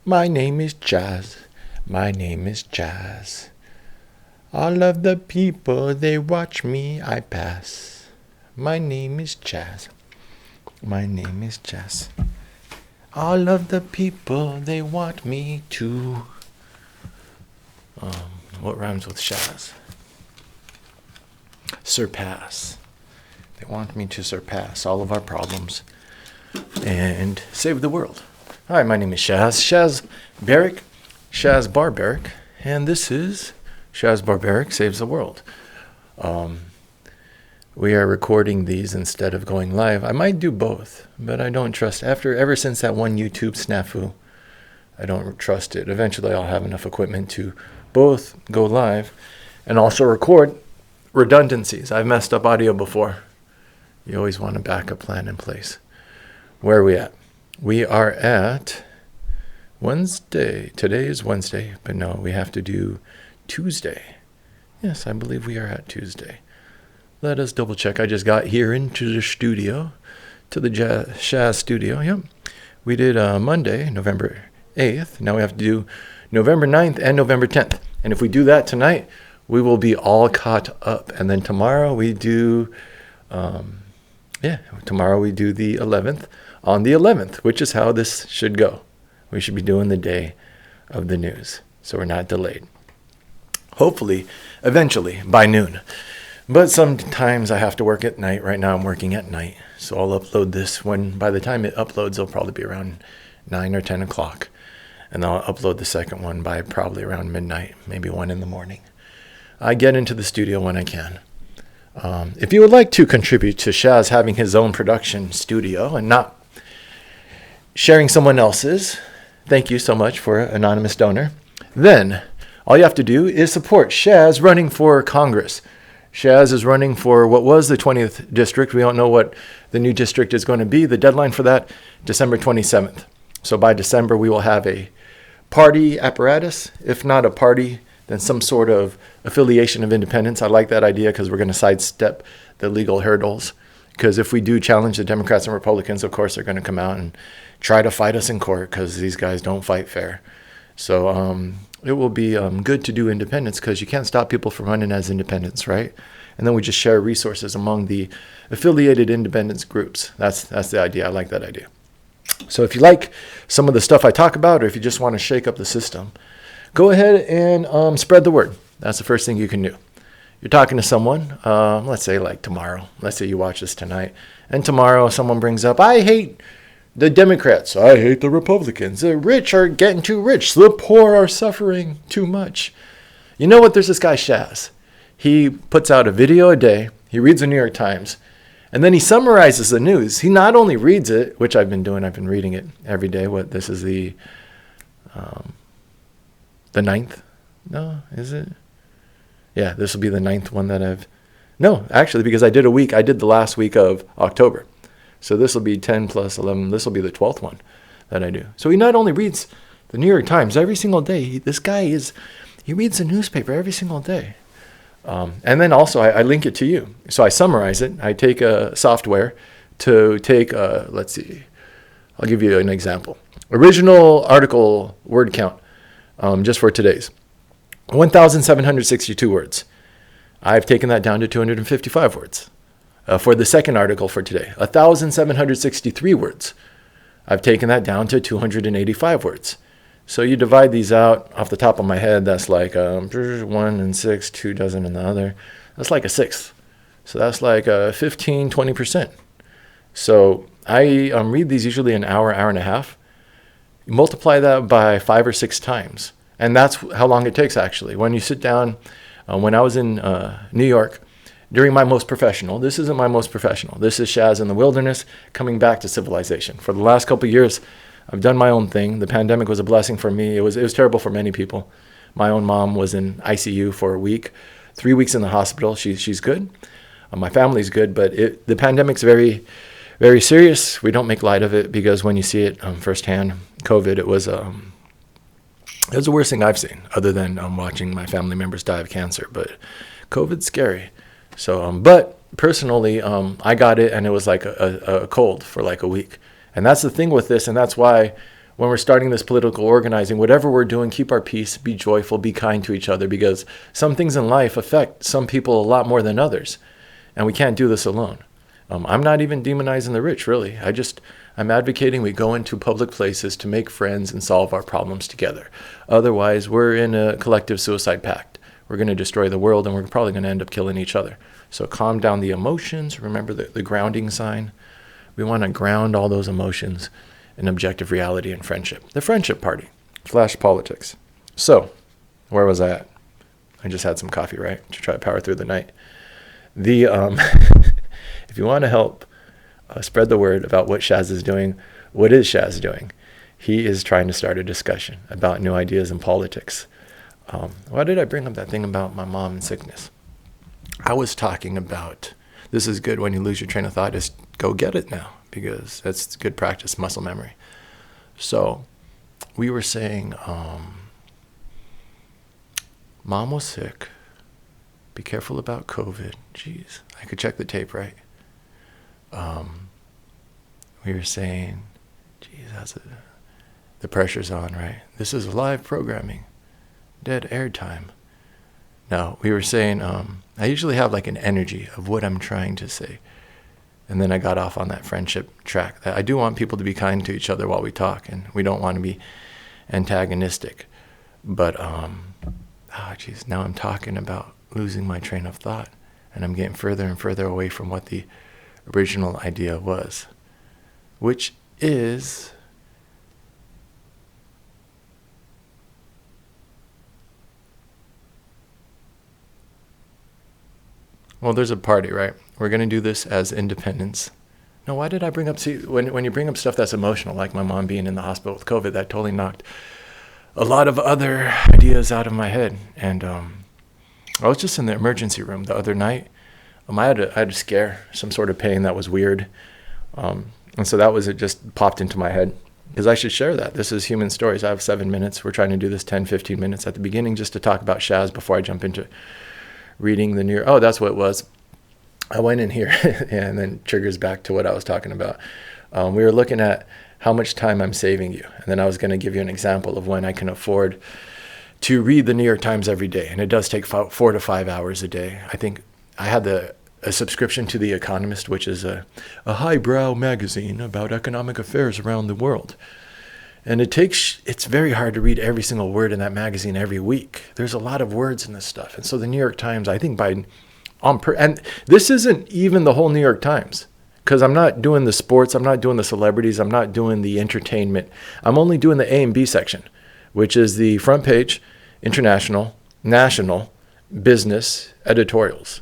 My name is Chaz. My name is Chaz. All of the people, they watch me, I pass. My name is Chaz. My name is Chaz. All of the people, they want me to... what rhymes with Shaz? Surpass. They want me to surpass all of our problems and save the world. Hi, my name is SHAZZBARBARIC, SHAZZBARBARIC, and this is SHAZZBARBARIC Saves the World. We are recording these instead of going live. I might do both, but I don't trust. Ever since that one YouTube snafu, I don't trust it. Eventually, I'll have enough equipment to both go live and also record redundancies. I've messed up audio before. You always want a backup plan in place. Where are we at? We are at Wednesday. Today is Wednesday, but no, we have to do Tuesday. Yes, I believe we are at Tuesday. Let us double check. I just got here into the studio, to the Shaz studio. Yep. We did Monday, November 8th. Now we have to do November 9th and November 10th. And if we do that tonight, we will be all caught up. And then tomorrow we do, tomorrow we do the 11th on the 11th, which is how this should go. We should be doing the day of the news, so we're not delayed. Hopefully, eventually, by noon. But sometimes I have to work at night. Right now I'm working at night. So I'll upload this by the time it uploads, it'll probably be around 9 or 10 o'clock. And I'll upload the second one by probably around midnight, maybe 1 in the morning. I get into the studio when I can. If you would like to contribute to Shaz having his own production studio and not sharing someone else's, thank you so much for anonymous donor. Then all you have to do is support Shaz running for Congress. Shaz is running for what was the 20th district. We don't know what the new district is going to be. The deadline for that, December 27th. So by December, we will have a party apparatus. If not a party, then some sort of affiliation of independence. I like that idea because we're going to sidestep the legal hurdles. Because if we do challenge the Democrats and Republicans, of course, they're going to come out and try to fight us in court because these guys don't fight fair. So it will be good to do independence because you can't stop people from running as independents, right? And then we just share resources among the affiliated independence groups. That's the idea. I like that idea. So if you like some of the stuff I talk about, or if you just want to shake up the system, go ahead and spread the word. That's the first thing you can do. You're talking to someone, let's say like tomorrow. Let's say you watch this tonight. And tomorrow someone brings up, I hate the Democrats. I hate the Republicans. The rich are getting too rich. The poor are suffering too much. You know what? There's this guy, Shaz. He puts out a video a day. He reads the New York Times. And then he summarizes the news. He not only reads it, which I've been doing. I've been reading it every day. This is the 9th? No, is it? Yeah, this will be the 9th one that I've... No, actually, because I did a week. I did the last week of October. So this will be 10 plus 11. This will be the 12th one that I do. So he not only reads the New York Times every single day. He reads the newspaper every single day. And then also I link it to you. So I summarize it. I take a software to take, let's see. I'll give you an example. Original article word count, just for today's. 1,762 words. I've taken that down to 255 words. For the second article for today, 1,763 words. I've taken that down to 285 words. So you divide these out off the top of my head, that's like 1 and 6, 2 dozen in the other. That's like a sixth. So that's like 15, 20%. So I read these usually an hour, hour and a half. You multiply that by 5 or 6 times. And that's how long it takes, actually. When you sit down, when I was in New York, during my most professional, this isn't my most professional. This is Shaz in the wilderness, coming back to civilization. For the last couple of years, I've done my own thing. The pandemic was a blessing for me. It was terrible for many people. My own mom was in ICU for a week, 3 weeks in the hospital. She's good. My family's good, but the pandemic's very, very serious. We don't make light of it because when you see it firsthand, COVID, it was the worst thing I've seen, other than watching my family members die of cancer. But COVID's scary. So, but personally, I got it, and it was like a cold for like a week. And that's the thing with this, and that's why when we're starting this political organizing, whatever we're doing, keep our peace, be joyful, be kind to each other, because some things in life affect some people a lot more than others. And we can't do this alone. I'm not even demonizing the rich, really. I'm advocating we go into public places to make friends and solve our problems together. Otherwise, we're in a collective suicide pact. We're going to destroy the world, and we're probably going to end up killing each other. So calm down the emotions. Remember the grounding sign. We want to ground all those emotions in objective reality and friendship. The friendship party. Flash politics. So, where was I at? I just had some coffee, right? To try to power through the night. If you want to help spread the word about what Shaz is doing, what is Shaz doing? He is trying to start a discussion about new ideas in politics. Why did I bring up that thing about my mom and sickness? I was talking about, this is good when you lose your train of thought, just go get it now, because that's good practice, muscle memory. So we were saying, Mom was sick. Be careful about COVID. Jeez, I could check the tape, right? We were saying, geez, the pressure's on, right? This is live programming, dead air time. No, we were saying, I usually have like an energy of what I'm trying to say. And then I got off on that friendship track. I do want people to be kind to each other while we talk, and we don't want to be antagonistic. But, now I'm talking about losing my train of thought, and I'm getting further and further away from what the original idea was, which is well, there's a party, right? We're going to do this as independents. No, why did I bring up, see, when you bring up stuff that's emotional, like my mom being in the hospital with COVID, that totally knocked a lot of other ideas out of my head. And I was just in the emergency room the other night. I had a scare, some sort of pain that was weird. And so that was, it just popped into my head, because I should share that. This is Human Stories. I have 7 minutes. We're trying to do this 10, 15 minutes at the beginning just to talk about Shaz before I jump into reading the New York. Oh, that's what it was. I went in here and then triggers back to what I was talking about. We were looking at how much time I'm saving you. And then I was going to give you an example of when I can afford to read the New York Times every day. And it does take 4 to 5 hours a day. I think I had a subscription to The Economist, which is a highbrow magazine about economic affairs around the world. And it's very hard to read every single word in that magazine every week. There's a lot of words in this stuff. And so the New York Times, I think and this isn't even the whole New York Times, because I'm not doing the sports, I'm not doing the celebrities, I'm not doing the entertainment. I'm only doing the A and B section, which is the front page, international, national, business, editorials.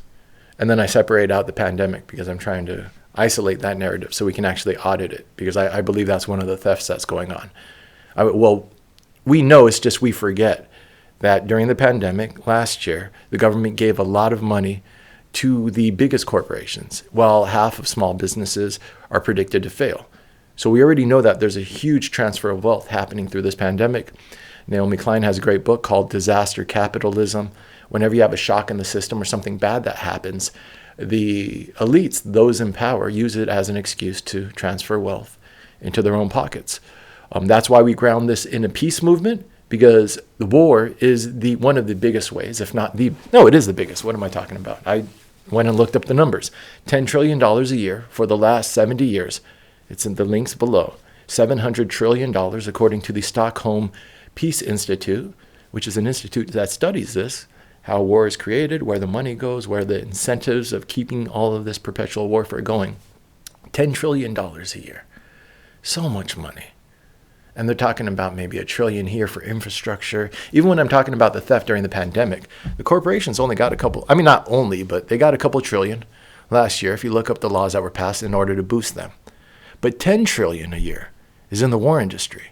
And then I separate out the pandemic, because I'm trying to isolate that narrative so we can actually audit it, because I believe that's one of the thefts that's going on. We know, it's just we forget that during the pandemic last year, the government gave a lot of money to the biggest corporations, while half of small businesses are predicted to fail. So we already know that there's a huge transfer of wealth happening through this pandemic. Naomi Klein has a great book called Disaster Capitalism. Whenever you have a shock in the system or something bad that happens, the elites, those in power, use it as an excuse to transfer wealth into their own pockets. That's why we ground this in a peace movement, because the war is one of the biggest ways, if not it is the biggest. What am I talking about? I went and looked up the numbers. $10 trillion a year for the last 70 years. It's in the links below. $700 trillion, according to the Stockholm Peace Institute, which is an institute that studies this, how war is created, where the money goes, where the incentives of keeping all of this perpetual warfare going. $10 trillion a year. So much money. And they're talking about maybe $1 trillion here for infrastructure. Even when I'm talking about the theft during the pandemic, the corporations only got not only, but they got a couple trillion last year, if you look up the laws that were passed in order to boost them. But $10 trillion a year is in the war industry.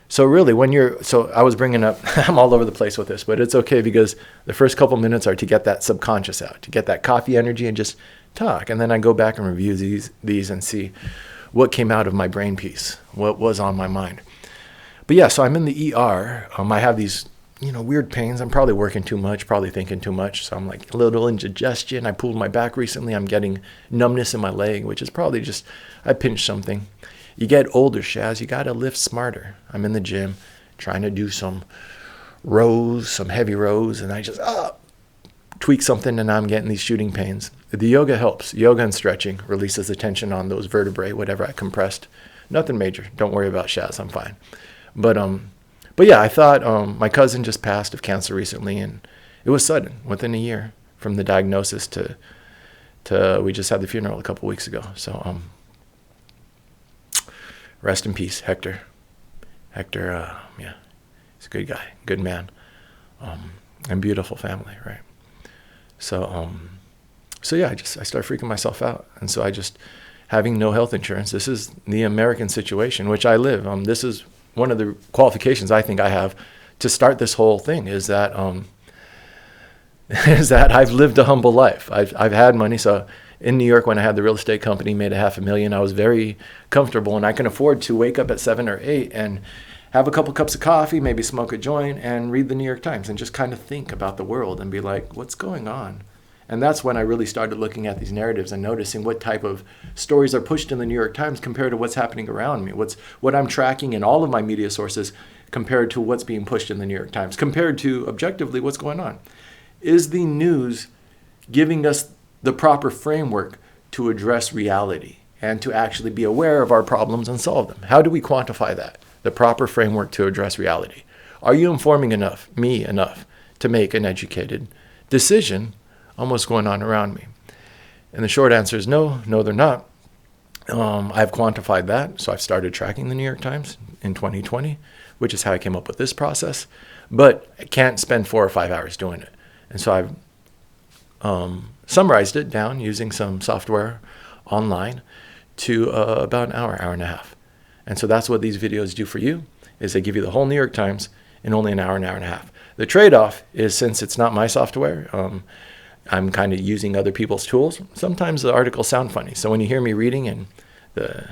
So really, I was bringing up, I'm all over the place with this, but it's okay, because the first couple minutes are to get that subconscious out, to get that coffee energy and just talk. And then I go back and review these and see what came out of my brain piece, what was on my mind. But yeah, so I'm in the ER. I have these, weird pains. I'm probably working too much, probably thinking too much. So I'm like a little indigestion. I pulled my back recently. I'm getting numbness in my leg, which is probably just, I pinched something. you get older, Shaz, you got to lift smarter. I'm in the gym trying to do some rows, some heavy rows, and I just tweak something and I'm getting these shooting pains. The yoga helps. Yoga and stretching releases the tension on those vertebrae, whatever I compressed. Nothing major. Don't worry about Shaz. I'm fine. But yeah, I thought my cousin just passed of cancer recently, and it was sudden, within a year from the diagnosis to we just had the funeral a couple weeks ago. So rest in peace, Hector. Hector, yeah, he's a good guy, good man, and beautiful family, right? So yeah, I started freaking myself out, and so I just having no health insurance. This is the American situation, which I live. This is one of the qualifications I think I have to start this whole thing is that I've lived a humble life. I've had money. So in New York, when I had the real estate company, made $500,000, I was very comfortable, and I can afford to wake up at 7 or 8 and have a couple cups of coffee, maybe smoke a joint, and read the New York Times and just kind of think about the world and be like, what's going on? And that's when I really started looking at these narratives and noticing what type of stories are pushed in the New York Times compared to what's happening around me, what I'm tracking in all of my media sources compared to what's being pushed in the New York Times, compared to objectively what's going on. Is the news giving us the proper framework to address reality and to actually be aware of our problems and solve them? How do we quantify that? The proper framework to address reality. Are you informing me enough to make an educated decision on what's going on around me? And the short answer is no, they're not. I've quantified that, so I've started tracking the New York Times in 2020, which is how I came up with this process. But I can't spend 4 or 5 hours doing it. And so I've summarized it down using some software online to about an hour and a half. And so that's what these videos do for you, is they give you the whole New York Times in only an hour and a half. The trade-off is, since it's not my software, I'm kind of using other people's tools. Sometimes the articles sound funny. So when you hear me reading and the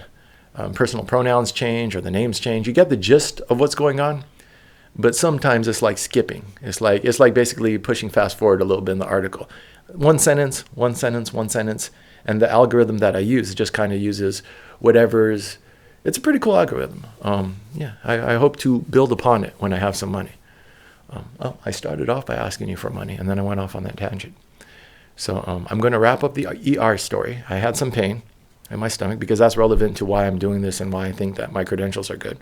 personal pronouns change or the names change, you get the gist of what's going on. But sometimes it's like skipping. It's like basically pushing fast forward a little bit in the article. One sentence, and the algorithm that I use just kind of uses whatever's. It's a pretty cool algorithm. Yeah, I hope to build upon it when I have some money. I started off by asking you for money, and then I went off on that tangent. So I'm going to wrap up the ER story. I had some pain in my stomach because that's relevant to why I'm doing this and why I think that my credentials are good.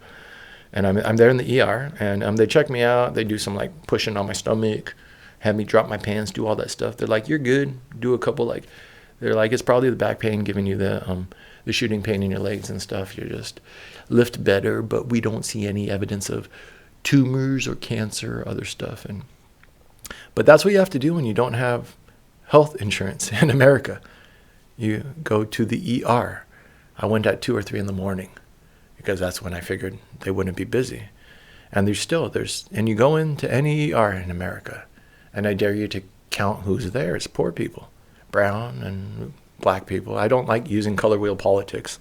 And I'm there in the ER, and they check me out. They do some like pushing on my stomach, have me drop my pants, do all that stuff. They're like, you're good. Do a couple they're like, it's probably the back pain giving you the shooting pain in your legs and stuff. You just lift better, but we don't see any evidence of tumors or cancer or other stuff. But that's what you have to do when you don't have health insurance in America. You go to the ER. I went at 2 or 3 in the morning because that's when I figured they wouldn't be busy. And and you go into any ER in America, and I dare you to count who's there. It's poor people, brown and black people. I don't like using color wheel politics.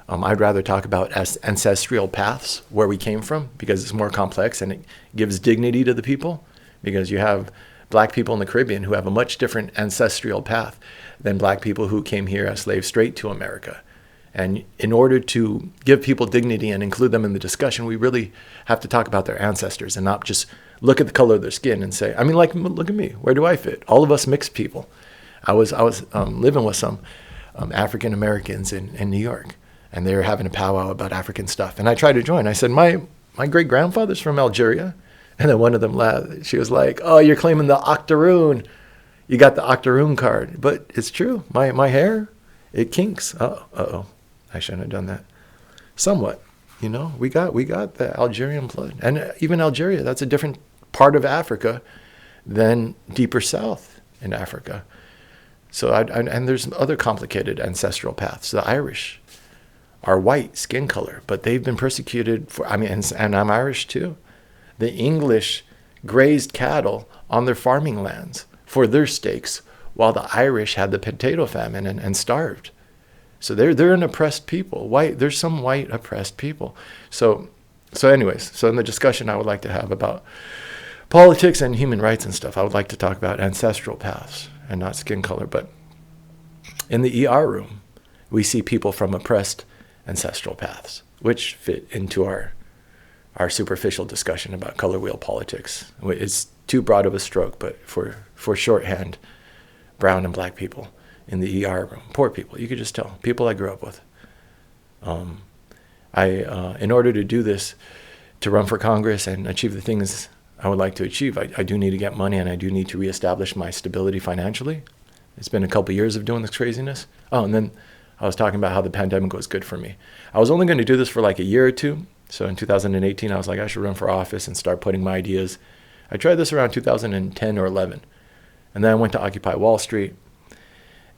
I'd rather talk about ancestral paths, where we came from, because it's more complex and it gives dignity to the people, because you have black people in the Caribbean who have a much different ancestral path than black people who came here as slaves straight to America. And in order to give people dignity and include them in the discussion, we really have to talk about their ancestors and not just look at the color of their skin and say, look at me, where do I fit? All of us mixed people. I was living with some African Americans in New York, and they were having a powwow about African stuff. And I tried to join. I said, my great grandfather's from Algeria. And then one of them laughed. She was like, oh, you're claiming the octoroon. You got the octoroon card. But it's true. My hair, it kinks. Uh-oh. I shouldn't have done that. Somewhat. We got the Algerian blood. And even Algeria, that's a different part of Africa than deeper south in Africa. So and there's other complicated ancestral paths. The Irish are white skin color, but they've been persecuted and I'm Irish too. The English grazed cattle on their farming lands for their steaks, while the Irish had the potato famine and starved. So they're an oppressed people. There's some white oppressed people. So anyways, in the discussion I would like to have about politics and human rights and stuff, I would like to talk about ancestral paths and not skin color. But in the ER room, we see people from oppressed ancestral paths, which fit into our superficial discussion about color wheel politics. It's too broad of a stroke, but for shorthand, brown and black people in the ER room, poor people, you could just tell, people I grew up with. In order to do this, to run for Congress and achieve the things I would like to achieve, I do need to get money, and I do need to reestablish my stability financially. It's been a couple years of doing this craziness. Oh, and then I was talking about how the pandemic was good for me. I was only going to do this for like a year or two. So in 2018, I was like, I should run for office and start putting my ideas. I tried this around 2010 or 11. And then I went to Occupy Wall Street.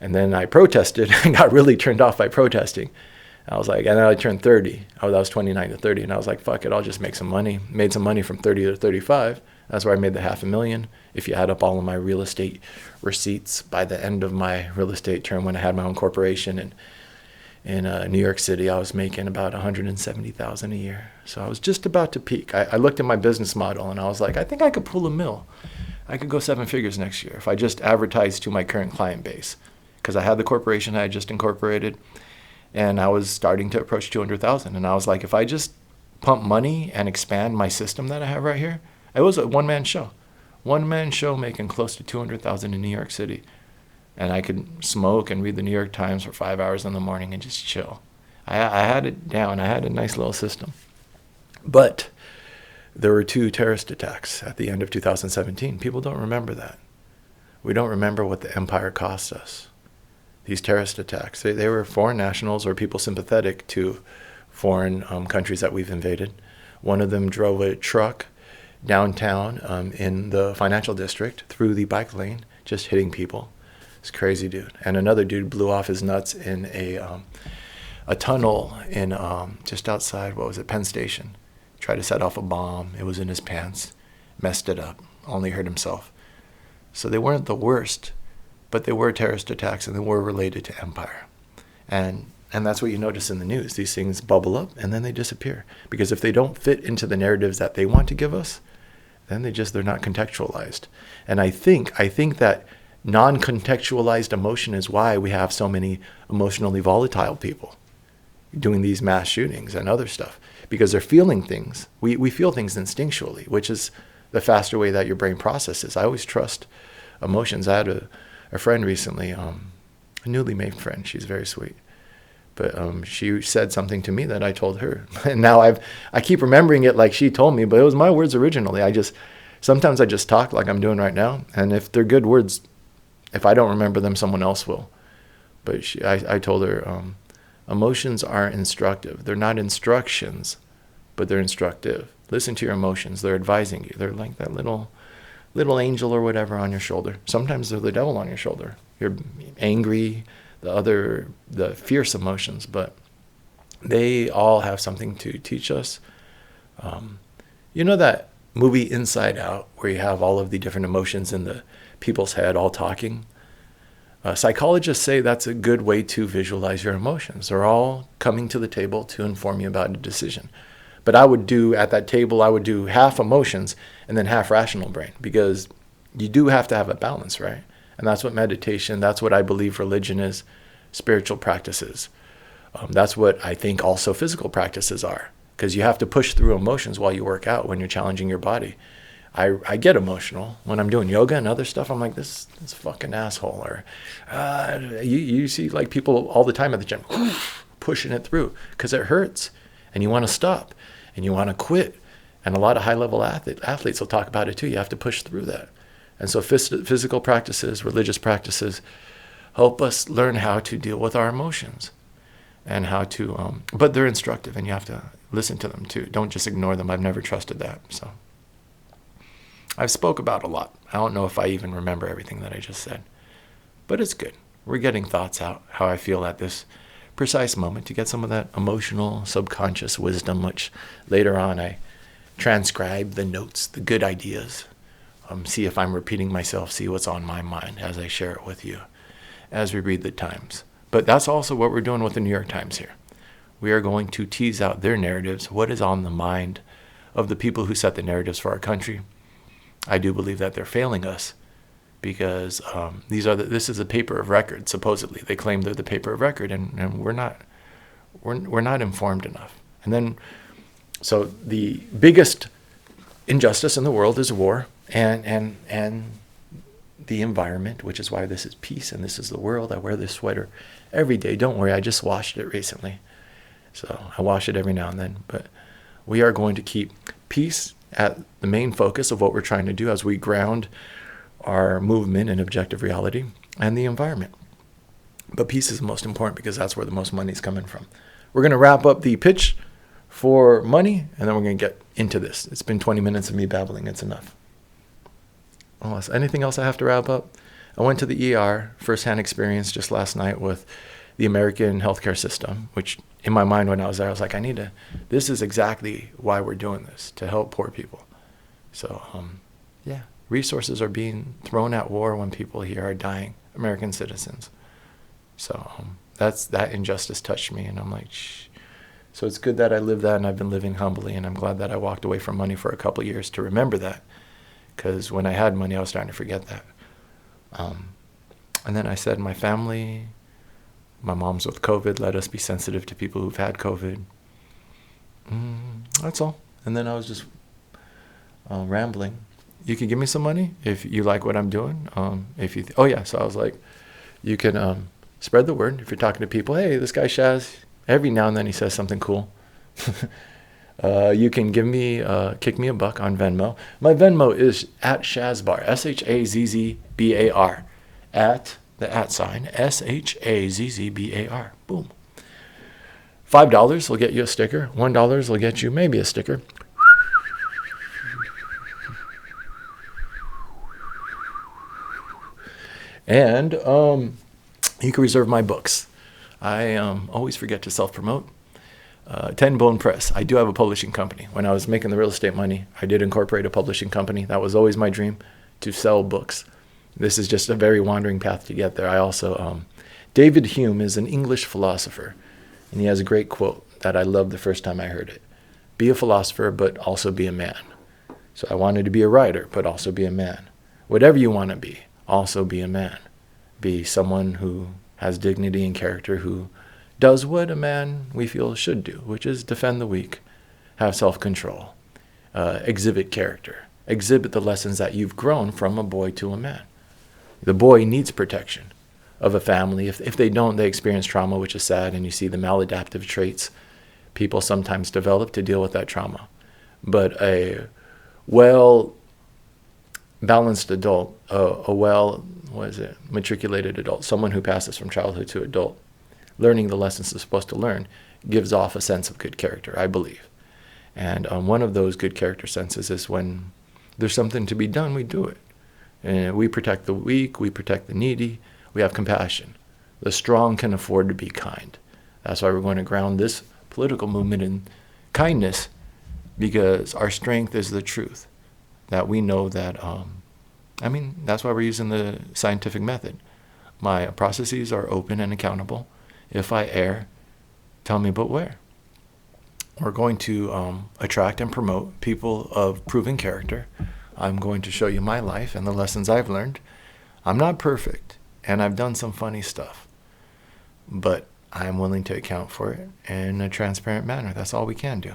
And then I protested and got really turned off by protesting. I was like, and then I turned 30. I was 29 to 30. And I was like, fuck it, I'll just make some money. Made some money from 30 to 35. That's where I made the $500,000. If you add up all of my real estate receipts by the end of my real estate term, when I had my own corporation and in New York City, I was making about $170,000 a year. So I was just about to peak. I looked at my business model and I was like, I think I could pull a mill. I could go 7 figures next year if I just advertised to my current client base. Because I had the corporation I had just incorporated, and I was starting to approach 200,000. And I was like, if I just pump money and expand my system that I have right here, it was a one-man show. One-man show making close to 200,000 in New York City. And I could smoke and read the New York Times for 5 hours in the morning and just chill. I had it down. I had a nice little system. But there were 2 terrorist attacks at the end of 2017. People don't remember that. We don't remember what the empire cost us. These terrorist attacks, they were foreign nationals or people sympathetic to foreign countries that we've invaded. One of them drove a truck downtown in the financial district through the bike lane, just hitting people. It's crazy, dude. And another dude blew off his nuts in a tunnel in just outside, Penn Station. Tried to set off a bomb. It was in his pants. Messed it up. Only hurt himself. So they weren't the worst, but they were terrorist attacks, and they were related to empire. And that's what you notice in the news. These things bubble up, and then they disappear. Because if they don't fit into the narratives that they want to give us, then they're not contextualized. And I think that non-contextualized emotion is why we have so many emotionally volatile people doing these mass shootings and other stuff, because they're feeling things. We feel things instinctually, which is the faster way that your brain processes. I always trust emotions. I had a friend recently, a newly made friend. She's very sweet. But she said something to me that I told her. And now I keep remembering it like she told me, but it was my words originally. Sometimes I just talk like I'm doing right now. And if they're good words, if I don't remember them, someone else will. But I told her, emotions aren't instructive. They're not instructions, but they're instructive. Listen to your emotions. They're advising you. They're like that little angel or whatever on your shoulder. Sometimes they're the devil on your shoulder. You're angry, the fierce emotions, but they all have something to teach us. You know that movie Inside Out, where you have all of the different emotions in the people's head all talking? Psychologists say that's a good way to visualize your emotions. They're all coming to the table to inform you about a decision. But at that table, I would do half emotions and then half rational brain, because you do have to have a balance, right? And that's what meditation, that's what I believe religion is, spiritual practices. That's what I think also physical practices are, because you have to push through emotions while you work out when you're challenging your body. I get emotional when I'm doing yoga and other stuff. I'm like, this fucking asshole. Or you see like people all the time at the gym pushing it through because it hurts and you want to stop and you want to quit. And a lot of high-level athletes will talk about it too. You have to push through that. And so physical practices, religious practices help us learn how to deal with our emotions and how to, but they're instructive and you have to listen to them too. Don't just ignore them. I've never trusted that. So I've spoke about a lot. I don't know if I even remember everything that I just said, but it's good. We're getting thoughts out, how I feel at this precise moment, to get some of that emotional subconscious wisdom, which later on I transcribe the notes, the good ideas, see if I'm repeating myself, see what's on my mind as I share it with you as we read the Times. But that's also what we're doing with the New York Times here. We are going to tease out their narratives, what is on the mind of the people who set the narratives for our country. I do believe that they're failing us because this is a paper of record, supposedly. They claim they're the paper of record, and we're not we're not informed enough. And then, so the biggest injustice in the world is war and the environment, which is why this is peace and this is the world. I wear this sweater every day. Don't worry, I just washed it recently. So I wash it every now and then. But we are going to keep peace at the main focus of what we're trying to do as we ground our movement in objective reality and the environment. But peace is the most important because that's where the most money is coming from. We're going to wrap up the pitch for money, and then we're going to get into this. It's been 20 minutes of me babbling. It's enough. Oh, anything else I have to wrap up? I went to the ER, firsthand experience just last night with the American healthcare system, which in my mind when I was there, I was like, this is exactly why we're doing this, to help poor people. So, yeah, resources are being thrown at war when people here are dying, American citizens. So that injustice touched me, and I'm like, shh. So it's good that I lived that, and I've been living humbly, and I'm glad that I walked away from money for a couple of years to remember that, because when I had money, I was starting to forget that. And then I said, my family, my mom's with COVID, let us be sensitive to people who've had COVID. That's all. And then I was just rambling. You can give me some money if you like what I'm doing. So I was like, you can spread the word. If you're talking to people, hey, this guy Shaz, every now and then he says something cool. You can give me, kick me a buck on Venmo. My Venmo is at SHAZZBAR, SHAZZBAR, at the @ SHAZZBAR. Boom. $5 will get you a sticker. $1 will get you maybe a sticker. And you can reserve my books. I always forget to self-promote. 10 Bone Press. I do have a publishing company. When I was making the real estate money, I did incorporate a publishing company. That was always my dream, to sell books. This is just a very wandering path to get there. I also, David Hume is an English philosopher, and he has a great quote that I loved the first time I heard it. Be a philosopher, but also be a man. So I wanted to be a writer, but also be a man. Whatever you want to be, also be a man. Be someone who has dignity and character, who does what a man we feel should do, which is defend the weak, have self-control, exhibit character, exhibit the lessons that you've grown from a boy to a man. The boy needs protection of a family. If they don't, they experience trauma, which is sad, and you see the maladaptive traits people sometimes develop to deal with that trauma. But a well-balanced adult, matriculated adult, someone who passes from childhood to adult, learning the lessons they're supposed to learn, gives off a sense of good character, I believe. And one of those good character senses is when there's something to be done, we do it. And we protect the weak, we protect the needy, we have compassion. The strong can afford to be kind. That's why we're going to ground this political movement in kindness, because our strength is the truth. That we know that, that's why we're using the scientific method. My processes are open and accountable. If I err, tell me but where. We're going to attract and promote people of proven character. I'm going to show you my life and the lessons I've learned. I'm not perfect, and I've done some funny stuff, but I'm willing to account for it in a transparent manner. That's all we can do.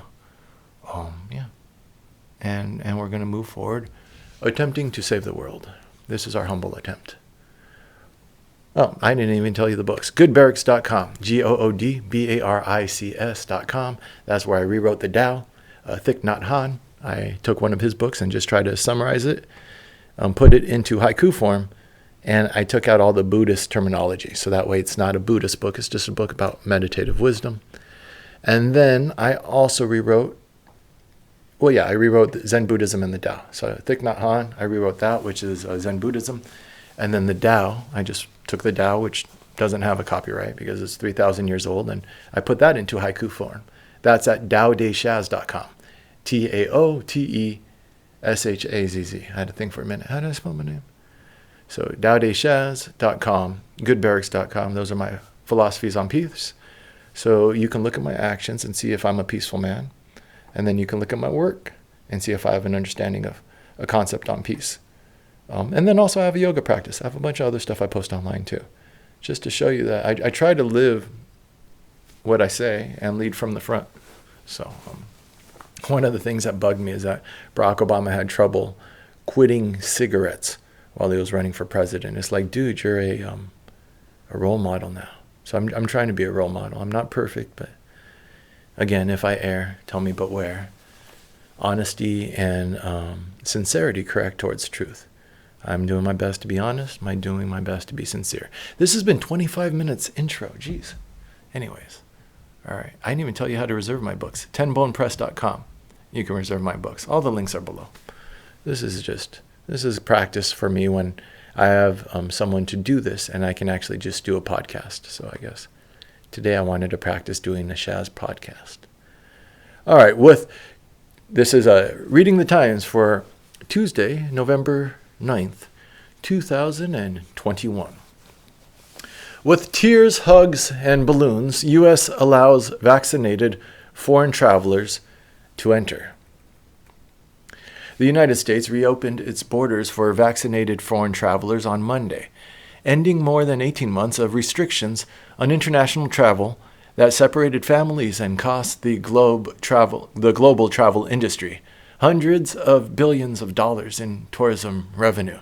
And we're going to move forward, attempting to save the world. This is our humble attempt. Oh, I didn't even tell you the books. Goodbarracks.com, GOODBARICS.com. That's where I rewrote the Tao. Thich Nhat Hanh. I took one of his books and just tried to summarize it, put it into haiku form, and I took out all the Buddhist terminology. So that way it's not a Buddhist book. It's just a book about meditative wisdom. And then I also rewrote Zen Buddhism and the Tao. So Thich Nhat Hanh, I rewrote that, which is Zen Buddhism. And then the Tao, I just took the Tao, which doesn't have a copyright because it's 3,000 years old, and I put that into haiku form. That's at taodeishazz.com. TAOTESHAZZ. I had to think for a minute. How did I spell my name? So taodeishazz.com, goodbarracks.com. Those are my philosophies on peace. So you can look at my actions and see if I'm a peaceful man. And then you can look at my work and see if I have an understanding of a concept on peace. And then also I have a yoga practice. I have a bunch of other stuff I post online too, just to show you that I try to live what I say and lead from the front. So one of the things that bugged me is that Barack Obama had trouble quitting cigarettes while he was running for president. It's like, dude, you're a role model now. So I'm trying to be a role model. I'm not perfect, but again, if I err, tell me but where. Honesty and sincerity correct towards truth. I'm doing my best to be honest. I'm doing my best to be sincere. This has been 25 minutes intro. Jeez. Anyways. All right. I didn't even tell you how to reserve my books. 10bonepress.com. You can reserve my books. All the links are below. This is practice for me when I have someone to do this and I can actually just do a podcast. So I guess today I wanted to practice doing the Shaz podcast. All right. This is Reading the Times for Tuesday, November 9th, 2021. With tears, hugs, and balloons, U.S. allows vaccinated foreign travelers to enter. The United States reopened its borders for vaccinated foreign travelers on Monday, ending more than 18 months of restrictions on international travel that separated families and cost the global travel industry hundreds of billions of dollars in tourism revenue.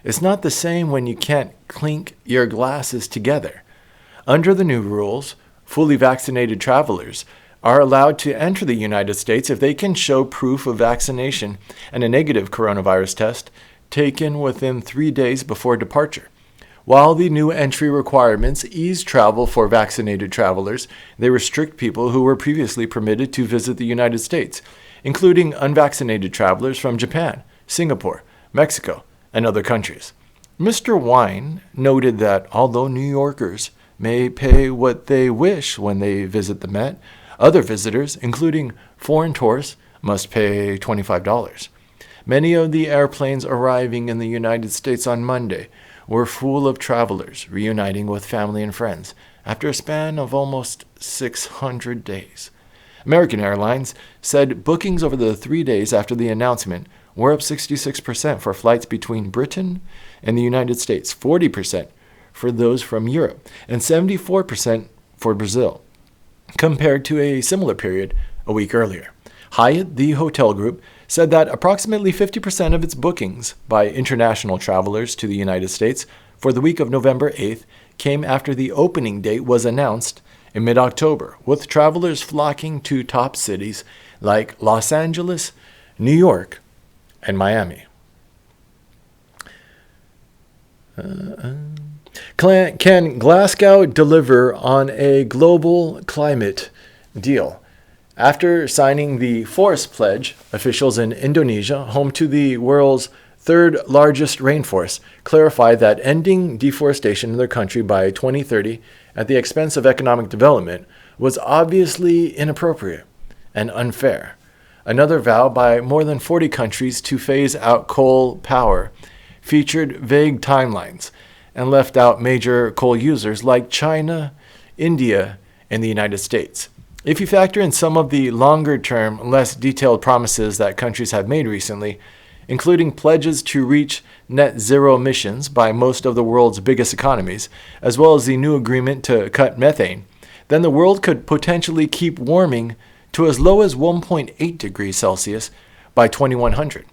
It's not the same when you can't clink your glasses together. Under the new rules, fully vaccinated travelers are allowed to enter the United States if they can show proof of vaccination and a negative coronavirus test taken within 3 days before departure. While the new entry requirements ease travel for vaccinated travelers, they restrict people who were previously permitted to visit the United States, including unvaccinated travelers from Japan, Singapore, Mexico, and other countries. Mr. Wine noted that although New Yorkers may pay what they wish when they visit the Met, other visitors, including foreign tourists, must pay $25. Many of the airplanes arriving in the United States on Monday were full of travelers reuniting with family and friends after a span of almost 600 days. American Airlines said bookings over the 3 days after the announcement were up 66% for flights between Britain and the United States, 40% for those from Europe, and 74% for Brazil, compared to a similar period a week earlier. Hyatt, the hotel group, said that approximately 50% of its bookings by international travelers to the United States for the week of November 8th came after the opening date was announced in mid-October, with travelers flocking to top cities like Los Angeles, New York, and Miami. Can Glasgow deliver on a global climate deal? After signing the Forest Pledge, officials in Indonesia, home to the world's third largest rainforest, clarified that ending deforestation in their country by 2030 at the expense of economic development was obviously inappropriate and unfair. Another vow by more than 40 countries to phase out coal power featured vague timelines and left out major coal users like China, India, and the United States. If you factor in some of the longer-term, less detailed promises that countries have made recently, including pledges to reach net zero emissions by most of the world's biggest economies, as well as the new agreement to cut methane, then the world could potentially keep warming to as low as 1.8 degrees Celsius by 2100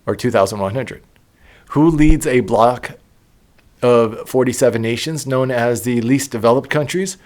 or 2100. Who leads a bloc of 47 nations known as the least developed countries?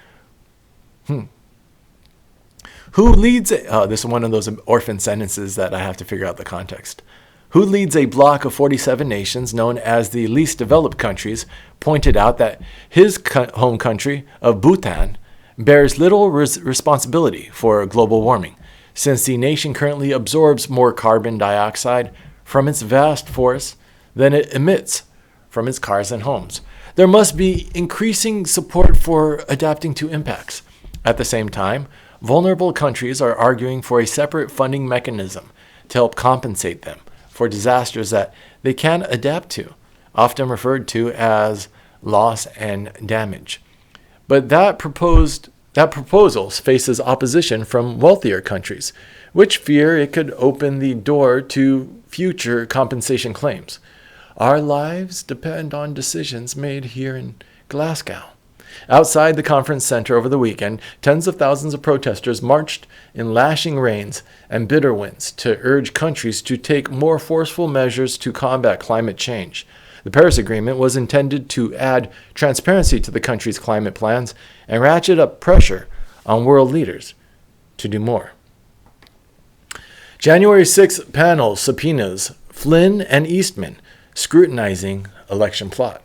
Who leads this is one of those orphan sentences that I have to figure out the context. Who leads a bloc of 47 nations known as the least developed countries pointed out that his home country of Bhutan bears little responsibility for global warming, since the nation currently absorbs more carbon dioxide from its vast forests than it emits from its cars and homes. There must be increasing support for adapting to impacts. At the same time, vulnerable countries are arguing for a separate funding mechanism to help compensate them for disasters that they can adapt to, often referred to as loss and damage. But that proposal faces opposition from wealthier countries, which fear it could open the door to future compensation claims. Our lives depend on decisions made here in Glasgow. Outside the conference center over the weekend, tens of thousands of protesters marched in lashing rains and bitter winds to urge countries to take more forceful measures to combat climate change. The Paris Agreement was intended to add transparency to the country's climate plans and ratchet up pressure on world leaders to do more. January 6th panel subpoenas Flynn and Eastman, scrutinizing election plot.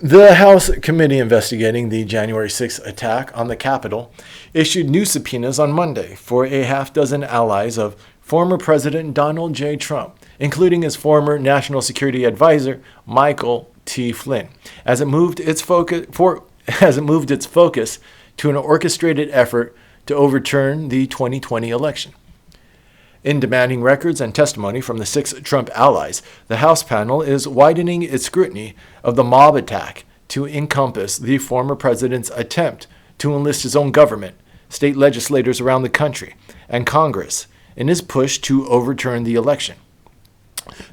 The House committee investigating the January 6th attack on the Capitol issued new subpoenas on Monday for a half dozen allies of former President Donald J. Trump, including his former National Security Advisor, Michael T. Flynn, as it moved its focus to an orchestrated effort to overturn the 2020 election. In demanding records and testimony from the 6 Trump allies, the House panel is widening its scrutiny of the mob attack to encompass the former president's attempt to enlist his own government, state legislators around the country, and Congress in his push to overturn the election.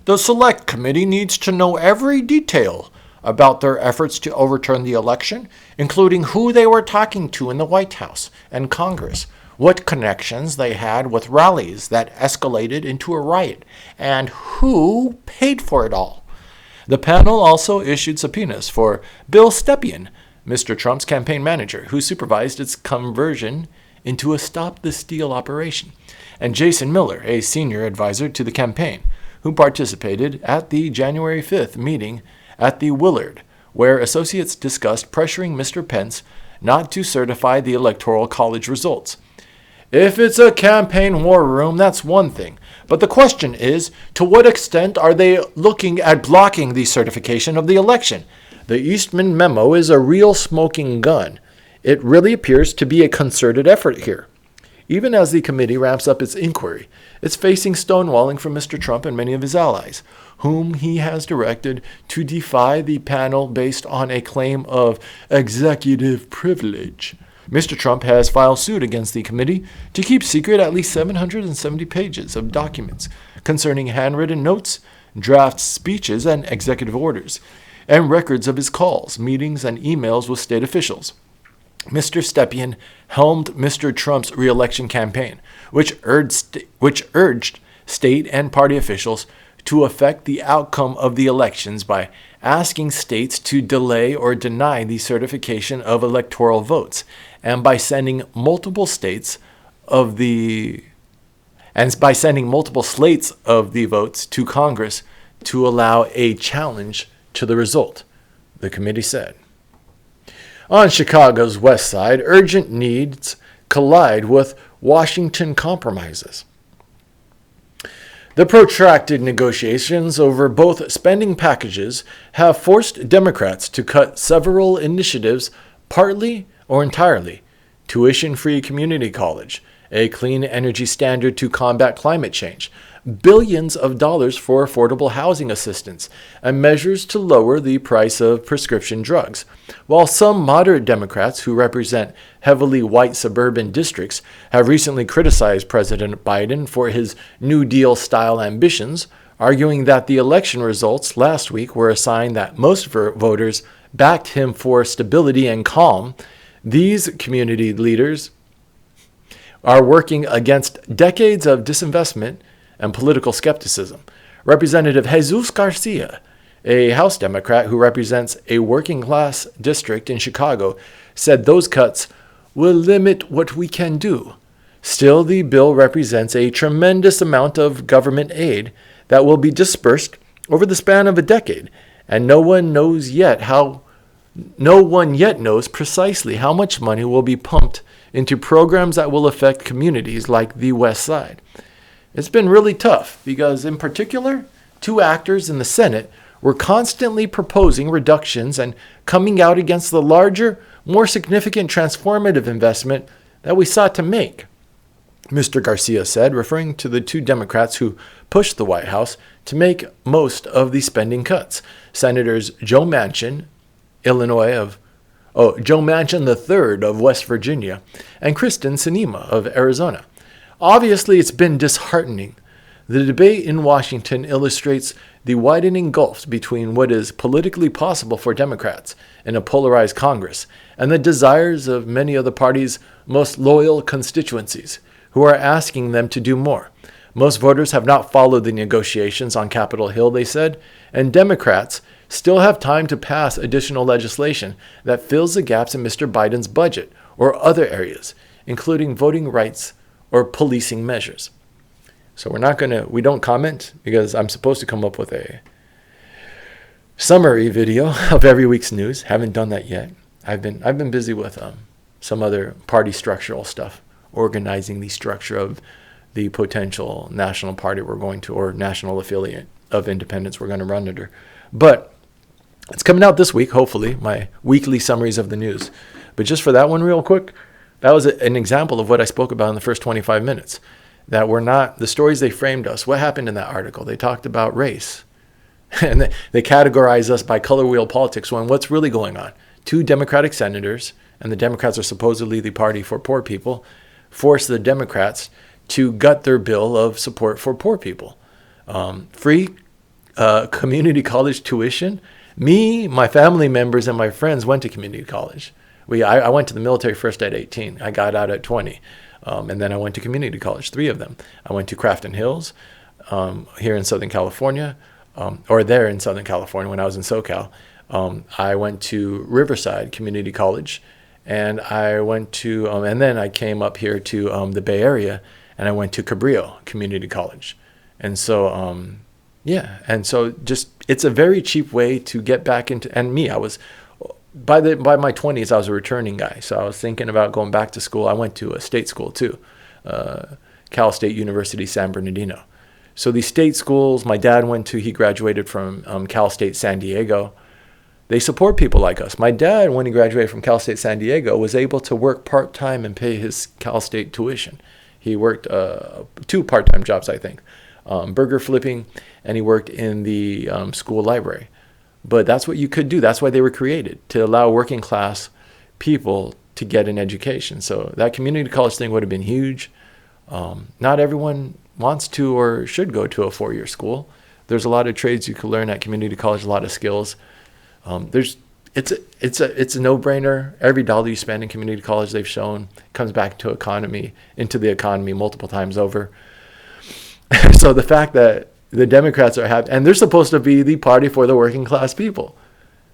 The Select Committee needs to know every detail about their efforts to overturn the election, including who they were talking to in the White House and Congress, what connections they had with rallies that escalated into a riot, and who paid for it all. The panel also issued subpoenas for Bill Stepien, Mr. Trump's campaign manager, who supervised its conversion into a stop-the-steal operation, and Jason Miller, a senior advisor to the campaign, who participated at the January 5th meeting at the Willard, where associates discussed pressuring Mr. Pence not to certify the Electoral College results. If it's a campaign war room, that's one thing. But the question is, to what extent are they looking at blocking the certification of the election? The Eastman Memo is a real smoking gun. It really appears to be a concerted effort here. Even as the committee wraps up its inquiry, it's facing stonewalling from Mr. Trump and many of his allies, whom he has directed to defy the panel based on a claim of executive privilege. Mr. Trump has filed suit against the committee to keep secret at least 770 pages of documents concerning handwritten notes, draft speeches, and executive orders, and records of his calls, meetings, and emails with state officials. Mr. Stepien helmed Mr. Trump's re-election campaign, which urged state and party officials to affect the outcome of the elections by asking states to delay or deny the certification of electoral votes, and by sending multiple slates of the votes to Congress to allow a challenge to the result, the committee said. On Chicago's west side, urgent needs collide with Washington compromises. The protracted negotiations over both spending packages have forced Democrats to cut several initiatives partly or entirely: tuition-free community college, a clean energy standard to combat climate change, billions of dollars for affordable housing assistance, and measures to lower the price of prescription drugs. While some moderate Democrats who represent heavily white suburban districts have recently criticized President Biden for his New Deal-style ambitions, arguing that the election results last week were a sign that most voters backed him for stability and calm, these community leaders are working against decades of disinvestment and political skepticism. Representative Jesus Garcia, a House Democrat who represents a working-class district in Chicago, said those cuts will limit what we can do. Still, the bill represents a tremendous amount of government aid that will be dispersed over the span of a decade, and no one yet knows precisely how much money will be pumped into programs that will affect communities like the West Side. It's been really tough because, in particular, two actors in the Senate were constantly proposing reductions and coming out against the larger, more significant transformative investment that we sought to make, Mr. Garcia said, referring to the two Democrats who pushed the White House to make most of the spending cuts, Senators Joe Manchin, Joe Manchin III of West Virginia, and Kristen Sinema of Arizona. Obviously, it's been disheartening The debate in Washington illustrates the widening gulfs between what is politically possible for Democrats in a polarized Congress and the desires of many of the party's most loyal constituencies, who are asking them to do more. Most voters have not followed the negotiations on Capitol Hill, they said, and Democrats still have time to pass additional legislation that fills the gaps in Mr. Biden's budget or other areas, including voting rights or policing measures. So we don't comment because I'm supposed to come up with a summary video of every week's news. Haven't done that yet. I've been busy with some other party structural stuff, organizing the structure of the potential national party we're going to, or national affiliate of independents we're going to run under. But it's coming out this week, hopefully, my weekly summaries of the news. But just for that one real quick, that was an example of what I spoke about in the first 25 minutes. That we're not, the stories they framed us, what happened in that article? They talked about race. And they categorize us by color wheel politics when what's really going on? 2 Democratic senators, and the Democrats are supposedly the party for poor people, forced the Democrats to gut their bill of support for poor people. Free community college tuition. Me, my family members, and my friends went to community college. I went to the military first at 18. I got out at 20. And then I went to community college, 3 of them. I went to Crafton Hills here in Southern California, or there in Southern California when I was in SoCal. I went to Riverside Community College, and I went to, and then I came up here to the Bay Area, and I went to Cabrillo Community College. And so, and so just, it's a very cheap way to get back into, and me, I was, by my 20s, I was a returning guy. So I was thinking about going back to school. I went to a state school too, Cal State University, San Bernardino. So these state schools, my dad went to, he graduated from Cal State San Diego. They support people like us. My dad, when he graduated from Cal State San Diego, was able to work part-time and pay his Cal State tuition. He worked 2 part-time jobs, I think, burger flipping, and he worked in the school library. But that's what you could do. That's why they were created, to allow working class people to get an education. So that community college thing would have been huge. Not everyone wants to or should go to a 4-year school. There's a lot of trades you can learn at community college, a lot of skills. It's a no-brainer. Every dollar you spend in community college, they've shown, comes back into the economy multiple times over. So the fact that the Democrats are happy, and they're supposed to be the party for the working class people.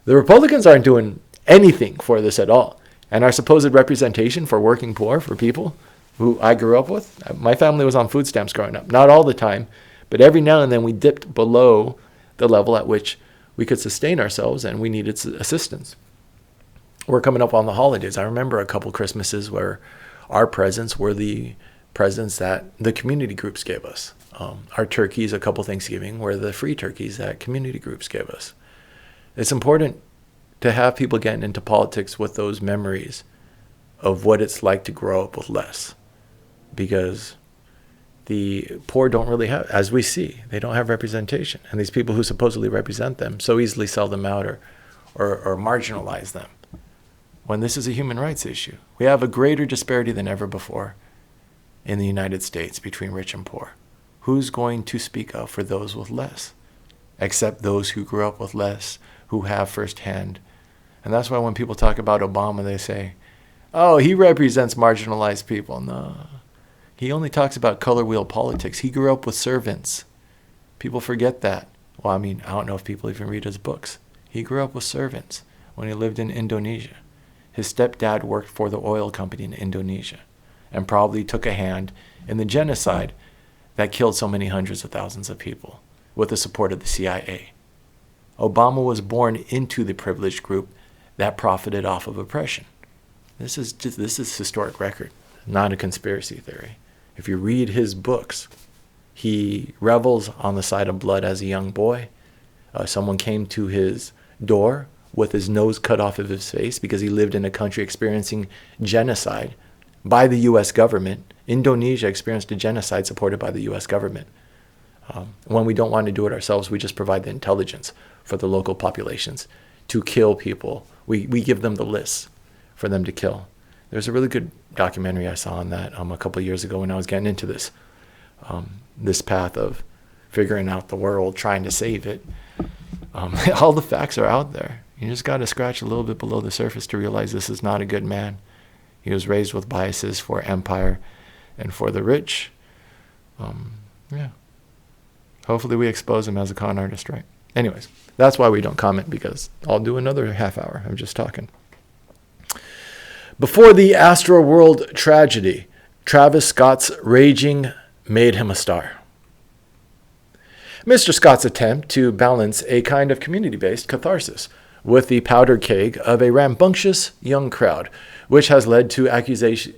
The Republicans aren't doing anything for this at all. And our supposed representation for working poor, for people who I grew up with, my family was on food stamps growing up. Not all the time, but every now and then we dipped below the level at which we could sustain ourselves and we needed assistance. We're coming up on the holidays. I remember a couple Christmases where our presents were the presents that the community groups gave us. Our turkeys, a couple Thanksgiving, were the free turkeys that community groups gave us. It's important to have people getting into politics with those memories of what it's like to grow up with less. Because the poor don't really have, as we see, they don't have representation. And these people who supposedly represent them so easily sell them out or marginalize them. When this is a human rights issue. We have a greater disparity than ever before in the United States between rich and poor. Who's going to speak up for those with less? Except those who grew up with less, who have firsthand. And that's why when people talk about Obama, they say, oh, he represents marginalized people. No, he only talks about color wheel politics. He grew up with servants. People forget that. Well, I mean, I don't know if people even read his books. He grew up with servants when he lived in Indonesia. His stepdad worked for the oil company in Indonesia and probably took a hand in the genocide that killed so many hundreds of thousands of people with the support of the CIA. Obama was born into the privileged group that profited off of oppression. This is historic record, not a conspiracy theory. If you read his books, he revels on the side of blood as a young boy. Someone came to his door with his nose cut off of his face because he lived in a country experiencing genocide by the U.S. government. Indonesia experienced a genocide supported by the U.S. government. When we don't want to do it ourselves, we just provide the intelligence for the local populations to kill people. We give them the lists for them to kill. There's a really good documentary I saw on that a couple of years ago when I was getting into this. this path of figuring out the world, trying to save it. All the facts are out there. You just got to scratch a little bit below the surface to realize this is not a good man. He was raised with biases for empire and for the rich. Yeah. Hopefully we expose him as a con artist, right? Anyways, that's why we don't comment, because I'll do another half hour of just talking. Before the Astroworld tragedy, Travis Scott's raging made him a star. Mr. Scott's attempt to balance a kind of community-based catharsis with the powder keg of a rambunctious young crowd, which has led to accusations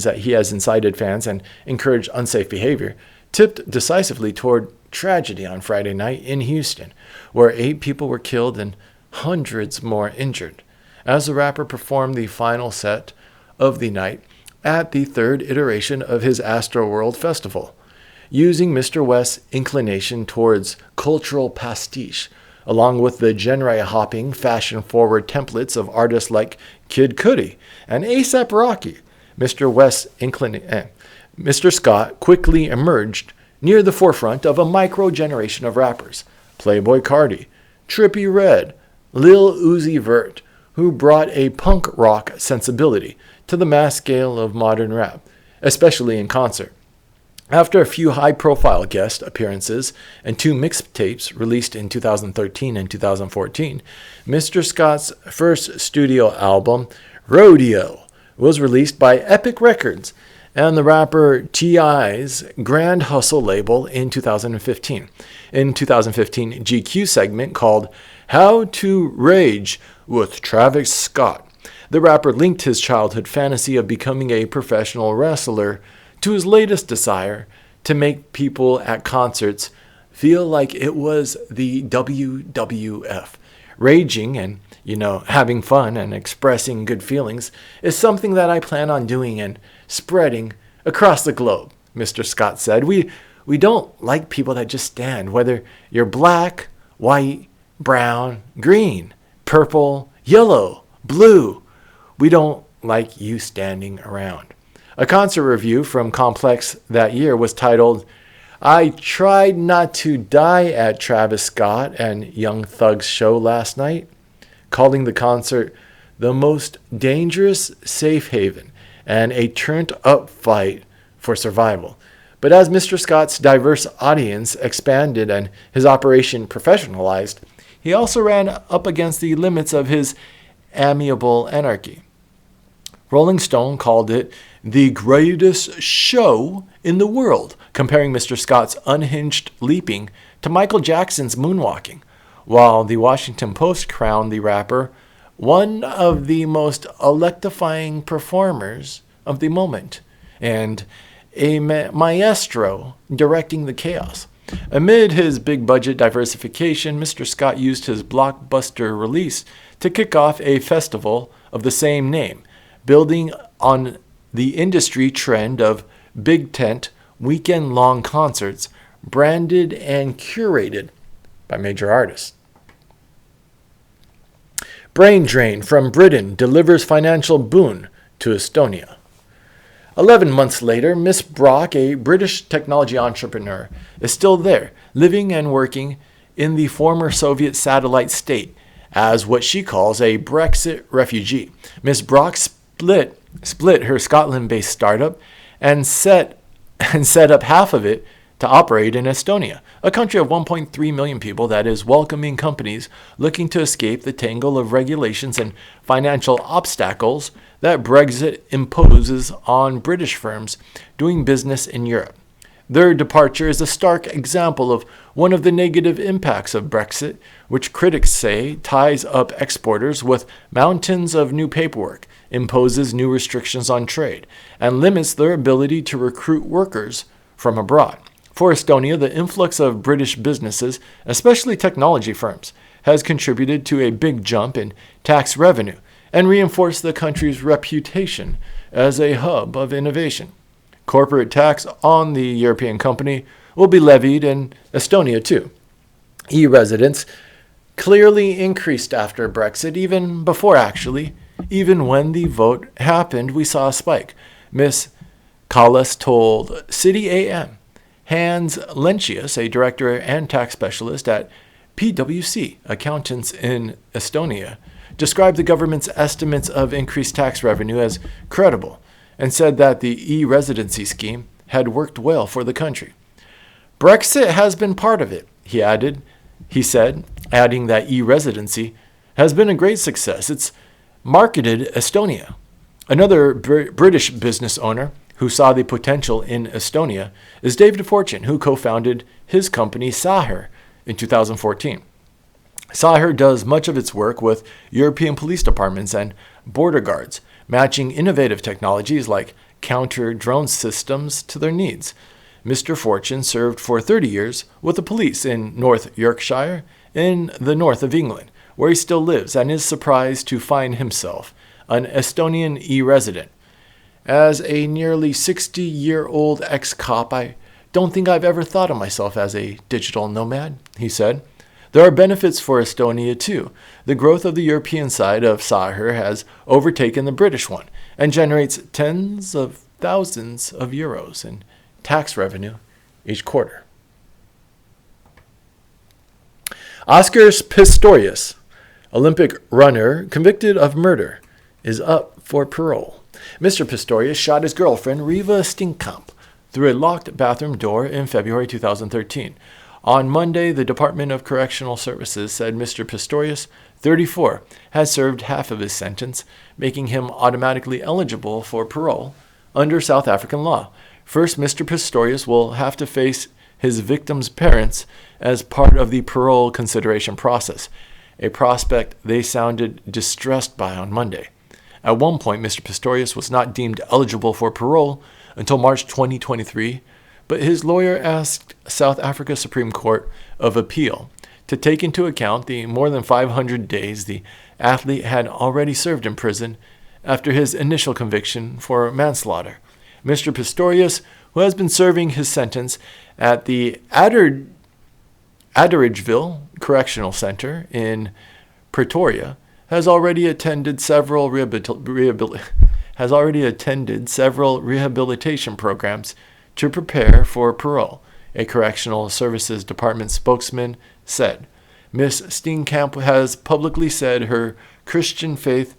that he has incited fans and encouraged unsafe behavior, tipped decisively toward tragedy on Friday night in Houston, where 8 people were killed and hundreds more injured, as the rapper performed the final set of the night at the 3rd iteration of his Astroworld Festival, using Mr. West's inclination towards cultural pastiche, along with the genre-hopping, fashion-forward templates of artists like Kid Cudi and A$AP Rocky. Mr. Scott quickly emerged near the forefront of a micro-generation of rappers, Playboi Carti, Trippie Redd, Lil Uzi Vert, who brought a punk rock sensibility to the mass scale of modern rap, especially in concert. After a few high-profile guest appearances and 2 mixtapes released in 2013 and 2014, Mr. Scott's first studio album, Rodeo, was released by Epic Records and the rapper T.I.'s Grand Hustle label in 2015. In 2015, GQ segment called How to Rage with Travis Scott, the rapper linked his childhood fantasy of becoming a professional wrestler to his latest desire to make people at concerts feel like it was the WWF. Raging and, having fun and expressing good feelings is something that I plan on doing and spreading across the globe, Mr. Scott said. We don't like people that just stand, whether you're black, white, brown, green, purple, yellow, blue. We don't like you standing around. A concert review from Complex that year was titled, I tried not to die at Travis Scott and Young Thug's show last night, calling the concert the most dangerous safe haven and a turned-up fight for survival. But as Mr. Scott's diverse audience expanded and his operation professionalized, he also ran up against the limits of his amiable anarchy. Rolling Stone called it the greatest show in the world, comparing Mr. Scott's unhinged leaping to Michael Jackson's moonwalking, while the Washington Post crowned the rapper one of the most electrifying performers of the moment and a maestro directing the chaos. Amid his big-budget diversification, Mr. Scott used his blockbuster release to kick off a festival of the same name, building on the industry trend of big tent, weekend-long concerts branded and curated by major artists. Brain drain from Britain delivers financial boon to Estonia. 11 months later, Miss Brock, a British technology entrepreneur, is still there, living and working in the former Soviet satellite state as what she calls a Brexit refugee. Miss Brock split her Scotland-based startup and set up half of it to operate in Estonia, a country of 1.3 million people that is welcoming companies looking to escape the tangle of regulations and financial obstacles that Brexit imposes on British firms doing business in Europe. Their departure is a stark example of one of the negative impacts of Brexit, which critics say ties up exporters with mountains of new paperwork, imposes new restrictions on trade, and limits their ability to recruit workers from abroad. For Estonia, the influx of British businesses, especially technology firms, has contributed to a big jump in tax revenue and reinforced the country's reputation as a hub of innovation. Corporate tax on the European company will be levied in Estonia too. EU residents clearly increased after Brexit, even when the vote happened, we saw a spike. Ms. Collis told City AM. Hans Lentius, a director and tax specialist at PwC Accountants in Estonia, described the government's estimates of increased tax revenue as credible and said that the e-residency scheme had worked well for the country. Brexit has been part of it, he said, adding that e-residency has been a great success. It's marketed Estonia. Another British business owner who saw the potential in Estonia is David Fortune, who co-founded his company Sahir in 2014. Sahir does much of its work with European police departments and border guards, matching innovative technologies like counter-drone systems to their needs. Mr. Fortune served for 30 years with the police in North Yorkshire in the north of England, where he still lives and is surprised to find himself an Estonian e-resident. As a nearly 60-year-old ex-cop, I don't think I've ever thought of myself as a digital nomad, he said. There are benefits for Estonia, too. The growth of the European side of Sahir has overtaken the British one and generates tens of thousands of euros in tax revenue each quarter. Oscar Pistorius, Olympic runner convicted of murder, is up for parole. Mr. Pistorius shot his girlfriend, Riva Steenkamp, through a locked bathroom door in February 2013. On Monday, the Department of Correctional Services said Mr. Pistorius, 34, has served half of his sentence, making him automatically eligible for parole under South African law. First, Mr. Pistorius will have to face his victim's parents as part of the parole consideration process, a prospect they sounded distressed by on Monday. At one point, Mr. Pistorius was not deemed eligible for parole until March 2023, but his lawyer asked South Africa Supreme Court of Appeal to take into account the more than 500 days the athlete had already served in prison after his initial conviction for manslaughter. Mr. Pistorius, who has been serving his sentence at the Adderageville Correctional Center in Pretoria, has already attended several rehabilitation programs to prepare for parole, a Correctional Services Department spokesman said. Ms. Steenkamp has publicly said her Christian faith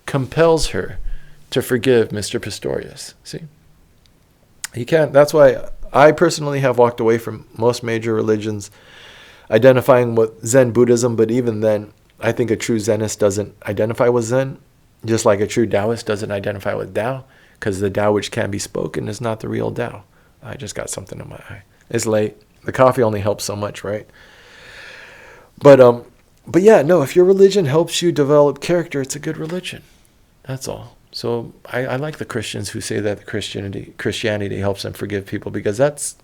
compels her to forgive Mr. Pistorius. See? You can't. That's why I personally have walked away from most major religions identifying with Zen Buddhism, but even then, I think a true Zenist doesn't identify with Zen, just like a true Taoist doesn't identify with Tao, because the Tao which can be spoken is not the real Tao. I just got something in my eye. It's late. The coffee only helps so much, right? But yeah, no, if your religion helps you develop character, it's a good religion. That's all. So I like the Christians who say that Christianity helps them forgive people, because that's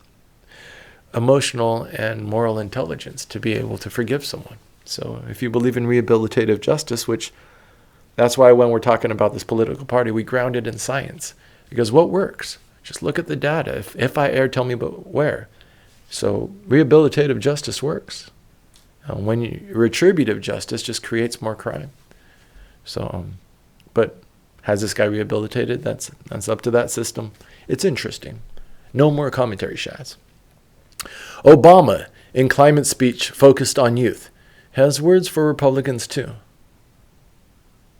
emotional and moral intelligence to be able to forgive someone. So if you believe in rehabilitative justice, which that's why when we're talking about this political party, we ground it in science. Because what works? Just look at the data. If I err, tell me but where. So rehabilitative justice works. Retributive justice just creates more crime. So, but has this guy rehabilitated? That's up to that system. It's interesting. No more commentary, Shaz. Obama, in climate speech focused on youth, has words for Republicans too.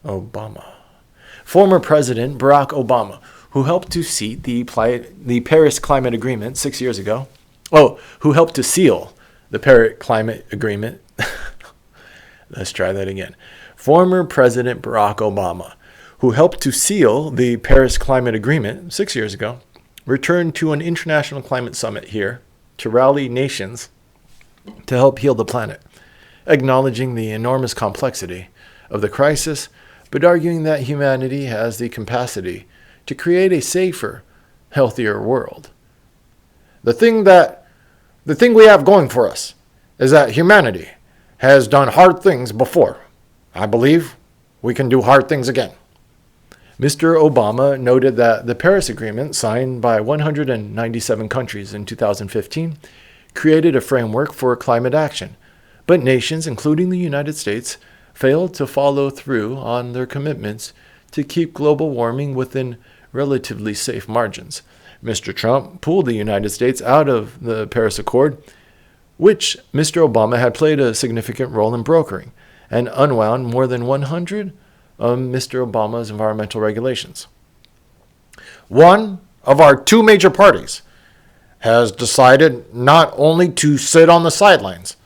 Obama. Former President Barack Obama, who helped to seat the Paris Climate Agreement 6 years ago. Who helped to seal the Paris Climate Agreement. Let's try that again. Former President Barack Obama, who helped to seal the Paris Climate Agreement 6 years ago, returned to an international climate summit here to rally nations to help heal the planet, acknowledging the enormous complexity of the crisis, but arguing that humanity has the capacity to create a safer, healthier world. The thing we have going for us is that humanity has done hard things before. I believe we can do hard things again. Mr. Obama noted that the Paris Agreement, signed by 197 countries in 2015, created a framework for climate action, but nations, including the United States, failed to follow through on their commitments to keep global warming within relatively safe margins. Mr. Trump pulled the United States out of the Paris Accord, which Mr. Obama had played a significant role in brokering, and unwound more than 100 of Mr. Obama's environmental regulations. One of our two major parties has decided not only to sit on the sidelines,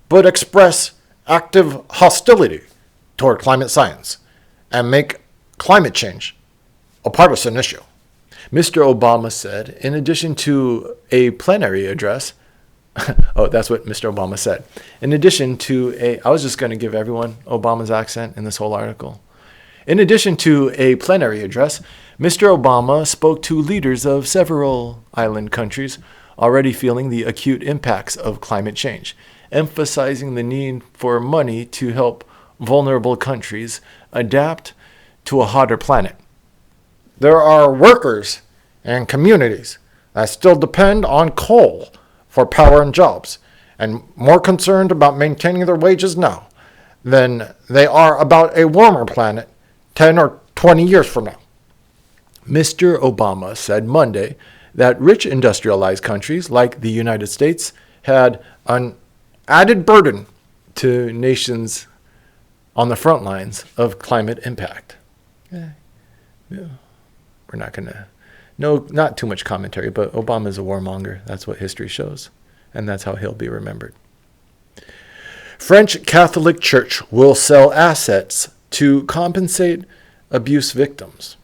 but express active hostility toward climate science and make climate change a partisan issue. Mr. Obama said, in addition to a plenary address, oh, that's what Mr. Obama said. In addition to I was just going to give everyone Obama's accent in this whole article. In addition to a plenary address, Mr. Obama spoke to leaders of several island countries already feeling the acute impacts of climate change, emphasizing the need for money to help vulnerable countries adapt to a hotter planet. There are workers and communities that still depend on coal for power and jobs, and more concerned about maintaining their wages now than they are about a warmer planet 10 or 20 years from now. Mr. Obama said Monday that rich industrialized countries like the United States had an added burden to nations on the front lines of climate impact. Yeah. We're not going to, not too much commentary, but Obama's a warmonger. That's what history shows, and that's how he'll be remembered. French Catholic Church will sell assets to compensate abuse victims.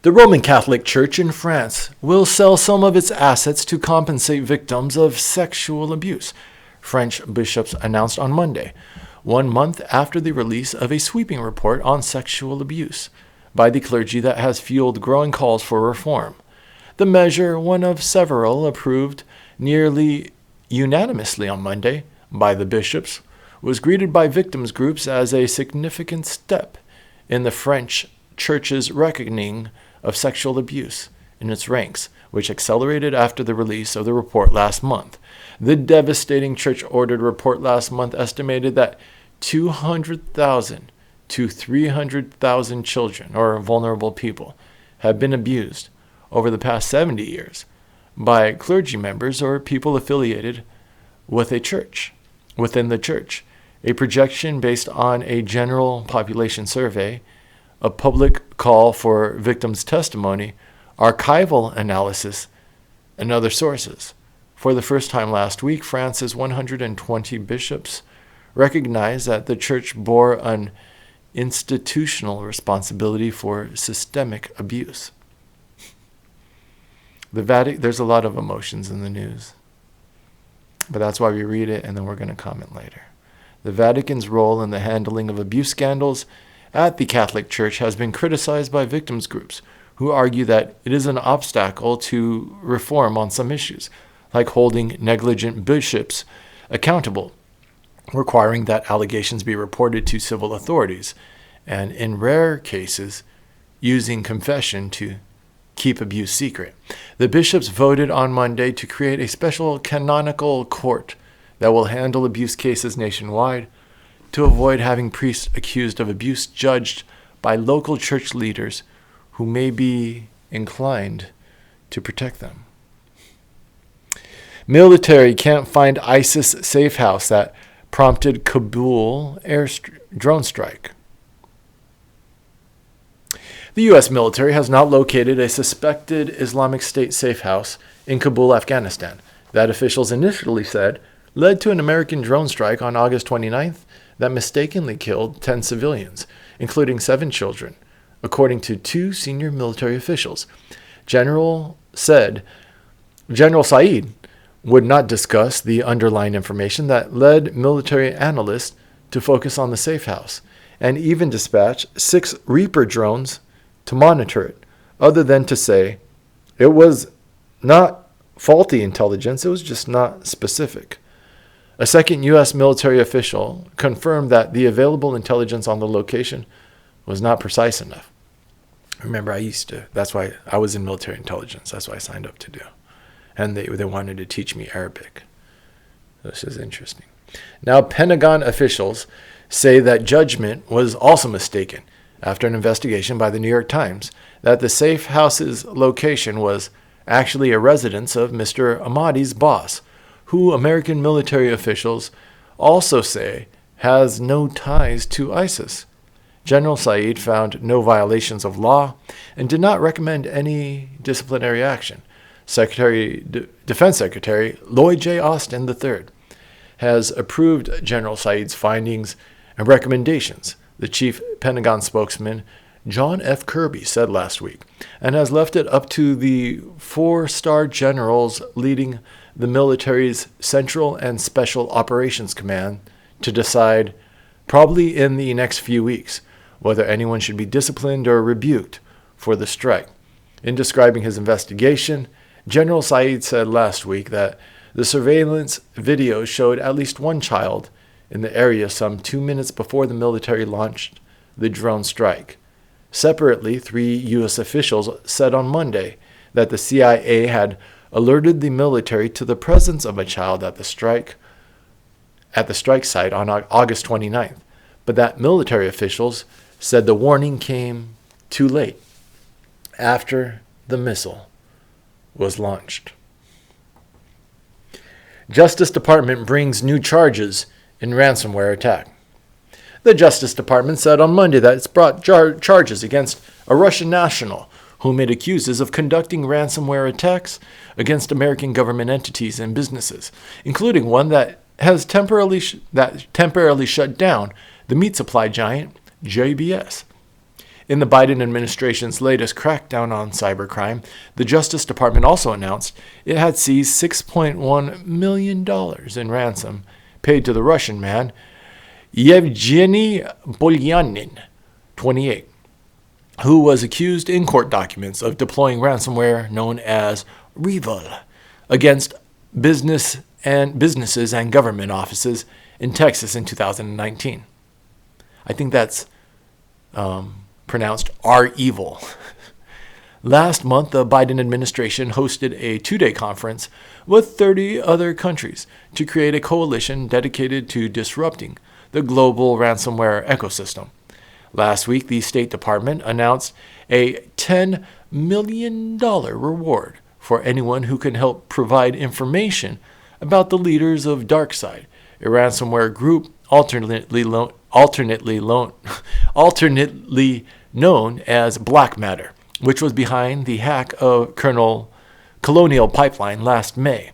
The Roman Catholic Church in France will sell some of its assets to compensate victims of sexual abuse, French bishops announced on Monday, 1 month after the release of a sweeping report on sexual abuse by the clergy that has fueled growing calls for reform. The measure, one of several approved nearly unanimously on Monday by the bishops, was greeted by victims groups as a significant step in the French Church's reckoning of sexual abuse in its ranks, which accelerated after the release of the report last month. The devastating church-ordered report last month estimated that 200,000 to 300,000 children or vulnerable people have been abused over the past 70 years by clergy members or people affiliated with a church, within the church. A projection based on a general population survey, a public call for victims' testimony, archival analysis, and other sources. For the first time last week, France's 120 bishops recognized that the church bore an institutional responsibility for systemic abuse. There's a lot of emotions in the news, but that's why we read it, and then we're going to comment later. The Vatican's role in the handling of abuse scandals at the Catholic Church has been criticized by victims groups who argue that it is an obstacle to reform on some issues, like holding negligent bishops accountable, requiring that allegations be reported to civil authorities, and in rare cases, using confession to keep abuse secret. The bishops voted on Monday to create a special canonical court that will handle abuse cases nationwide to avoid having priests accused of abuse judged by local church leaders who may be inclined to protect them. Military can't find ISIS safe house that prompted Kabul drone strike. The U.S. military has not located a suspected Islamic State safe house in Kabul, Afghanistan, that officials initially said led to an American drone strike on August 29th that mistakenly killed 10 civilians, including 7 children, according to 2 senior military officials. General Said would not discuss the underlying information that led military analysts to focus on the safe house, and even dispatch 6 Reaper drones to monitor it, other than to say it was not faulty intelligence, it was just not specific. A second U.S. military official confirmed that the available intelligence on the location was not precise enough. Remember, that's why I was in military intelligence. That's what I signed up to do. And they wanted to teach me Arabic. This is interesting. Now, Pentagon officials say that judgment was also mistaken after an investigation by the New York Times that the safe house's location was actually a residence of Mr. Ahmadi's boss, who American military officials also say has no ties to ISIS. General Saeed found no violations of law and did not recommend any disciplinary action. Defense Secretary Lloyd J. Austin III has approved General Saeed's findings and recommendations, the chief Pentagon spokesman John F. Kirby said last week, and has left it up to the 4-star generals leading the military's Central and Special Operations Command to decide, probably in the next few weeks, whether anyone should be disciplined or rebuked for the strike. In describing his investigation, General Saeed said last week that the surveillance video showed at least one child in the area some 2 minutes before the military launched the drone strike. Separately, 3 U.S. officials said on Monday that the CIA had alerted the military to the presence of a child at the strike site on August 29th, but that military officials said the warning came too late, after the missile was launched. Justice Department brings new charges in ransomware attack. The Justice Department said on Monday that it's brought charges against a Russian national whom it accuses of conducting ransomware attacks against American government entities and businesses, including one that has temporarily shut down the meat supply giant JBS. In the Biden administration's latest crackdown on cybercrime, the Justice Department also announced it had seized $6.1 million in ransom paid to the Russian man Yevgeny Bolyanin, 28, who was accused in court documents of deploying ransomware known as Refund against businesses and government offices in Texas in 2019. I think that's pronounced R-Evil. Last month, the Biden administration hosted a 2-day conference with 30 other countries to create a coalition dedicated to disrupting the global ransomware ecosystem. Last week, the State Department announced a $10 million reward for anyone who can help provide information about the leaders of DarkSide, a ransomware group alternately known as Black Matter, which was behind the hack of Colonial Pipeline last May.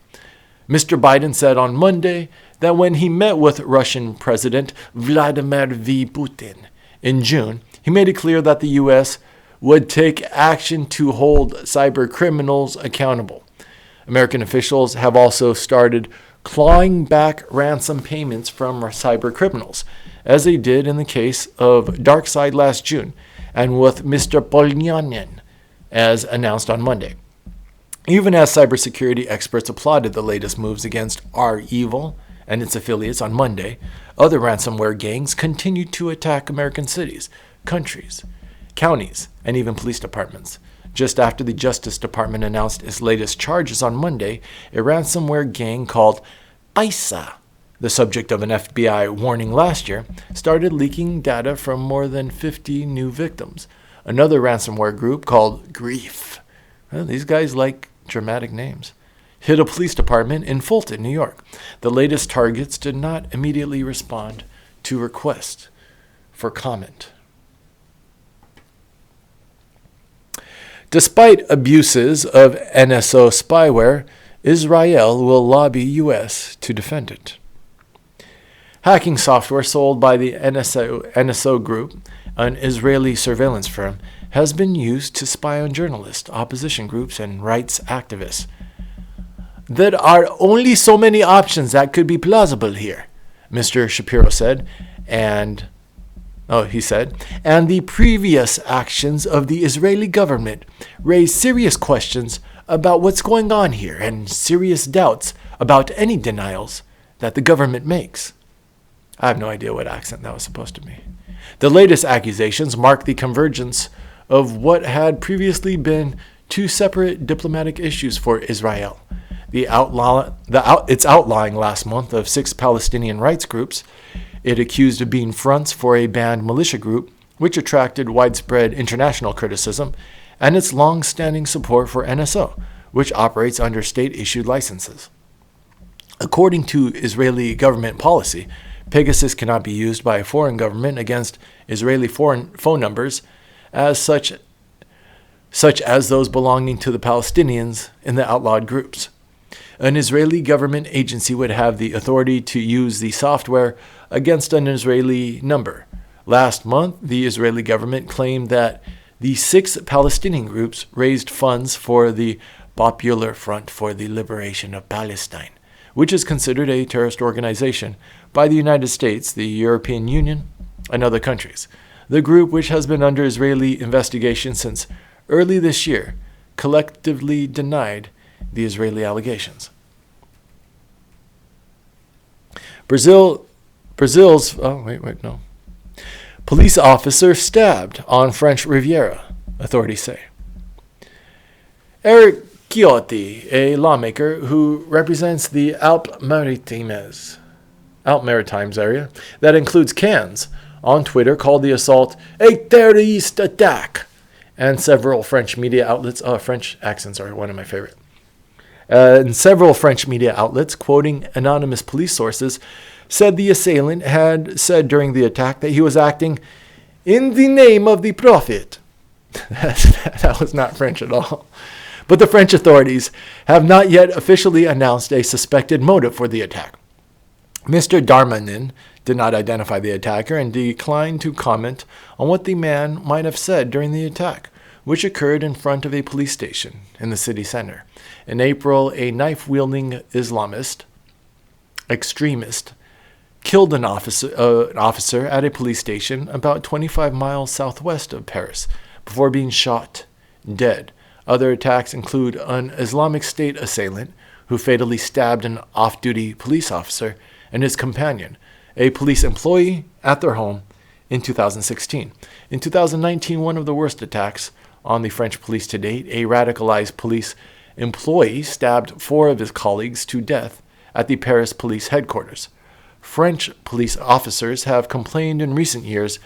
Mr. Biden said on Monday that when he met with Russian President Vladimir V. Putin in June, he made it clear that the U.S. would take action to hold cyber criminals accountable. American officials have also started clawing back ransom payments from cyber criminals, as they did in the case of DarkSide last June, and with Mr. Polyanin, as announced on Monday. Even as cybersecurity experts applauded the latest moves against R-Evil and its affiliates on Monday, other ransomware gangs continued to attack American cities, countries, counties, and even police departments. Just after the Justice Department announced its latest charges on Monday, a ransomware gang called ISA, the subject of an FBI warning last year, started leaking data from more than 50 new victims. Another ransomware group called Grief, well, these guys like dramatic names, hit a police department in Fulton, New York. The latest targets did not immediately respond to requests for comment. Despite abuses of NSO spyware, Israel will lobby U.S. to defend it. Hacking software sold by the NSO Group, an Israeli surveillance firm, has been used to spy on journalists, opposition groups, and rights activists. There are only so many options that could be plausible here, Mr. Shapiro said, and the previous actions of the Israeli government raise serious questions about what's going on here and serious doubts about any denials that the government makes. I have no idea what accent that was supposed to be. The latest accusations mark the convergence of what had previously been two separate diplomatic issues for Israel. Its outlawing last month of 6 Palestinian rights groups it accused of being fronts for a banned militia group which attracted widespread international criticism, and its long-standing support for NSO, which operates under state-issued licenses. According to Israeli government policy, Pegasus cannot be used by a foreign government against Israeli foreign phone numbers, as such as those belonging to the Palestinians in the outlawed groups. An Israeli government agency would have the authority to use the software against an Israeli number. Last month, the Israeli government claimed that the 6 Palestinian groups raised funds for the Popular Front for the Liberation of Palestine, which is considered a terrorist organization by the United States, the European Union, and other countries. The group, which has been under Israeli investigation since early this year, collectively denied the Israeli allegations. Brazil's police officer stabbed on French Riviera, authorities say. Eric Ciotti, a lawmaker who represents the Alpes-Maritimes area that includes Cannes, on Twitter called the assault a terrorist attack, and several French media outlets, French accents are one of my favorite, and several French media outlets, quoting anonymous police sources, said the assailant had said during the attack that he was acting in the name of the Prophet. That was not French at all. But the French authorities have not yet officially announced a suspected motive for the attack. Mr. Darmanin did not identify the attacker and declined to comment on what the man might have said during the attack, which occurred in front of a police station in the city center. In April, a knife-wielding extremist killed an officer at a police station about 25 miles southwest of Paris before being shot dead. Other attacks include an Islamic State assailant who fatally stabbed an off-duty police officer and his companion, a police employee, at their home in 2016. In 2019, one of the worst attacks on the French police to date, a radicalized police employee stabbed 4 of his colleagues to death at the Paris police headquarters. French police officers have complained in recent years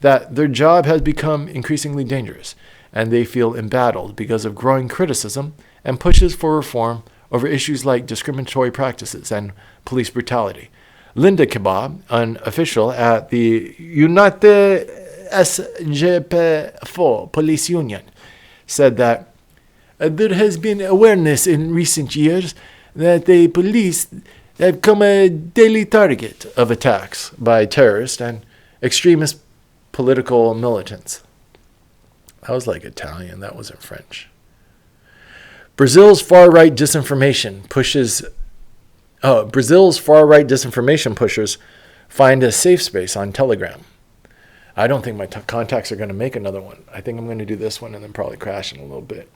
that their job has become increasingly dangerous, and they feel embattled because of growing criticism and pushes for reform over issues like discriminatory practices and police brutality. Linda Kebab, an official at the United SGP4 Police Union, said that there has been awareness in recent years that the police have become a daily target of attacks by terrorists and extremist political militants. That was like Italian, that wasn't French. Brazil's far-right disinformation pushers find a safe space on Telegram. I don't think my contacts are going to make another one. I think I'm going to do this one and then probably crash in a little bit.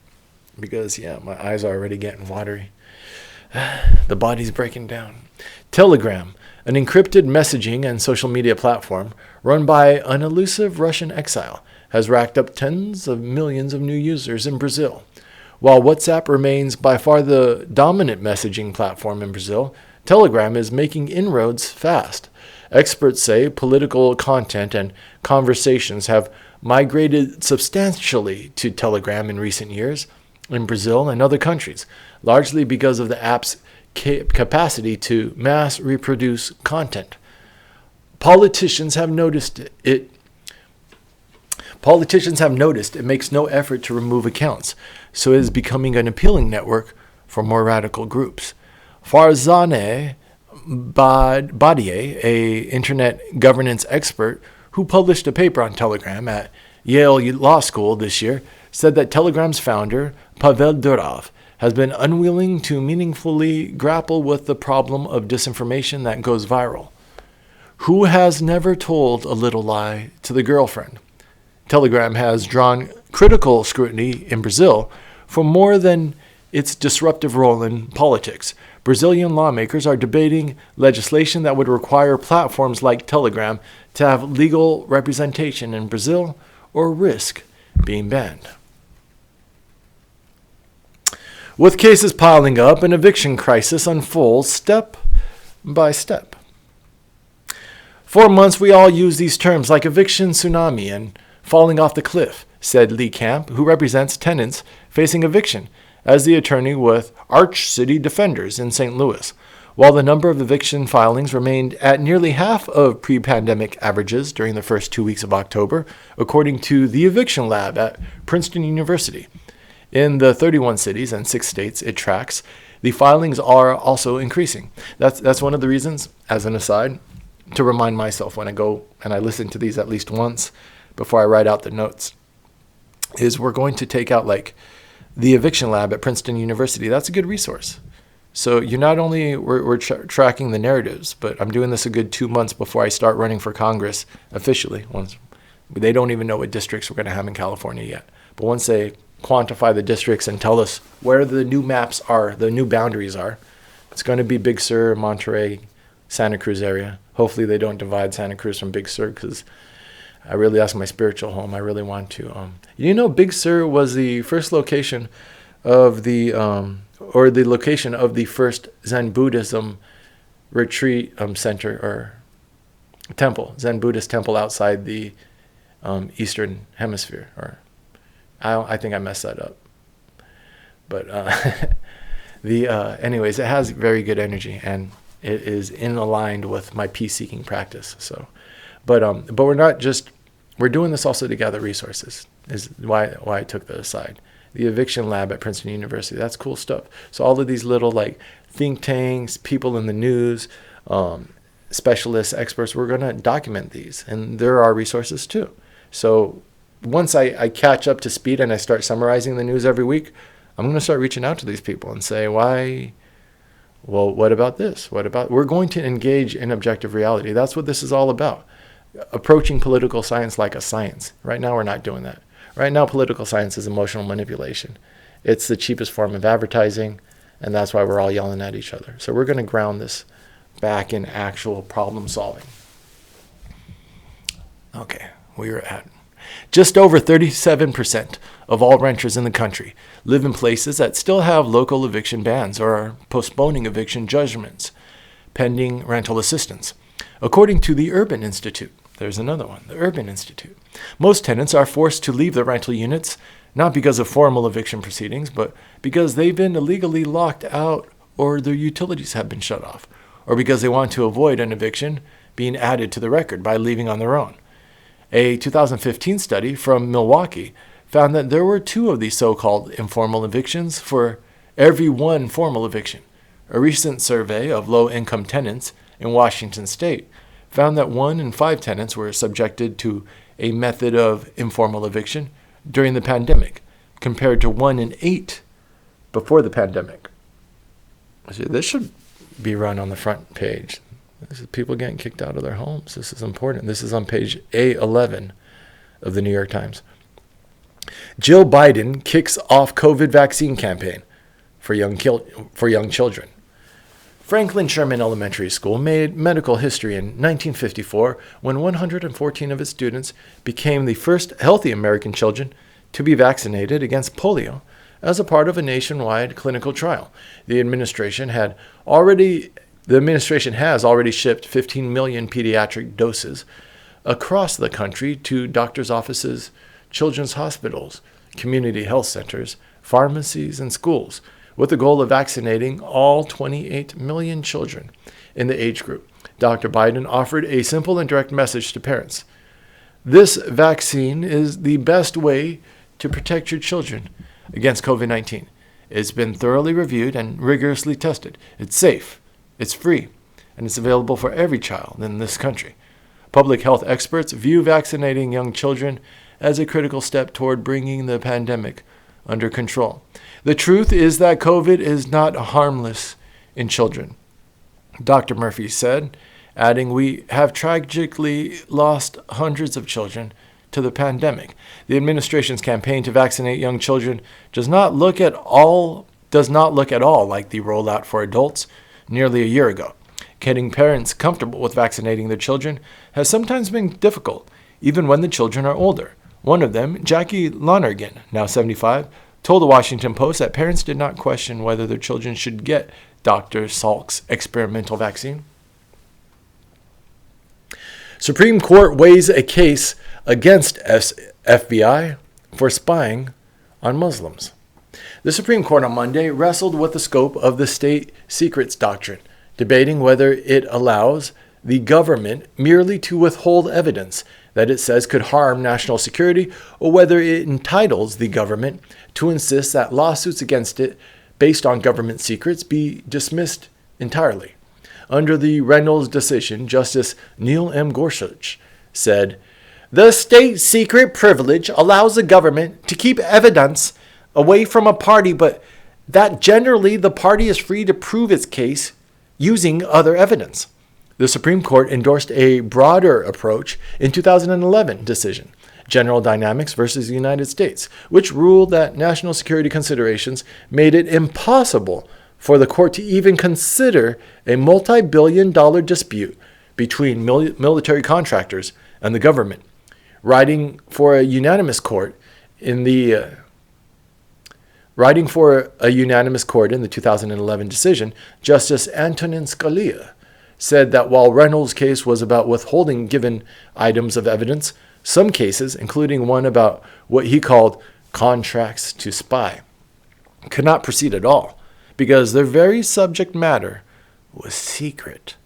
Because, my eyes are already getting watery. The body's breaking down. Telegram, an encrypted messaging and social media platform run by an elusive Russian exile, has racked up tens of millions of new users in Brazil. While WhatsApp remains by far the dominant messaging platform in Brazil, Telegram is making inroads fast. Experts say political content and conversations have migrated substantially to Telegram in recent years in Brazil and other countries, largely because of the app's capacity to mass reproduce content. Politicians have noticed it makes no effort to remove accounts, so it is becoming an appealing network for more radical groups. Farzaneh Badier, a internet governance expert who published a paper on Telegram at Yale Law School this year, said that Telegram's founder, Pavel Durov, has been unwilling to meaningfully grapple with the problem of disinformation that goes viral. Who has never told a little lie to the girlfriend? Telegram has drawn critical scrutiny in Brazil for more than its disruptive role in politics. Brazilian lawmakers are debating legislation that would require platforms like Telegram to have legal representation in Brazil or risk being banned. With cases piling up, an eviction crisis unfolds step by step. For months, we all use these terms like eviction tsunami and falling off the cliff, said Lee Camp, who represents tenants facing eviction as the attorney with Arch City Defenders in St. Louis. While the number of eviction filings remained at nearly half of pre-pandemic averages during the first 2 weeks of October, according to the Eviction Lab at Princeton University. In the 31 cities and 6 states it tracks, the filings are also increasing. That's one of the reasons, as an aside, to remind myself when I go and I listen to these at least once before I write out the notes, is we're going to take out like the Eviction Lab at Princeton University. That's a good resource. So you're not only, we're tracking the narratives, but I'm doing this a good 2 months before I start running for Congress officially. Once they don't even know what districts we're going to have in California yet. But once they quantify the districts and tell us where the new maps are, the new boundaries are, it's going to be Big Sur, Monterey, Santa Cruz area. Hopefully they don't divide Santa Cruz from Big Sur, because that's my spiritual home. I really want to. Big Sur was the first location of the location of the first Zen Buddhism retreat center or temple, Zen Buddhist temple outside the Eastern Hemisphere. Or I think I messed that up. But anyways, it has very good energy and it is aligned with my peace-seeking practice. So, but we're doing this also to gather resources. Is why I took that aside. The Eviction Lab at Princeton University. That's cool stuff. So all of these little like think tanks, people in the news, specialists, experts, we're going to document these. And there are resources too. So once I catch up to speed and I start summarizing the news every week, I'm going to start reaching out to these people and say, why? Well, what about this? We're going to engage in objective reality. That's what this is all about. Approaching political science like a science. Right now, we're not doing that. Right now, political science is emotional manipulation. It's the cheapest form of advertising, and that's why we're all yelling at each other. So we're going to ground this back in actual problem solving. Okay, we were at just over 37% of all renters in the country live in places that still have local eviction bans or are postponing eviction judgments pending rental assistance, according to the Urban Institute. There's another one, the Urban Institute. Most tenants are forced to leave their rental units, not because of formal eviction proceedings, but because they've been illegally locked out or their utilities have been shut off, or because they want to avoid an eviction being added to the record by leaving on their own. A 2015 study from Milwaukee found that there were 2 of these so-called informal evictions for every 1 formal eviction. A recent survey of low-income tenants in Washington state found that 1 in 5 tenants were subjected to a method of informal eviction during the pandemic, compared to 1 in 8 before the pandemic. This should be run on the front page. This is people getting kicked out of their homes. This is important. This is on page A11 of the New York Times. Jill Biden kicks off COVID vaccine campaign for young children. Franklin Sherman Elementary School made medical history in 1954 when 114 of its students became the first healthy American children to be vaccinated against polio as a part of a nationwide clinical trial. The administration has already shipped 15 million pediatric doses across the country to doctors' offices, children's hospitals, community health centers, pharmacies, and schools, with the goal of vaccinating all 28 million children in the age group. Dr. Biden offered a simple and direct message to parents. This vaccine is the best way to protect your children against COVID-19. It's been thoroughly reviewed and rigorously tested. It's safe, it's free, and it's available for every child in this country. Public health experts view vaccinating young children as a critical step toward bringing the pandemic under control. The truth is that COVID is not harmless in children, Dr. Murphy said, adding, "We have tragically lost hundreds of children to the pandemic. The administration's campaign to vaccinate young children does not look at all like the rollout for adults nearly a year ago. Getting parents comfortable with vaccinating their children has sometimes been difficult, even when the children are older." One of them, Jackie Lonergan, now 75, told the Washington Post that parents did not question whether their children should get Dr. Salk's experimental vaccine. Supreme Court weighs a case against FBI for spying on Muslims. The Supreme Court on Monday wrestled with the scope of the state secrets doctrine, debating whether it allows the government merely to withhold evidence that it says could harm national security, or whether it entitles the government to insist that lawsuits against it based on government secrets be dismissed entirely. Under the Reynolds decision, Justice Neil M. Gorsuch said, "The state secret privilege allows the government to keep evidence away from a party, but that generally the party is free to prove its case using other evidence." The Supreme Court endorsed a broader approach in 2011 decision, General Dynamics versus the United States, which ruled that national security considerations made it impossible for the court to even consider a multi-billion-dollar dispute between military contractors and the government. Writing for a unanimous court in the 2011 decision, Justice Antonin Scalia said that while Reynolds' case was about withholding given items of evidence, some cases, including one about what he called contracts to spy, could not proceed at all because their very subject matter was secret.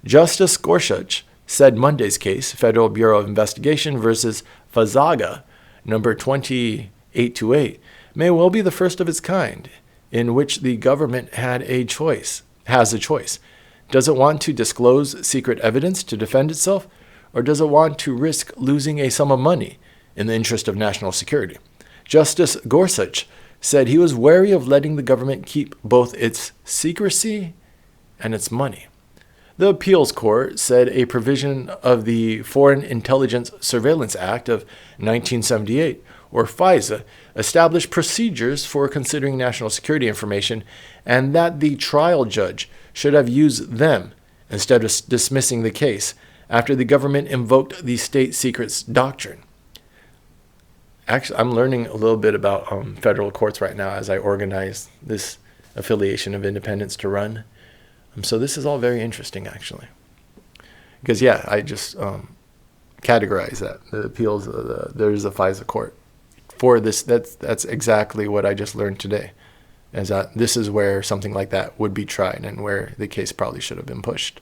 Justice Gorsuch said Monday's case, Federal Bureau of Investigation versus Fazaga, number 2828, may well be the first of its kind in which the government has a choice. Does it want to disclose secret evidence to defend itself, or does it want to risk losing a sum of money in the interest of national security? Justice Gorsuch said he was wary of letting the government keep both its secrecy and its money. The appeals court said a provision of the Foreign Intelligence Surveillance Act of 1978, or FISA, established procedures for considering national security information, and that the trial judge should have used them instead of dismissing the case after the government invoked the state secrets doctrine. Actually, I'm learning a little bit about federal courts right now as I organize this affiliation of independents to run. So this is all very interesting, actually. Because, I just categorize that. The appeals, there's a FISA court. For this, that's exactly what I just learned today. Is that this is where something like that would be tried and where the case probably should have been pushed.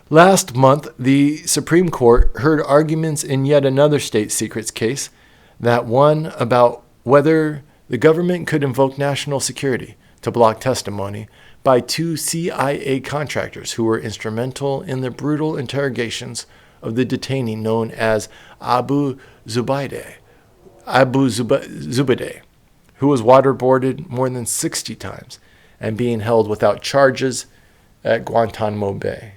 Last month, the Supreme Court heard arguments in yet another state secrets case, that one about whether the government could invoke national security to block testimony by two CIA contractors who were instrumental in the brutal interrogations of the detainee known as Abu Zubaydah, who was waterboarded more than 60 times and being held without charges at Guantanamo Bay.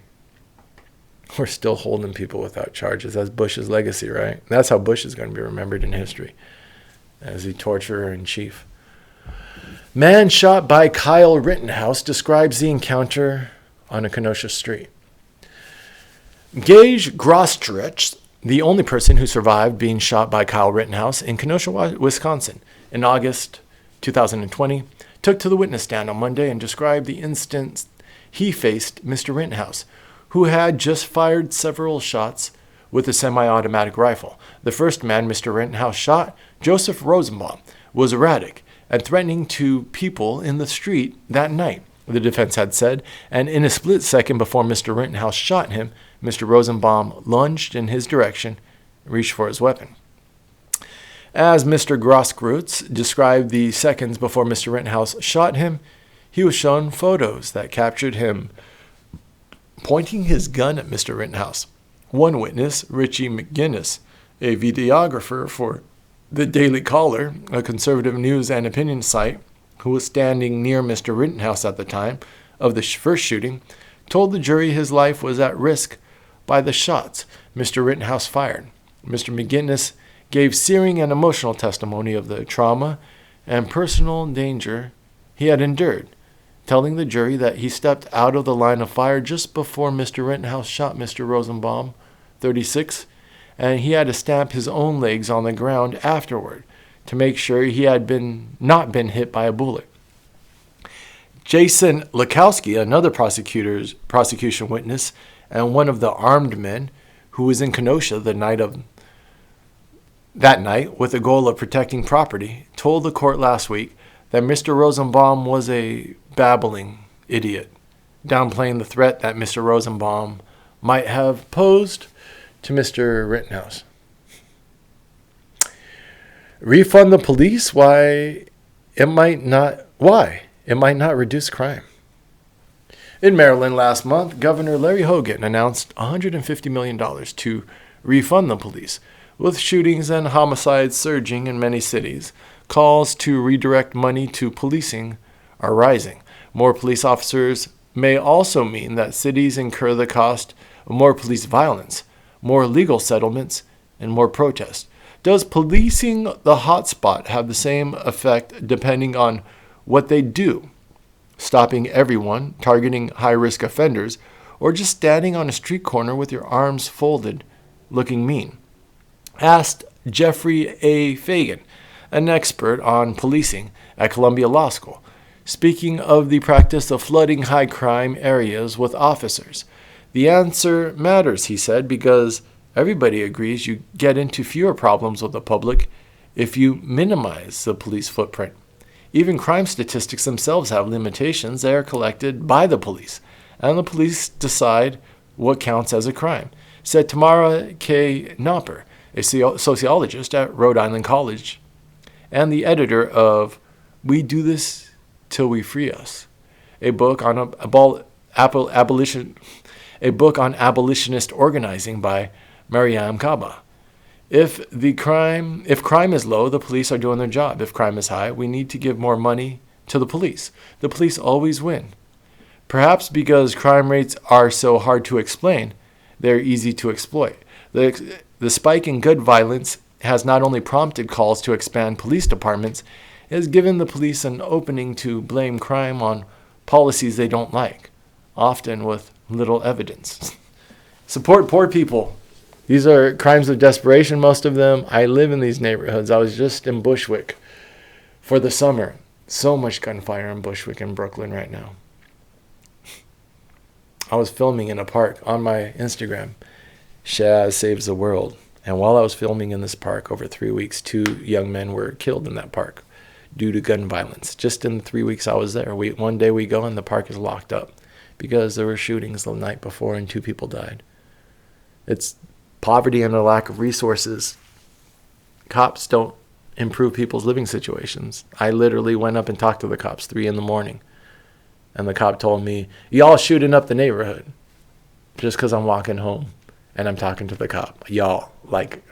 We're still holding people without charges. That's Bush's legacy, right? That's how Bush is going to be remembered in history, as the torturer in chief. Man shot by Kyle Rittenhouse describes the encounter on a Kenosha street. Gage Grostrich, the only person who survived being shot by Kyle Rittenhouse in Kenosha, Wisconsin, in August 2020, took to the witness stand on Monday and described the instance he faced Mr. Rittenhouse, who had just fired several shots with a semi-automatic rifle. The first man Mr. Rittenhouse shot, Joseph Rosenbaum, was erratic and threatening to people in the street that night, the defense had said, and in a split second before Mr. Rittenhouse shot him, Mr. Rosenbaum lunged in his direction and reached for his weapon. As Mr. Grosskreutz described the seconds before Mr. Rittenhouse shot him, he was shown photos that captured him pointing his gun at Mr. Rittenhouse. One witness, Richie McGinnis, a videographer for the Daily Caller, a conservative news and opinion site, who was standing near Mr. Rittenhouse at the time of the first shooting, told the jury his life was at risk by the shots Mr. Rittenhouse fired. Mr. McGinnis gave searing and emotional testimony of the trauma and personal danger he had endured, telling the jury that he stepped out of the line of fire just before Mr. Rittenhouse shot Mr. Rosenbaum, 36, and he had to stamp his own legs on the ground afterward to make sure he had not been hit by a bullet. Jason Lakowski, another prosecution witness and one of the armed men who was in Kenosha the night of that night, with the goal of protecting property, told the court last week that Mr. Rosenbaum was a babbling idiot, downplaying the threat that Mr. Rosenbaum might have posed to Mr. Rittenhouse. Refund the police? Why? It might not reduce crime. In Maryland last month, Governor Larry Hogan announced $150 million to refund the police. With shootings and homicides surging in many cities, calls to redirect money to policing are rising. More police officers may also mean that cities incur the cost of more police violence, more legal settlements, and more protests. Does policing the hotspot have the same effect depending on what they do? Stopping everyone, targeting high-risk offenders, or just standing on a street corner with your arms folded, looking mean? Asked Jeffrey A. Fagan, an expert on policing at Columbia Law School, speaking of the practice of flooding high-crime areas with officers. The answer matters, he said, because everybody agrees you get into fewer problems with the public if you minimize the police footprint. Even crime statistics themselves have limitations. They are collected by the police, and the police decide what counts as a crime, said Tamara K. Knopper, a sociologist at Rhode Island College, and the editor of We Do This Till We Free Us, a book on abolitionist organizing by Mariam Kaba. If crime is low, the police are doing their job. If crime is high, we need to give more money to the police. The police always win. Perhaps because crime rates are so hard to explain, they're easy to exploit. The spike in gun violence has not only prompted calls to expand police departments, it has given the police an opening to blame crime on policies they don't like, often with little evidence. Support poor people. These are crimes of desperation, most of them. I live in these neighborhoods. I was just in Bushwick for the summer. So much gunfire in Bushwick and Brooklyn right now. I was filming in a park on my Instagram, Shaz Saves the World. And while I was filming in this park over 3 weeks, 2 young men were killed in that park due to gun violence. Just in the 3 weeks I was there. One day we go and the park is locked up because there were shootings the night before and 2 people died. It's poverty and a lack of resources. Cops don't improve people's living situations. I literally went up and talked to the cops 3 a.m. And the cop told me, y'all shooting up the neighborhood. Just because I'm walking home and I'm talking to the cop. Y'all, like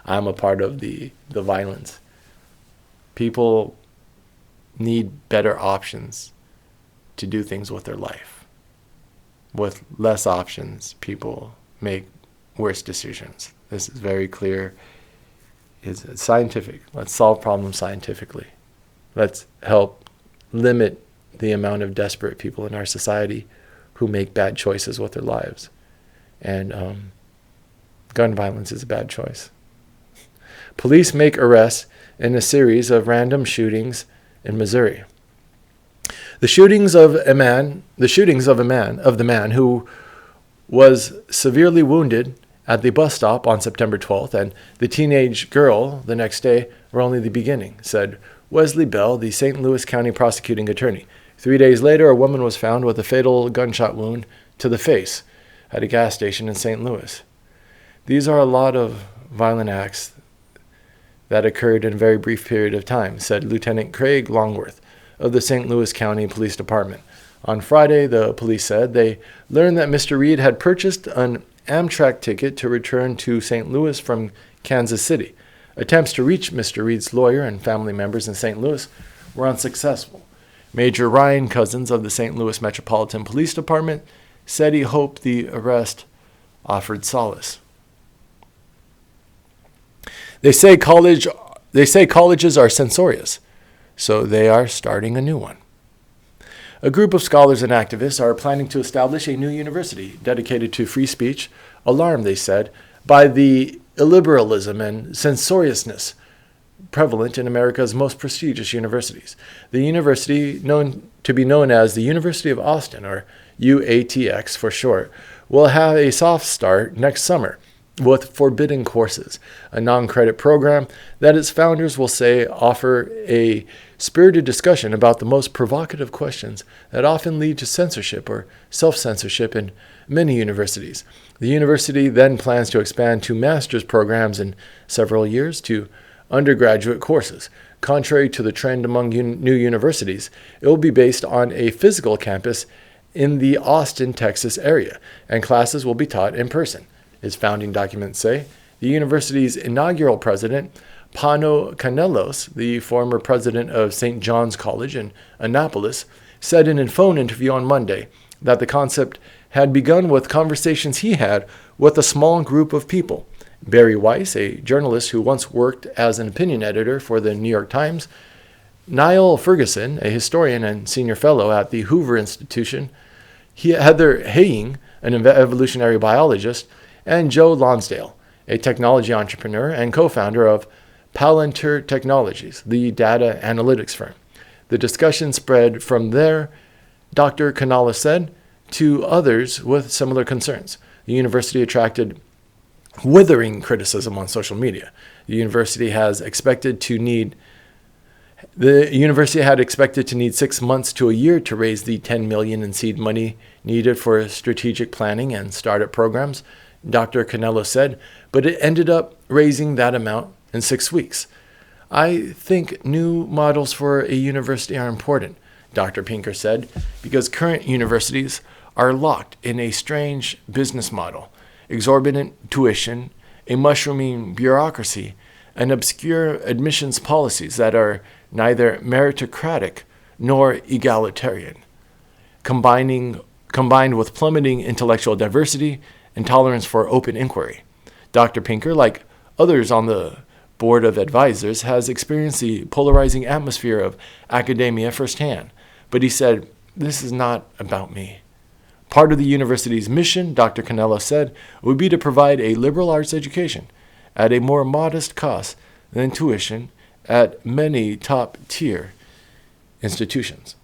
I'm a part of the violence. People need better options to do things with their life. With less options, people make worse decisions. This is very clear. It's scientific. Let's solve problems scientifically. Let's help limit the amount of desperate people in our society who make bad choices with their lives. And gun violence is a bad choice. Police make arrests in a series of random shootings in Missouri. The shootings of the man who was severely wounded at the bus stop on September 12th, and the teenage girl the next day were only the beginning, said Wesley Bell, the St. Louis County prosecuting attorney. 3 days later, a woman was found with a fatal gunshot wound to the face at a gas station in St. Louis. These are a lot of violent acts that occurred in a very brief period of time, said Lieutenant Craig Longworth of the St. Louis County Police Department. On Friday, the police said they learned that Mr. Reed had purchased an Amtrak ticket to return to St. Louis from Kansas City. Attempts to reach Mr. Reed's lawyer and family members in St. Louis were unsuccessful. Major Ryan Cousins of the St. Louis Metropolitan Police Department said he hoped the arrest offered solace. They say colleges are censorious, so they are starting a new one. A group of scholars and activists are planning to establish a new university dedicated to free speech, alarmed, they said, by the illiberalism and censoriousness prevalent in America's most prestigious universities. The university, known as the University of Austin, or UATX for short, will have a soft start next summer. with forbidden courses, a non-credit program that its founders will say offer a spirited discussion about the most provocative questions that often lead to censorship or self-censorship in many universities. The university then plans to expand to master's programs in several years to undergraduate courses. Contrary to the trend among new universities, it will be based on a physical campus in the Austin, Texas area, and classes will be taught in person. Its founding documents say the university's inaugural president, Pano Canelos, the former president of St. John's College in Annapolis, said in a phone interview on Monday that the concept had begun with conversations he had with a small group of people. Barry Weiss, a journalist who once worked as an opinion editor for the New York Times, Niall Ferguson, a historian and senior fellow at the Hoover Institution, Heather Haying, an evolutionary biologist, and Joe Lonsdale, a technology entrepreneur and co-founder of Palantir Technologies, the data analytics firm. The discussion spread from there, Dr. Canales said, to others with similar concerns. The university attracted withering criticism on social media. The university had expected to need 6 months to a year to raise the $10 million in seed money needed for strategic planning and startup programs, Dr. Canelo said, but it ended up raising that amount in 6 weeks. I think new models for a university are important, Dr. Pinker said, because current universities are locked in a strange business model, exorbitant tuition, a mushrooming bureaucracy, and obscure admissions policies that are neither meritocratic nor egalitarian, combined with plummeting intellectual diversity and tolerance for open inquiry. Dr. Pinker, like others on the board of advisors, has experienced the polarizing atmosphere of academia firsthand, but he said, "This is not about me." Part of the university's mission, Dr. Canelo said, would be to provide a liberal arts education at a more modest cost than tuition at many top-tier institutions.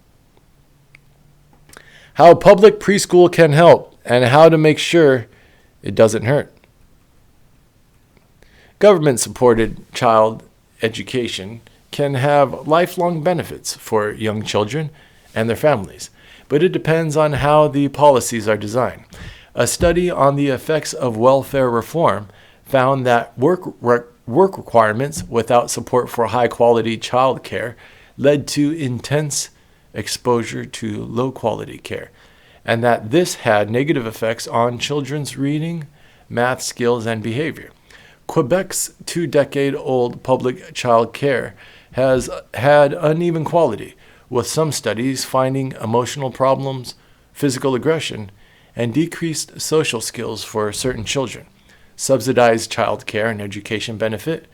How public preschool can help and how to make sure it doesn't hurt. Government-supported child education can have lifelong benefits for young children and their families, but it depends on how the policies are designed. A study on the effects of welfare reform found that work requirements without support for high-quality child care led to intense exposure to low-quality care, and that this had negative effects on children's reading, math skills, and behavior. Quebec's 2-decade-old public child care has had uneven quality, with some studies finding emotional problems, physical aggression, and decreased social skills for certain children. Subsidized child care and education benefit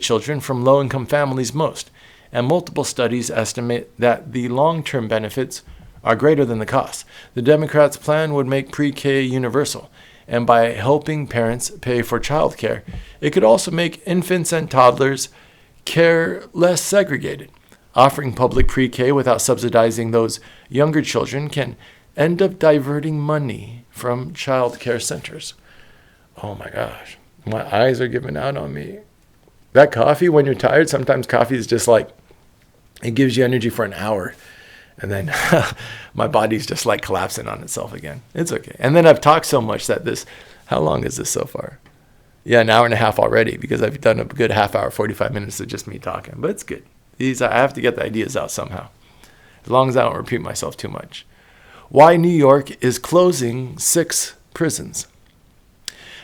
children from low-income families most, and multiple studies estimate that the long-term benefits are greater than the costs. The Democrats' plan would make pre-K universal, and by helping parents pay for child care, it could also make infants and toddlers care less segregated. Offering public pre-K without subsidizing those younger children can end up diverting money from child care centers. Oh my gosh, my eyes are giving out on me. That coffee, when you're tired, sometimes coffee is just like, it gives you energy for an hour. And then my body's just like collapsing on itself again. It's okay. And then I've talked so much that how long is this so far? Yeah, an hour and a half already, because I've done a good half hour, 45 minutes of just me talking. But it's good. I have to get the ideas out somehow, as long as I don't repeat myself too much. Why New York is closing 6 prisons.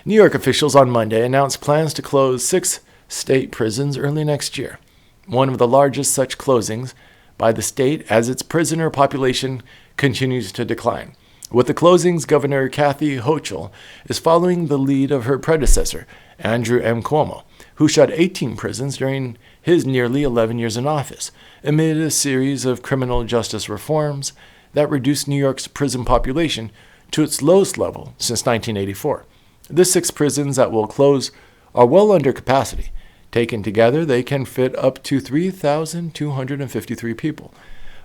New York officials on Monday announced plans to close 6 state prisons early next year, one of the largest such closings by the state as its prisoner population continues to decline. With the closings, Governor Kathy Hochul is following the lead of her predecessor, Andrew M. Cuomo, who shut 18 prisons during his nearly 11 years in office, amid a series of criminal justice reforms that reduced New York's prison population to its lowest level since 1984. The 6 prisons that will close are well under capacity. Taken together, they can fit up to 3,253 people,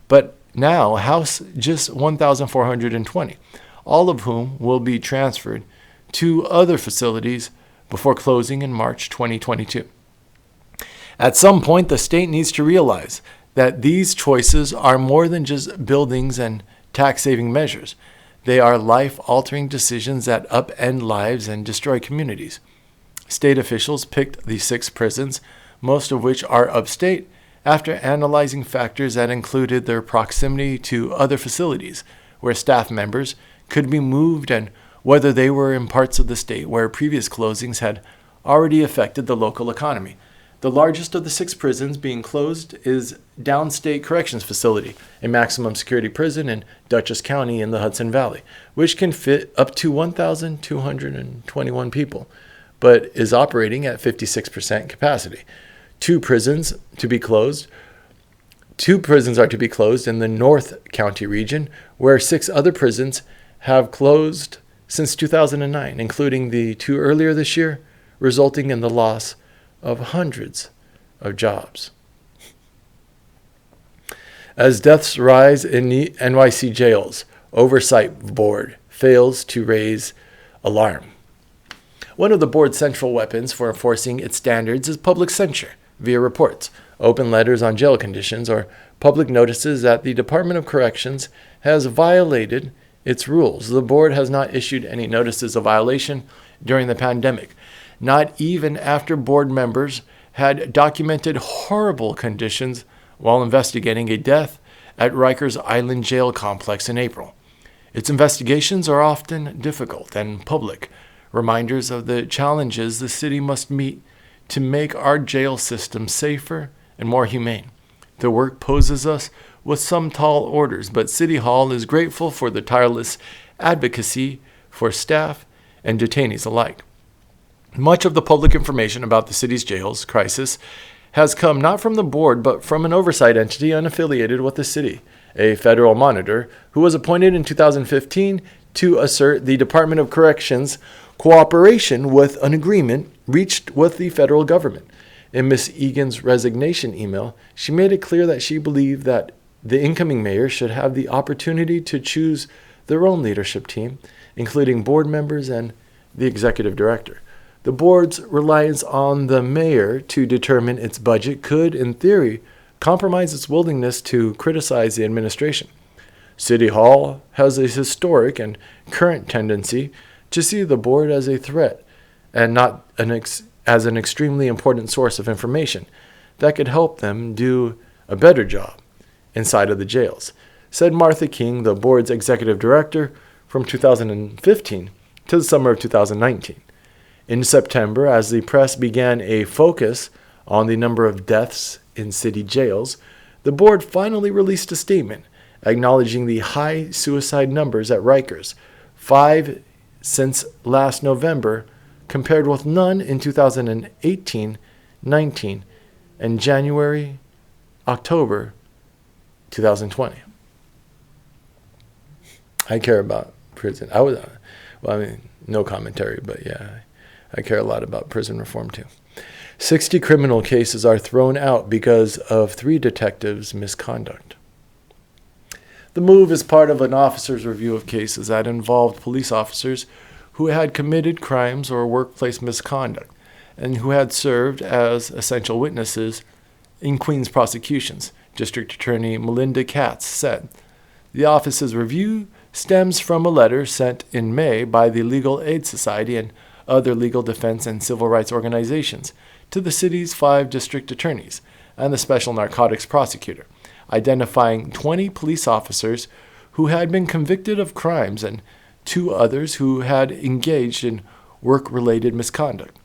but now house just 1,420. all of whom will be transferred to other facilities before closing in March 2022. At some point, the state needs to realize that these choices are more than just buildings and tax-saving measures. They are life-altering decisions that upend lives and destroy communities. State officials picked the 6 prisons, most of which are upstate, after analyzing factors that included their proximity to other facilities where staff members could be moved and whether they were in parts of the state where previous closings had already affected the local economy. The largest of the 6 prisons being closed is Downstate Corrections Facility, a maximum security prison in Dutchess County in the Hudson Valley, which can fit up to 1,221 people, but is operating at 56% capacity. 2 prisons are to be closed in the North County region, where 6 other prisons have closed since 2009, including the 2 earlier this year, resulting in the loss of hundreds of jobs. As deaths rise in the NYC jails, Oversight Board fails to raise alarm. One of the board's central weapons for enforcing its standards is public censure via reports, open letters on jail conditions, or public notices that the Department of Corrections has violated its rules. The board has not issued any notices of violation during the pandemic, not even after board members had documented horrible conditions while investigating a death at Rikers Island Jail Complex in April. Its investigations are often difficult and public, reminders of the challenges the city must meet to make our jail system safer and more humane. The work poses us with some tall orders, but City Hall is grateful for the tireless advocacy for staff and detainees alike. Much of the public information about the city's jails crisis has come not from the board, but from an oversight entity unaffiliated with the city, a federal monitor who was appointed in 2015 to assert the Department of Corrections' cooperation with an agreement reached with the federal government. In Ms. Egan's resignation email, she made it clear that she believed that the incoming mayor should have the opportunity to choose their own leadership team, including board members and the executive director. The board's reliance on the mayor to determine its budget could, in theory, compromise its willingness to criticize the administration. City Hall has a historic and current tendency to see the board as a threat and not as an extremely important source of information that could help them do a better job inside of the jails, said Martha King, the board's executive director from 2015 to the summer of 2019. In September, as the press began a focus on the number of deaths in city jails, the board finally released a statement acknowledging the high suicide numbers at Rikers, 5 since last November, compared with none in 2018, 19, and January, October 2020. I care about prison. No commentary, but yeah, I care a lot about prison reform too. 60 criminal cases are thrown out because of 3 detectives' misconduct. The move is part of an officer's review of cases that involved police officers who had committed crimes or workplace misconduct and who had served as essential witnesses in Queens prosecutions, District Attorney Melinda Katz said. The office's review stems from a letter sent in May by the Legal Aid Society and other legal defense and civil rights organizations to the city's 5 district attorneys and the special narcotics prosecutor, identifying 20 police officers who had been convicted of crimes and 2 others who had engaged in work-related misconduct.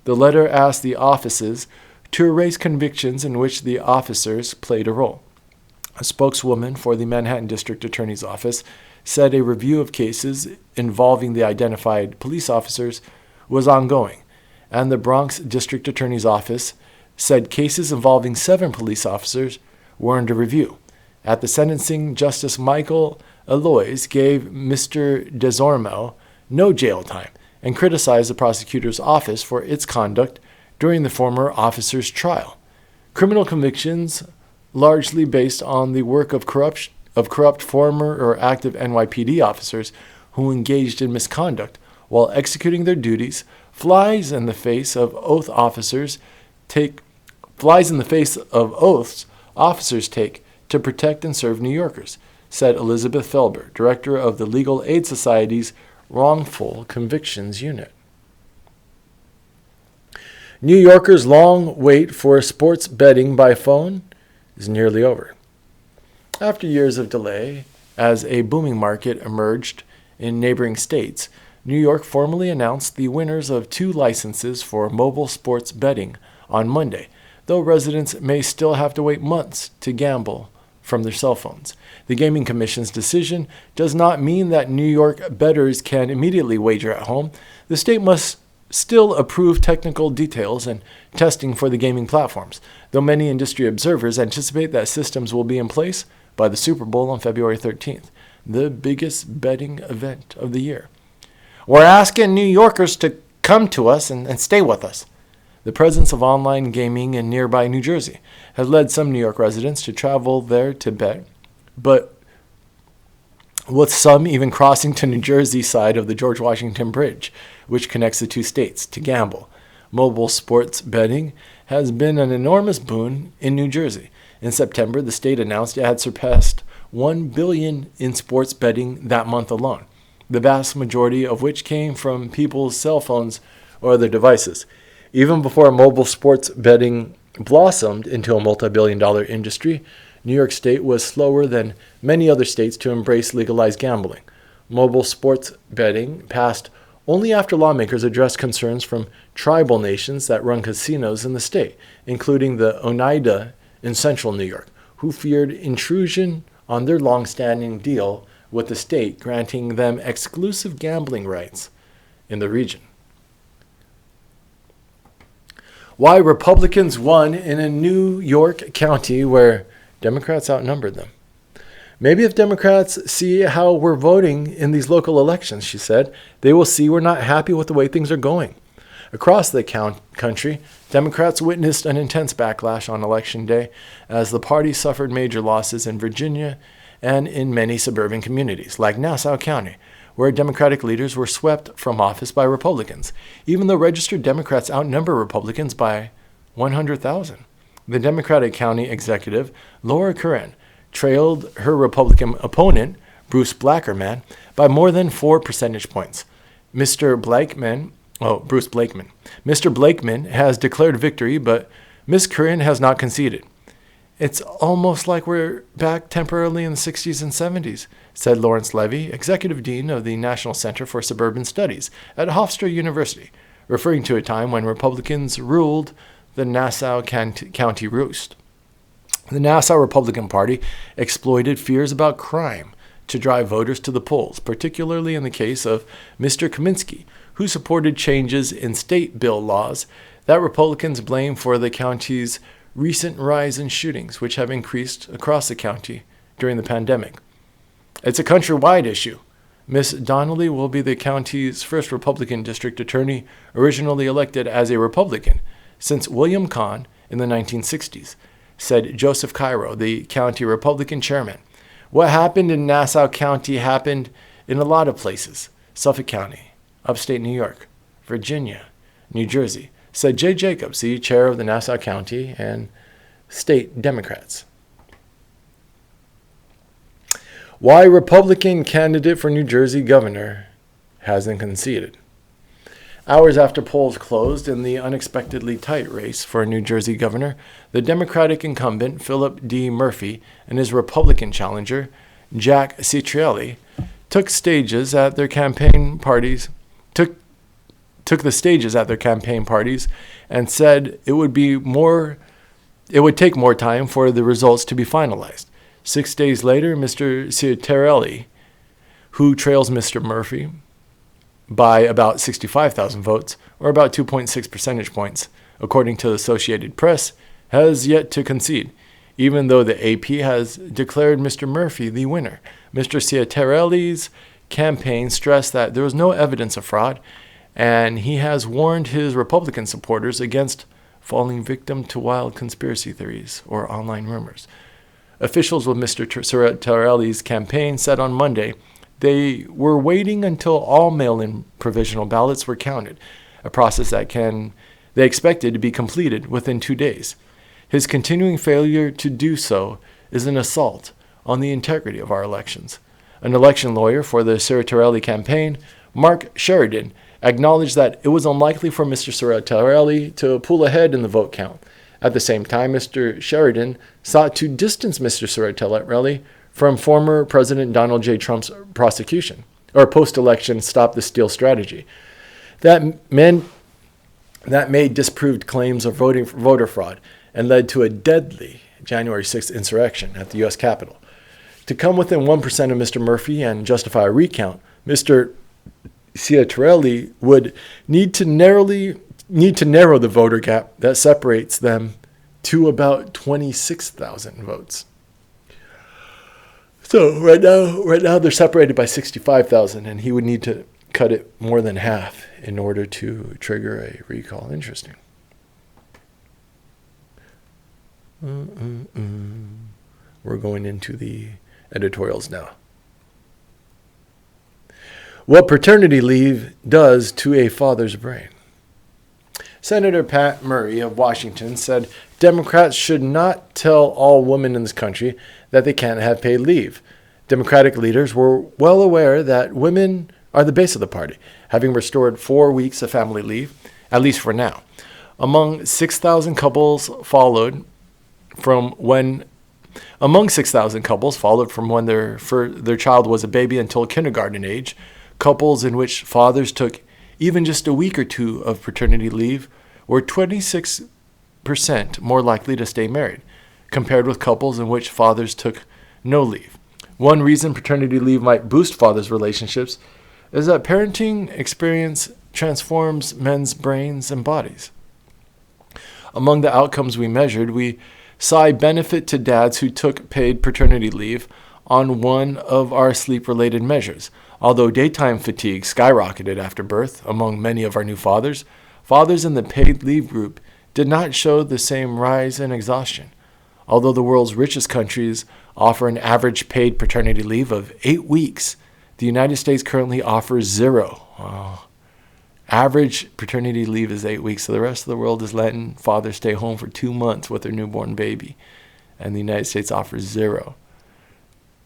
The letter asked the offices to erase convictions in which the officers played a role. A spokeswoman for the Manhattan District Attorney's Office said a review of cases involving the identified police officers was ongoing, and the Bronx District Attorney's Office said cases involving 7 police officers were under review. At the sentencing, Justice Michael Eloise gave Mr. Desormeaux no jail time and criticized the prosecutor's office for its conduct during the former officer's trial. Criminal convictions, largely based on the work of corrupt former or active NYPD officers who engaged in misconduct while executing their duties flies in the face of officers take to protect and serve New Yorkers, said Elizabeth Felber, director of the Legal Aid Society's Wrongful Convictions Unit. New Yorkers' long wait for sports betting by phone is nearly over. After years of delay, as a booming market emerged in neighboring states, New York formally announced the winners of 2 licenses for mobile sports betting on Monday, though residents may still have to wait months to gamble from their cell phones. The Gaming Commission's decision does not mean that New York bettors can immediately wager at home. The state must still approve technical details and testing for the gaming platforms, though many industry observers anticipate that systems will be in place by the Super Bowl on February 13th, the biggest betting event of the year. We're asking New Yorkers to come to us and stay with us. The presence of online gaming in nearby New Jersey has led some New York residents to travel there to bet, but with some even crossing to New Jersey side of the George Washington Bridge, which connects the 2 states, to gamble. Mobile sports betting has been an enormous boon in New Jersey. In September, the state announced it had surpassed $1 billion in sports betting that month alone, the vast majority of which came from people's cell phones or other devices. Even before mobile sports betting blossomed into a multi-billion-dollar industry, New York State was slower than many other states to embrace legalized gambling. Mobile sports betting passed only after lawmakers addressed concerns from tribal nations that run casinos in the state, including the Oneida in central New York, who feared intrusion on their long-standing deal with the state, granting them exclusive gambling rights in the region. Why Republicans won in a New York county where Democrats outnumbered them. Maybe if Democrats see how we're voting in these local elections, she said, they will see we're not happy with the way things are going. Across the country, Democrats witnessed an intense backlash on Election Day as the party suffered major losses in Virginia and in many suburban communities, like Nassau County, where Democratic leaders were swept from office by Republicans, even though registered Democrats outnumber Republicans by 100,000. The Democratic county executive, Laura Curran, trailed her Republican opponent, Bruce Blackman, by more than 4 percentage points. Bruce Blakeman. Mr. Blakeman has declared victory, but Ms. Curran has not conceded. It's almost like we're back temporarily in the 60s and 70s, said Lawrence Levy, executive dean of the National Center for Suburban Studies at Hofstra University, referring to a time when Republicans ruled the Nassau County roost. The Nassau Republican Party exploited fears about crime to drive voters to the polls, particularly in the case of Mr. Kaminsky, who supported changes in state bill laws that Republicans blame for the county's recent rise in shootings, which have increased across the county during the pandemic. It's a countrywide issue. Ms. Donnelly will be the county's first Republican district attorney, originally elected as a Republican since William Kahn in the 1960s, said Joseph Cairo, the county Republican chairman. What happened in Nassau County happened in a lot of places: Suffolk County, upstate New York, Virginia, New Jersey, said Jay Jacobs, the chair of the Nassau County and state Democrats. Why Republican candidate for New Jersey governor hasn't conceded. Hours after polls closed in the unexpectedly tight race for New Jersey governor, the Democratic incumbent Philip D. Murphy and his Republican challenger Jack Citrelli took the stages at their campaign parties and said it would take more time for the results to be finalized. 6 days later, Mr. Citrelli, who trails Mr. Murphy by about 65,000 votes, or about 2.6 percentage points, according to the Associated Press, has yet to concede, even though the AP has declared Mr. Murphy the winner. Mr. Citrelli's campaign stressed that there was no evidence of fraud, and he has warned his Republican supporters against falling victim to wild conspiracy theories or online rumors. Officials with Mr. Citrelli's campaign said on Monday they were waiting until all mail-in provisional ballots were counted, a process that they expected to be completed within 2 days. His continuing failure to do so is an assault on the integrity of our elections. An election lawyer for the Siratarelli campaign, Mark Sheridan, acknowledged that it was unlikely for Mr. Siratarelli to pull ahead in the vote count. At the same time, Mr. Sheridan sought to distance Mr. Siratarelli from former President Donald J. Trump's prosecution, or post-election stop the steal strategy. That made disproved claims of voter fraud and led to a deadly January 6th insurrection at the U.S. Capitol. To come within 1% of Mr. Murphy and justify a recount, Mr. Siratarelli would need to narrow the voter gap that separates them to about 26,000 votes. So right now they're separated by 65,000, and he would need to cut it more than half in order to trigger a recall. Interesting. We're going into the editorials now. What paternity leave does to a father's brain. Senator Pat Murray of Washington said Democrats should not tell all women in this country that they can't have paid leave. Democratic leaders were well aware that women are the base of the party, having restored 4 weeks of family leave, at least for now. Among 6,000 couples followed from when their child was a baby until kindergarten age. Couples in which fathers took even just a week or two of paternity leave were 26% more likely to stay married, compared with couples in which fathers took no leave. One reason paternity leave might boost fathers' relationships is that parenting experience transforms men's brains and bodies. Among the outcomes we measured, we saw a benefit to dads who took paid paternity leave on one of our sleep-related measures. Although daytime fatigue skyrocketed after birth among many of our new fathers, fathers in the paid leave group did not show the same rise in exhaustion. Although the world's richest countries offer an average paid paternity leave of 8 weeks, the United States currently offers 0. Average paternity leave is 8 weeks, so the rest of the world is letting fathers stay home for 2 months with their newborn baby, and the United States offers 0.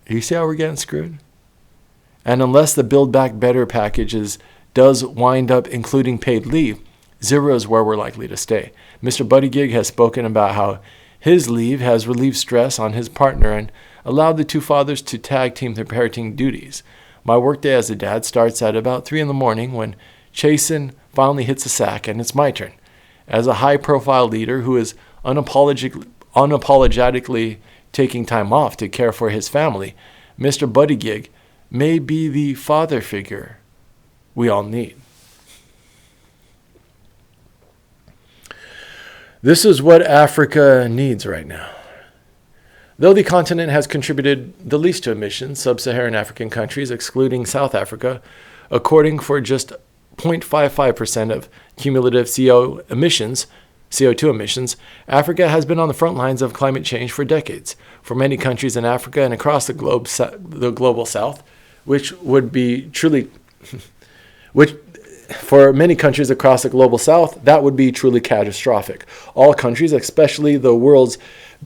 You see how we're getting screwed? And unless the Build Back Better packages does wind up including paid leave, 0 is where we're likely to stay. Mr. Buttigieg has spoken about how his leave has relieved stress on his partner and allowed the two fathers to tag team their parenting duties. My workday as a dad starts at about 3 in the morning when Chasen finally hits the sack and it's my turn. As a high-profile leader who is unapologetically taking time off to care for his family, Mr. Buttigieg may be the father figure we all need. This is what Africa needs right now. Though the continent has contributed the least to emissions, sub-Saharan African countries, excluding South Africa, according for just 0.55% of cumulative CO2 emissions, Africa has been on the front lines of climate change for decades. For many countries in Africa and across the global South, for many countries across the global South, that would be truly catastrophic. All countries, especially the world's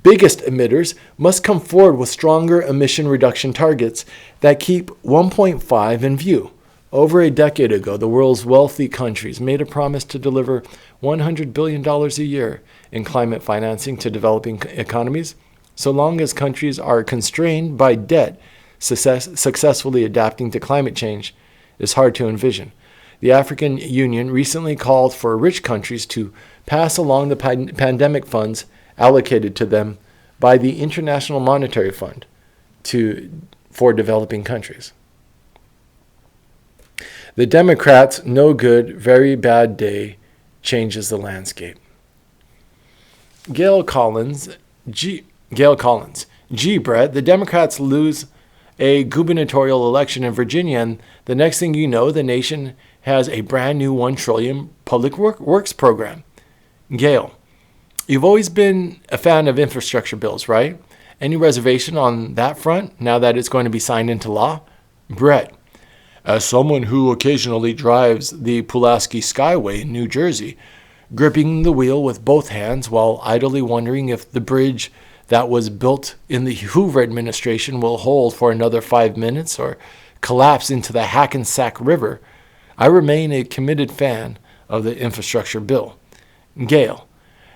biggest emitters, must come forward with stronger emission reduction targets that keep 1.5 in view. Over a decade ago, the world's wealthy countries made a promise to deliver $100 billion a year in climate financing to developing economies. So long as countries are constrained by debt, successfully adapting to climate change is hard to envision. The African Union recently called for rich countries to pass along the pandemic funds allocated to them by the International Monetary Fund for developing countries. The Democrats' no good, very bad day changes the landscape. Gail Collins, Brett, the Democrats lose a gubernatorial election in Virginia, and the next thing you know, the nation has a brand new $1 trillion public works program. Gail, you've always been a fan of infrastructure bills, right? Any reservation on that front now that it's going to be signed into law? Brett, as someone who occasionally drives the Pulaski Skyway in New Jersey, gripping the wheel with both hands while idly wondering if the bridge that was built in the Hoover administration will hold for another 5 minutes or collapse into the Hackensack River, I remain a committed fan of the infrastructure bill. Gail,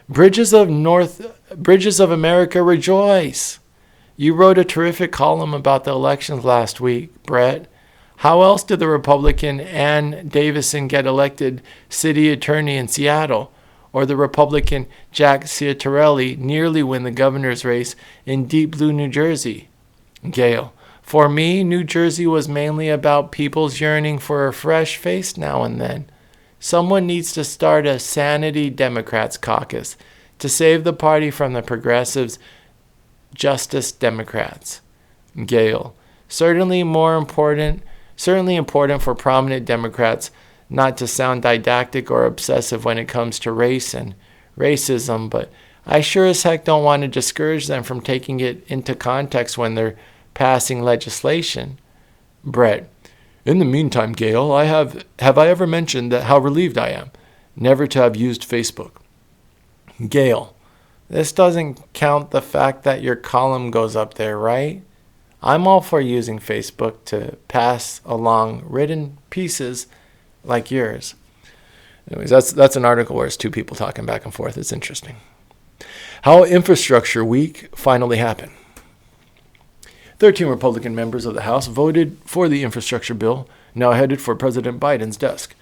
Bridges of America rejoice! You wrote a terrific column about the elections last week, Brett. How else did the Republican Ann Davison get elected city attorney in Seattle, or the Republican Jack Ciattarelli nearly win the governor's race in deep blue New Jersey? Gail, for me, New Jersey was mainly about people's yearning for a fresh face now and then. Someone needs to start a Sanity Democrats caucus to save the party from the progressives' Justice Democrats. Gail, certainly important for prominent Democrats not to sound didactic or obsessive when it comes to race and racism, but I sure as heck don't want to discourage them from taking it into context when they're passing legislation. Brett, in the meantime, Gail, have I ever mentioned that how relieved I am never to have used Facebook? Gail, this doesn't count the fact that your column goes up there, right? I'm all for using Facebook to pass along written pieces like yours. Anyways, that's an article where it's two people talking back and forth. It's interesting. How Infrastructure Week finally happened. 13 Republican members of the House voted for the infrastructure bill, now headed for President Biden's desk.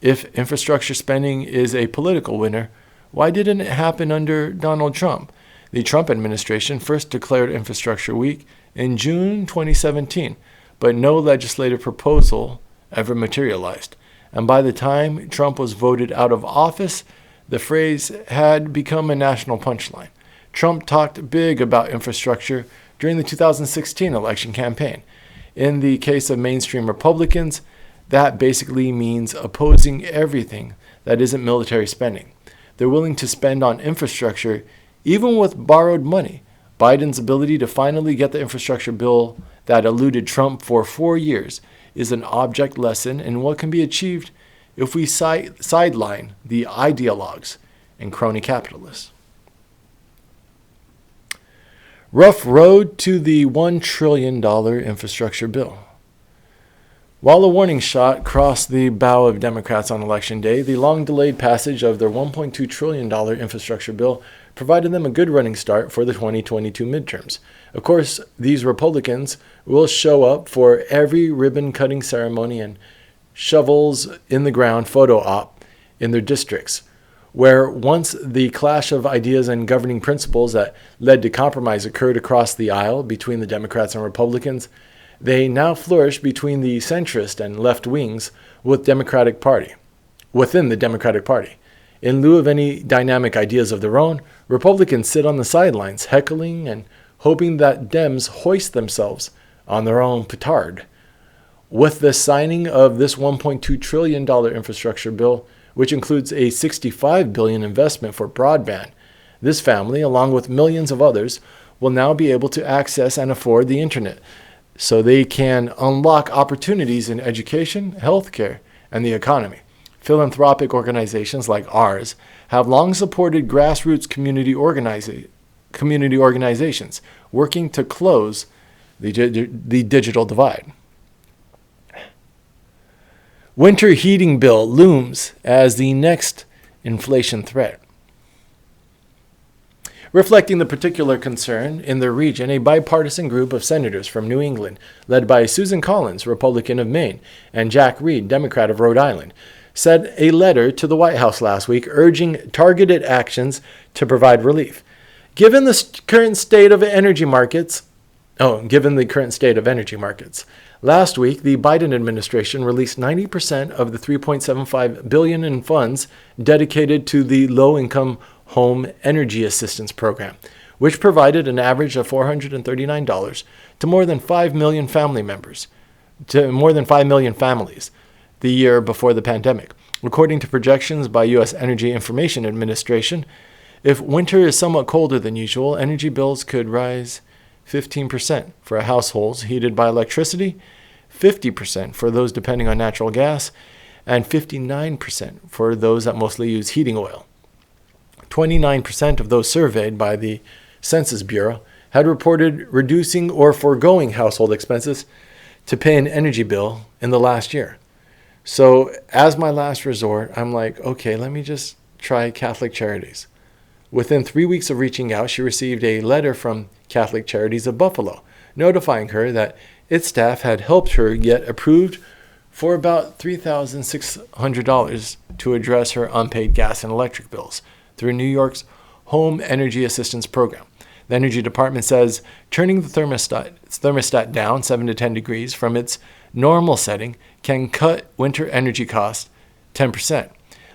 If infrastructure spending is a political winner, why didn't it happen under Donald Trump? The Trump administration first declared Infrastructure Week in June 2017, but no legislative proposal ever materialized. And by the time Trump was voted out of office, the phrase had become a national punchline. Trump talked big about infrastructure during the 2016 election campaign. In the case of mainstream Republicans, that basically means opposing everything that isn't military spending. They're willing to spend on infrastructure even with borrowed money. Biden's ability to finally get the infrastructure bill that eluded Trump for 4 years is an object lesson in what can be achieved if we sideline the ideologues and crony capitalists. Rough road to the $1 trillion infrastructure bill. While a warning shot crossed the bow of Democrats on Election Day, the long-delayed passage of their $1.2 trillion infrastructure bill provided them a good running start for the 2022 midterms. Of course, these Republicans will show up for every ribbon-cutting ceremony and shovels-in-the-ground photo op in their districts, where once the clash of ideas and governing principles that led to compromise occurred across the aisle between the Democrats and Republicans, they now flourish between the centrist and left wings within the Democratic Party. In lieu of any dynamic ideas of their own, Republicans sit on the sidelines, heckling and hoping that Dems hoist themselves on their own petard. With the signing of this $1.2 trillion infrastructure bill, which includes a $65 billion investment for broadband, this family, along with millions of others, will now be able to access and afford the internet, so they can unlock opportunities in education, healthcare, and the economy. Philanthropic organizations like ours have long supported grassroots community organizations working to close the digital divide. Winter heating bill looms as the next inflation threat. Reflecting the particular concern in the region, a bipartisan group of senators from New England, led by Susan Collins, Republican of Maine, and Jack Reed, Democrat of Rhode Island, sent a letter to the White House last week urging targeted actions to provide relief. Given the current state of energy markets, last week the Biden administration released 90% of the $3.75 billion in funds dedicated to the Low-Income Home Energy Assistance Program, which provided an average of $439 to more than 5 million families the year before the pandemic. According to projections by U.S. Energy Information Administration, if winter is somewhat colder than usual, energy bills could rise 15% for households heated by electricity, 50% for those depending on natural gas, and 59% for those that mostly use heating oil. 29% of those surveyed by the Census Bureau had reported reducing or foregoing household expenses to pay an energy bill in the last year. So as my last resort, I'm like, okay, let me just try Catholic Charities. Within 3 weeks of reaching out, she received a letter from Catholic Charities of Buffalo, notifying her that its staff had helped her get approved for about $3,600 to address her unpaid gas and electric bills through New York's Home Energy Assistance Program. The Energy Department says turning the thermostat down 7 to 10 degrees from its normal setting can cut winter energy costs 10%.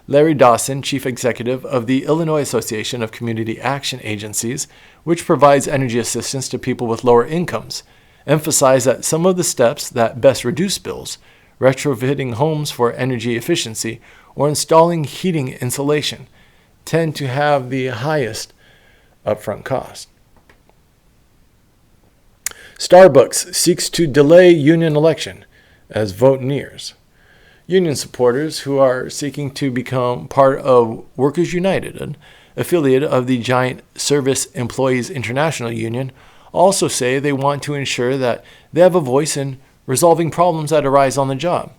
Larry Dawson, chief executive of the Illinois Association of Community Action Agencies, which provides energy assistance to people with lower incomes, emphasized that some of the steps that best reduce bills, retrofitting homes for energy efficiency or installing heating insulation, tend to have the highest upfront cost. Starbucks seeks to delay union election as vote nears. Union supporters who are seeking to become part of Workers United, an affiliate of the giant Service Employees International Union, also say they want to ensure that they have a voice in resolving problems that arise on the job.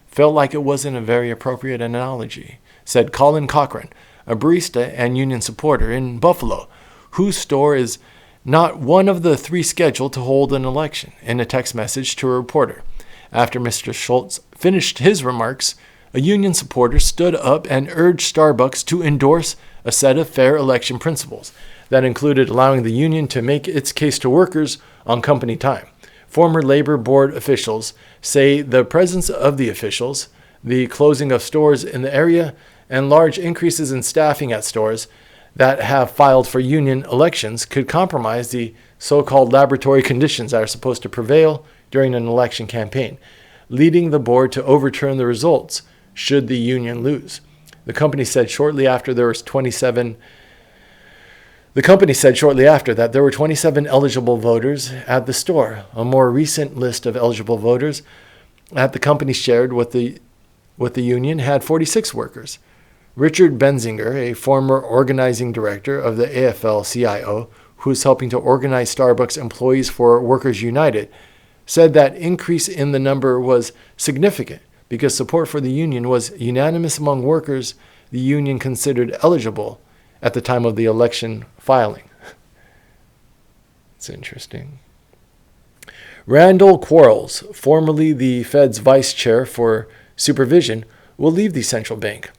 Felt like it wasn't a very appropriate analogy, said Colin Cochran, a barista and union supporter in Buffalo, whose store is not one of the 3 scheduled to hold an election, in a text message to a reporter. After Mr. Schultz finished his remarks, a union supporter stood up and urged Starbucks to endorse a set of fair election principles that included allowing the union to make its case to workers on company time. Former labor board officials say the presence of the officials, the closing of stores in the area, and large increases in staffing at stores that have filed for union elections could compromise the so-called laboratory conditions that are supposed to prevail during an election campaign, leading the board to overturn the results should the union lose. The company said shortly after that there were 27 eligible voters at the store. A more recent list of eligible voters that the company shared with the union had 46 workers. Richard Benzinger, a former organizing director of the AFL-CIO, who is helping to organize Starbucks employees for Workers United, said that increase in the number was significant because support for the union was unanimous among workers the union considered eligible at the time of the election filing. It's interesting. Randall Quarles, formerly the Fed's vice chair for supervision, will leave the central bank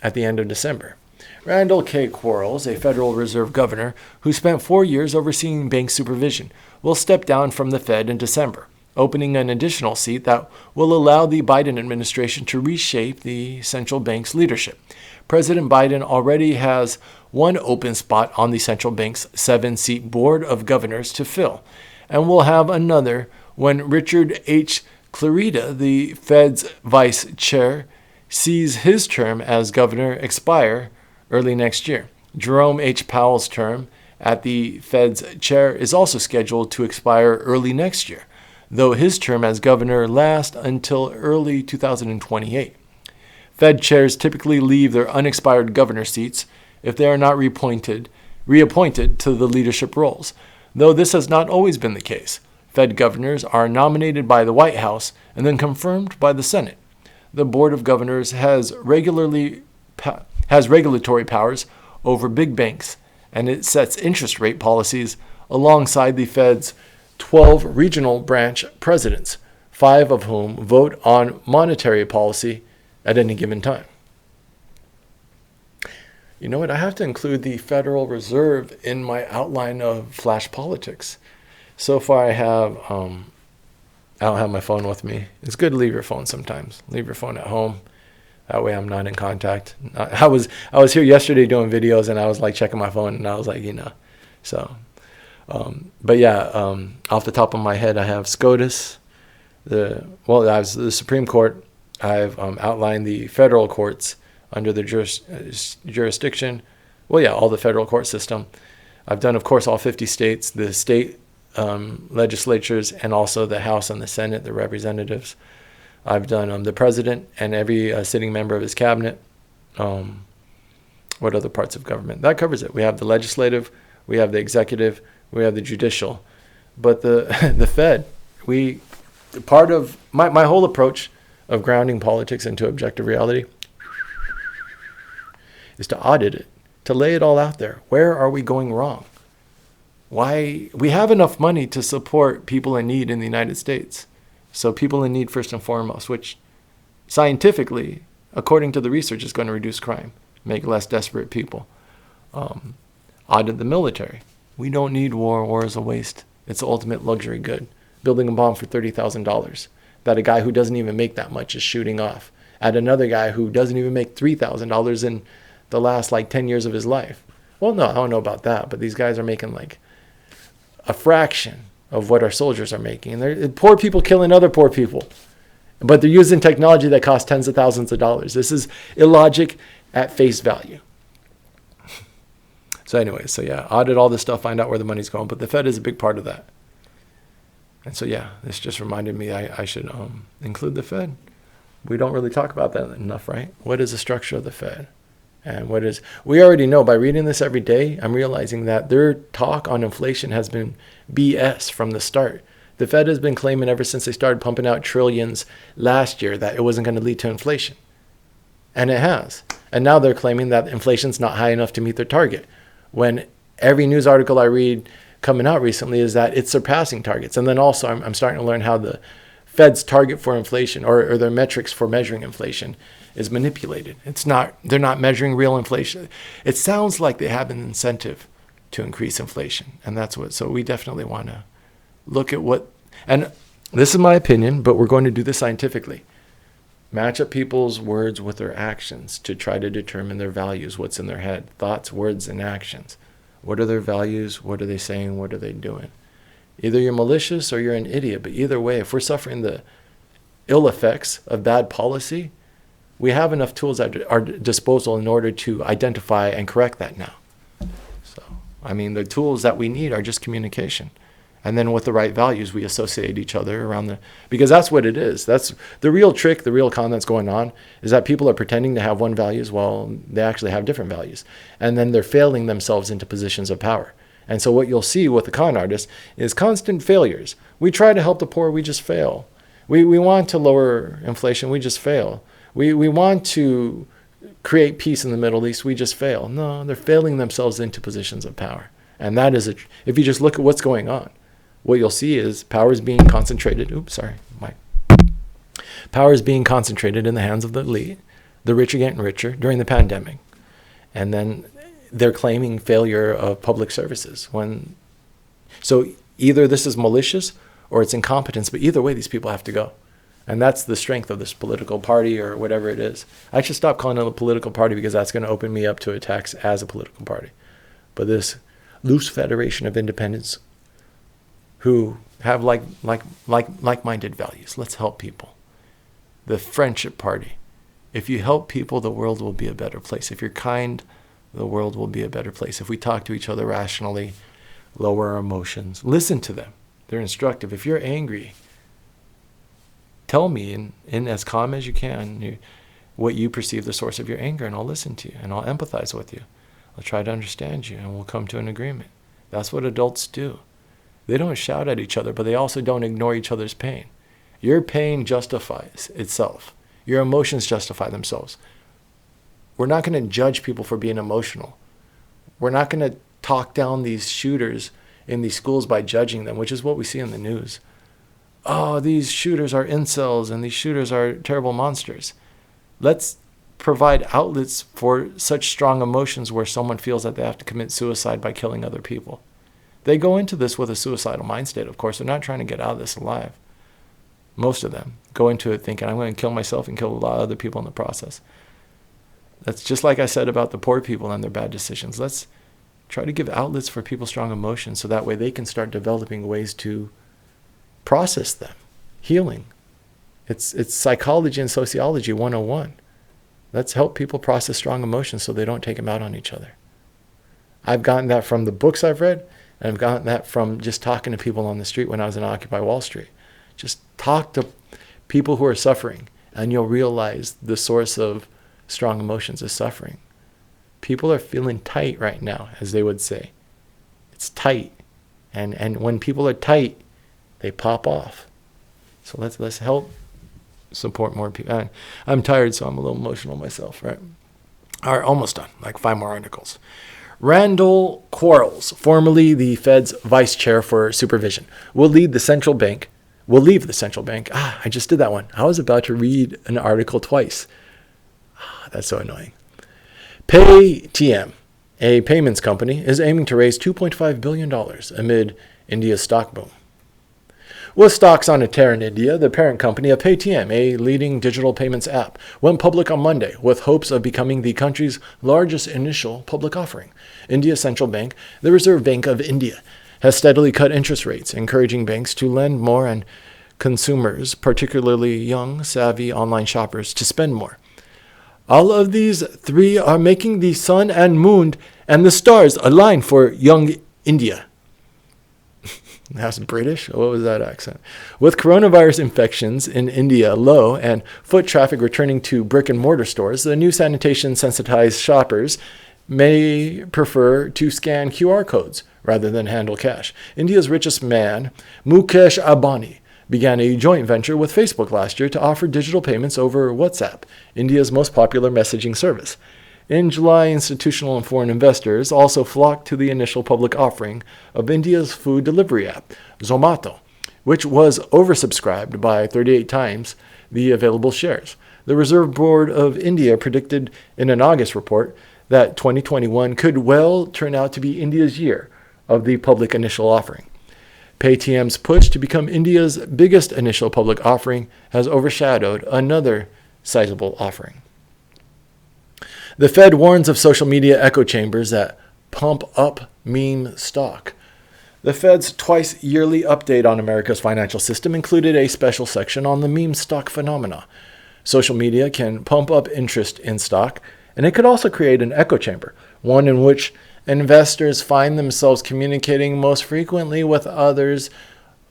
at the end of December. Randall K. Quarles, a Federal Reserve governor who spent 4 years overseeing bank supervision, will step down from the Fed in December, opening an additional seat that will allow the Biden administration to reshape the central bank's leadership. President Biden already has one open spot on the central bank's 7-seat board of governors to fill, and will have another when Richard H. Clarida, the Fed's vice chair, sees his term as governor expire early next year. Jerome H. Powell's term at the Fed's chair is also scheduled to expire early next year, though his term as governor lasts until early 2028. Fed chairs typically leave their unexpired governor seats if they are not reappointed to the leadership roles, though this has not always been the case. Fed governors are nominated by the White House and then confirmed by the Senate. The Board of Governors has regulatory powers over big banks, and it sets interest rate policies alongside the Fed's 12 regional branch presidents, 5 of whom vote on monetary policy at any given time. You know what? I have to include the Federal Reserve in my outline of Flash Politics. So far I don't have my phone with me. It's good to leave your phone sometimes. Leave your phone at home. That way I'm not in contact. I was here yesterday doing videos and I was like checking my phone and I was like, so. But yeah, off the top of my head, I have SCOTUS, I have the Supreme Court. I've outlined the federal courts under the jurisdiction. Well, yeah, all the federal court system. I've done, of course, all 50 states, the state legislatures and also the House and the Senate, the representatives. I've done the president and every sitting member of his cabinet. What other parts of government? That covers it. We have the legislative, we have the executive, we have the judicial. But the Fed, part of my whole approach of grounding politics into objective reality is to audit it, to lay it all out there. Where are we going wrong? Why? We have enough money to support people in need in the United States. So people in need first and foremost, which scientifically, according to the research, is going to reduce crime, make less desperate people. Audit the military. We don't need war. War is a waste. It's the ultimate luxury good. Building a bomb for $30,000 that a guy who doesn't even make that much is shooting off at another guy who doesn't even make $3,000 in the last 10 years of his life. Well, no, I don't know about that, but these guys are making a fraction of what our soldiers are making. And they're poor people killing other poor people. But they're using technology that costs tens of thousands of dollars. This is illogic at face value. So anyway, audit all this stuff, find out where the money's going. But the Fed is a big part of that. And so, this just reminded me I should include the Fed. We don't really talk about that enough, right? What is the structure of the Fed? And we already know by reading this every day, I'm realizing that their talk on inflation has been BS from the start. The Fed has been claiming ever since they started pumping out trillions last year that it wasn't going to lead to inflation. And it has. And now they're claiming that inflation's not high enough to meet their target. When every news article I read coming out recently is that it's surpassing targets. And then also I'm starting to learn how the Fed's target for inflation or their metrics for measuring inflation is manipulated. They're not measuring real inflation. It sounds like they have an incentive to increase inflation. And so we definitely want to look at and this is my opinion, but we're going to do this scientifically. Match up people's words with their actions to try to determine their values, what's in their head, thoughts, words, and actions. What are their values? What are they saying? What are they doing? Either you're malicious or you're an idiot, but either way, if we're suffering the ill effects of bad policy, we have enough tools at our disposal in order to identify and correct that now. So, the tools that we need are just communication. And then with the right values, we associate each other because that's what it is. That's the real trick, the real con that's going on is that people are pretending to have one values while they actually have different values. And then they're failing themselves into positions of power. And so what you'll see with the con artist is constant failures. We try to help the poor, we just fail. We want to lower inflation, we just fail. We want to create peace in the Middle East, we just fail. No, they're failing themselves into positions of power. And that is if you just look at what's going on, what you'll see is power is being concentrated. Power is being concentrated in the hands of the elite. The rich are getting richer during the pandemic. And then they're claiming failure of public services. So either this is malicious or it's incompetence, but either way, these people have to go. And that's the strength of this political party or whatever it is. I should stop calling it a political party because that's going to open me up to attacks as a political party. But this loose federation of independents who have like-minded values. Let's help people. The friendship party. If you help people, the world will be a better place. If you're kind, the world will be a better place. If we talk to each other rationally, lower our emotions, listen to them. They're instructive. If you're angry, tell me in as calm as you can what you perceive the source of your anger, and I'll listen to you, and I'll empathize with you. I'll try to understand you, and we'll come to an agreement. That's what adults do. They don't shout at each other, but they also don't ignore each other's pain. Your pain justifies itself. Your emotions justify themselves. We're not going to judge people for being emotional. We're not going to talk down these shooters in these schools by judging them, which is what we see in the news. Oh, these shooters are incels and these shooters are terrible monsters. Let's provide outlets for such strong emotions where someone feels that they have to commit suicide by killing other people. They go into this with a suicidal mind state, of course. They're not trying to get out of this alive. Most of them go into it thinking, I'm going to kill myself and kill a lot of other people in the process. That's just like I said about the poor people and their bad decisions. Let's try to give outlets for people's strong emotions so that way they can start developing ways to process them. Healing. It's psychology and sociology 101. Let's help people process strong emotions so they don't take them out on each other. I've gotten that from the books I've read, And I've gotten that from just talking to people on the street when I was in Occupy Wall Street. Just talk to people who are suffering, and you'll realize the source of strong emotions is suffering. People are feeling tight right now, as they would say. It's tight. And when people are tight, they pop off. So let's help support more people. I'm tired, so I'm a little emotional myself, right? All right, almost done. Like 5 more articles. Randall Quarles, formerly the Fed's vice chair for supervision, will leave the central bank. I just did that one. I was about to read an article twice. That's so annoying. Paytm, a payments company, is aiming to raise $2.5 billion amid India's stock boom. With stocks on a tear in India, the parent company of Paytm, a leading digital payments app, went public on Monday with hopes of becoming the country's largest initial public offering. India's central bank, the Reserve Bank of India, has steadily cut interest rates, encouraging banks to lend more and consumers, particularly young, savvy online shoppers, to spend more. All of these three are making the sun and moon and the stars align for young India. That's British? What was that accent? With coronavirus infections in India low and foot traffic returning to brick and mortar stores, the new sanitation sensitized shoppers may prefer to scan QR codes rather than handle cash. India's richest man, Mukesh Ambani, began a joint venture with Facebook last year to offer digital payments over WhatsApp, India's most popular messaging service. In July, institutional and foreign investors also flocked to the initial public offering of India's food delivery app, Zomato, which was oversubscribed by 38 times the available shares. The Reserve Board of India predicted in an August report that 2021 could well turn out to be India's year of the public initial offering. Paytm's push to become India's biggest initial public offering has overshadowed another sizable offering. The Fed warns of social media echo chambers that pump up meme stock. The Fed's twice-yearly update on America's financial system included a special section on the meme stock phenomena. Social media can pump up interest in stock, and it could also create an echo chamber, one in which investors find themselves communicating most frequently with others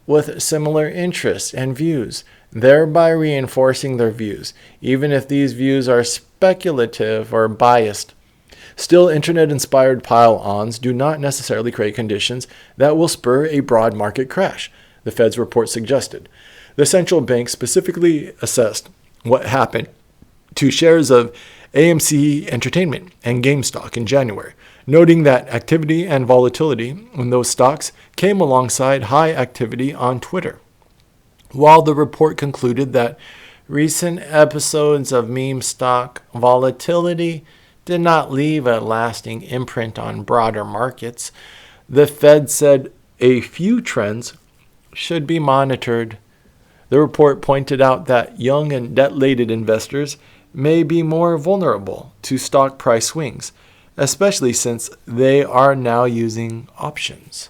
with similar interests and views, thereby reinforcing their views, even if these views are speculative or biased. Still, internet-inspired pile-ons do not necessarily create conditions that will spur a broad market crash, the Fed's report suggested. The central bank specifically assessed what happened to shares of AMC Entertainment and GameStop in January, noting that activity and volatility in those stocks came alongside high activity on Twitter. While the report concluded that recent episodes of meme stock volatility did not leave a lasting imprint on broader markets, the Fed said a few trends should be monitored. The report pointed out that young and debt-laden investors may be more vulnerable to stock price swings, especially since they are now using options,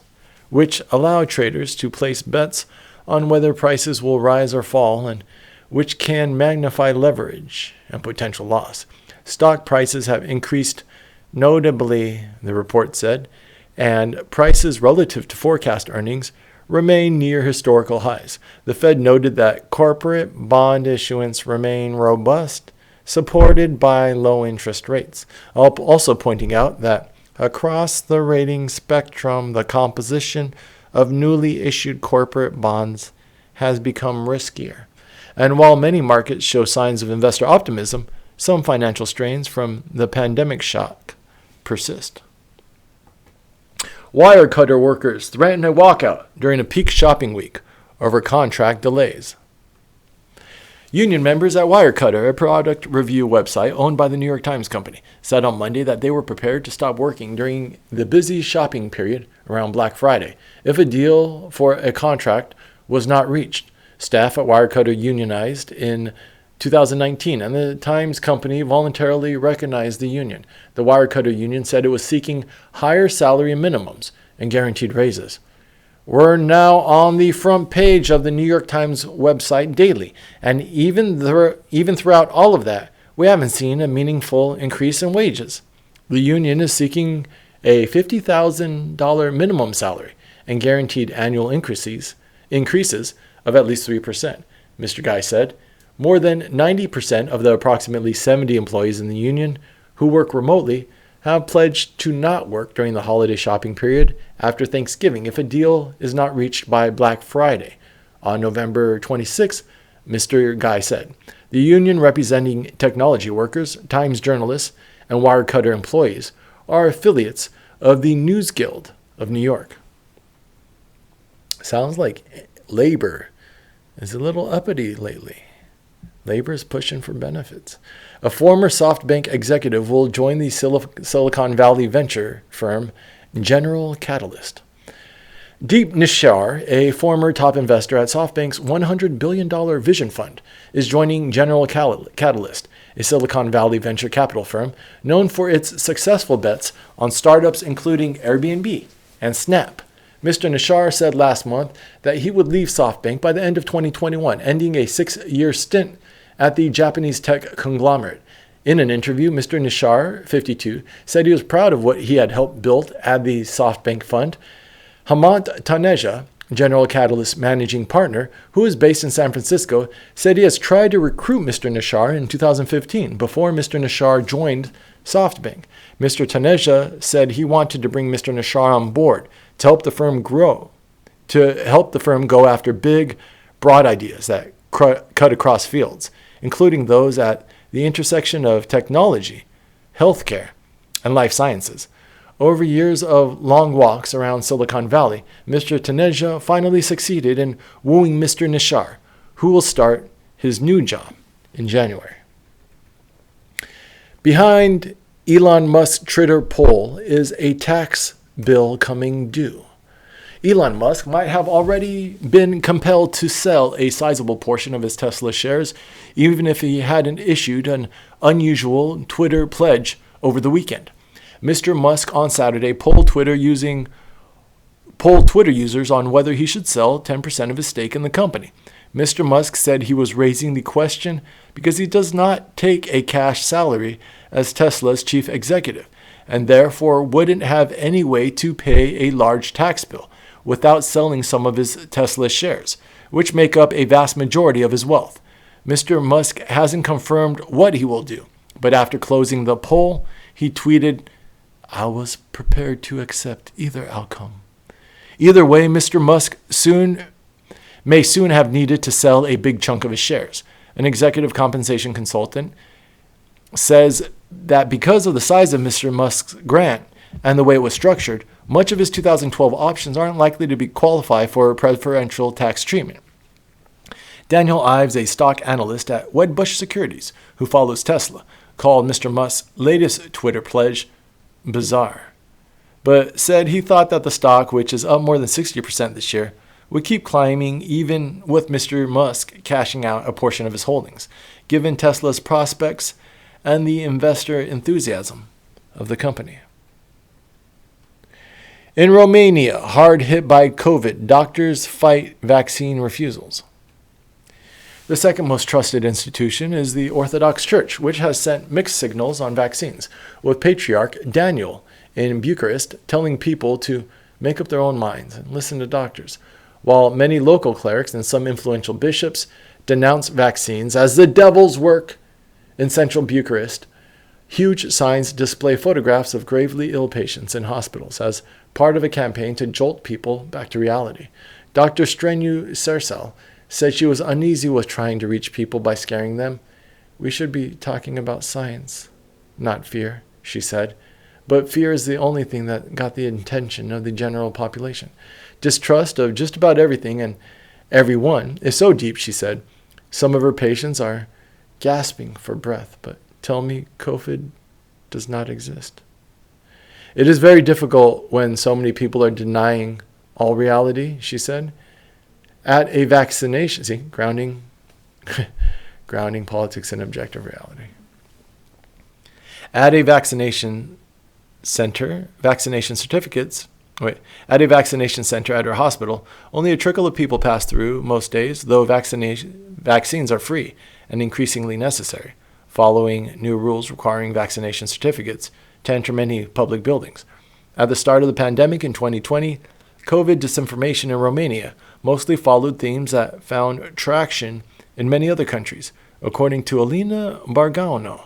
which allow traders to place bets on whether prices will rise or fall, and which can magnify leverage and potential loss. Stock prices have increased notably, the report said, and prices relative to forecast earnings remain near historical highs. The Fed noted that corporate bond issuance remain robust, supported by low interest rates, also pointing out that across the rating spectrum, the composition of newly issued corporate bonds has become riskier. And while many markets show signs of investor optimism, some financial strains from the pandemic shock persist. Wirecutter workers threaten a walkout during a peak shopping week over contract delays. Union members at Wirecutter, a product review website owned by the New York Times Company, said on Monday that they were prepared to stop working during the busy shopping period around Black Friday if a deal for a contract was not reached. Staff at Wirecutter unionized in 2019, and the Times Company voluntarily recognized the union. The Wirecutter union said it was seeking higher salary minimums and guaranteed raises. We're now on the front page of the New York Times website daily, and even throughout all of that, we haven't seen a meaningful increase in wages. The union is seeking a $50,000 minimum salary and guaranteed annual increases of at least 3%. Mr. Guy said, more than 90% of the approximately 70 employees in the union who work remotely have pledged to not work during the holiday shopping period after Thanksgiving if a deal is not reached by Black Friday. On November 26, Mr. Guy said, the union representing technology workers, Times journalists, and Wirecutter employees are affiliates of the News Guild of New York. Sounds like labor is a little uppity lately. Labor is pushing for benefits. A former SoftBank executive will join the Silicon Valley venture firm General Catalyst. Deep Nishar, a former top investor at SoftBank's $100 billion vision fund, is joining General Catalyst, a Silicon Valley venture capital firm known for its successful bets on startups including Airbnb and Snap. Mr. Nishar said last month that he would leave SoftBank by the end of 2021, ending a 6-year stint at the Japanese tech conglomerate. In an interview, Mr. Nishar, 52, said he was proud of what he had helped build at the SoftBank fund. Hemant Taneja, General Catalyst managing partner, who is based in San Francisco, said he has tried to recruit Mr. Nishar in 2015 before Mr. Nishar joined SoftBank. Mr. Taneja said he wanted to bring Mr. Nishar on board to help the firm grow, to help the firm go after big, broad ideas that cut across fields, including those at the intersection of technology, healthcare, and life sciences. Over years of long walks around Silicon Valley, Mr. Taneja finally succeeded in wooing Mr. Nishar, who will start his new job in January. Behind Elon Musk's Twitter poll is a tax bill coming due. Elon Musk might have already been compelled to sell a sizable portion of his Tesla shares, even if he hadn't issued an unusual Twitter pledge over the weekend. Mr. Musk on Saturday polled Twitter users on whether he should sell 10% of his stake in the company. Mr. Musk said he was raising the question because he does not take a cash salary as Tesla's chief executive, and therefore wouldn't have any way to pay a large tax bill without selling some of his Tesla shares, which make up a vast majority of his wealth. Mr. Musk hasn't confirmed what he will do, but after closing the poll, he tweeted, "I was prepared to accept either outcome." Either way, Mr. Musk may soon have needed to sell a big chunk of his shares. An executive compensation consultant says that because of the size of Mr. Musk's grant and the way it was structured, much of his 2012 options aren't likely to be qualified for preferential tax treatment. Daniel Ives, a stock analyst at Wedbush Securities, who follows Tesla, called Mr. Musk's latest Twitter pledge bizarre, but said he thought that the stock, which is up more than 60% this year, would keep climbing even with Mr. Musk cashing out a portion of his holdings, given Tesla's prospects and the investor enthusiasm of the company. In Romania, hard hit by COVID, doctors fight vaccine refusals. The second most trusted institution is the Orthodox Church, which has sent mixed signals on vaccines, with Patriarch Daniel in Bucharest telling people to make up their own minds and listen to doctors, while many local clerics and some influential bishops denounce vaccines as the devil's work. In central Bucharest, huge signs display photographs of gravely ill patients in hospitals as part of a campaign to jolt people back to reality. Dr. Streniu Sersal said she was uneasy with trying to reach people by scaring them. "We should be talking about science, not fear," she said. But fear is the only thing that got the attention of the general population. Distrust of just about everything and everyone is so deep, she said. Some of her patients are gasping for breath, but tell me COVID does not exist. It is very difficult when so many people are denying all reality, she said. At a vaccination, see, grounding politics in objective reality. At a vaccination center at her hospital, only a trickle of people pass through most days, though vaccines are free and increasingly necessary, following new rules requiring vaccination certificates to enter many public buildings. At the start of the pandemic in 2020, COVID disinformation in Romania mostly followed themes that found traction in many other countries, according to Alina Bargaunu,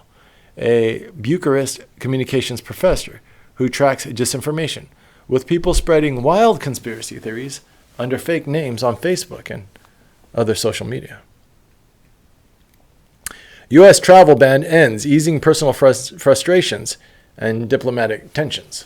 a Bucharest communications professor who tracks disinformation, with people spreading wild conspiracy theories under fake names on Facebook and other social media. U.S. travel ban ends, easing personal frustrations and diplomatic tensions.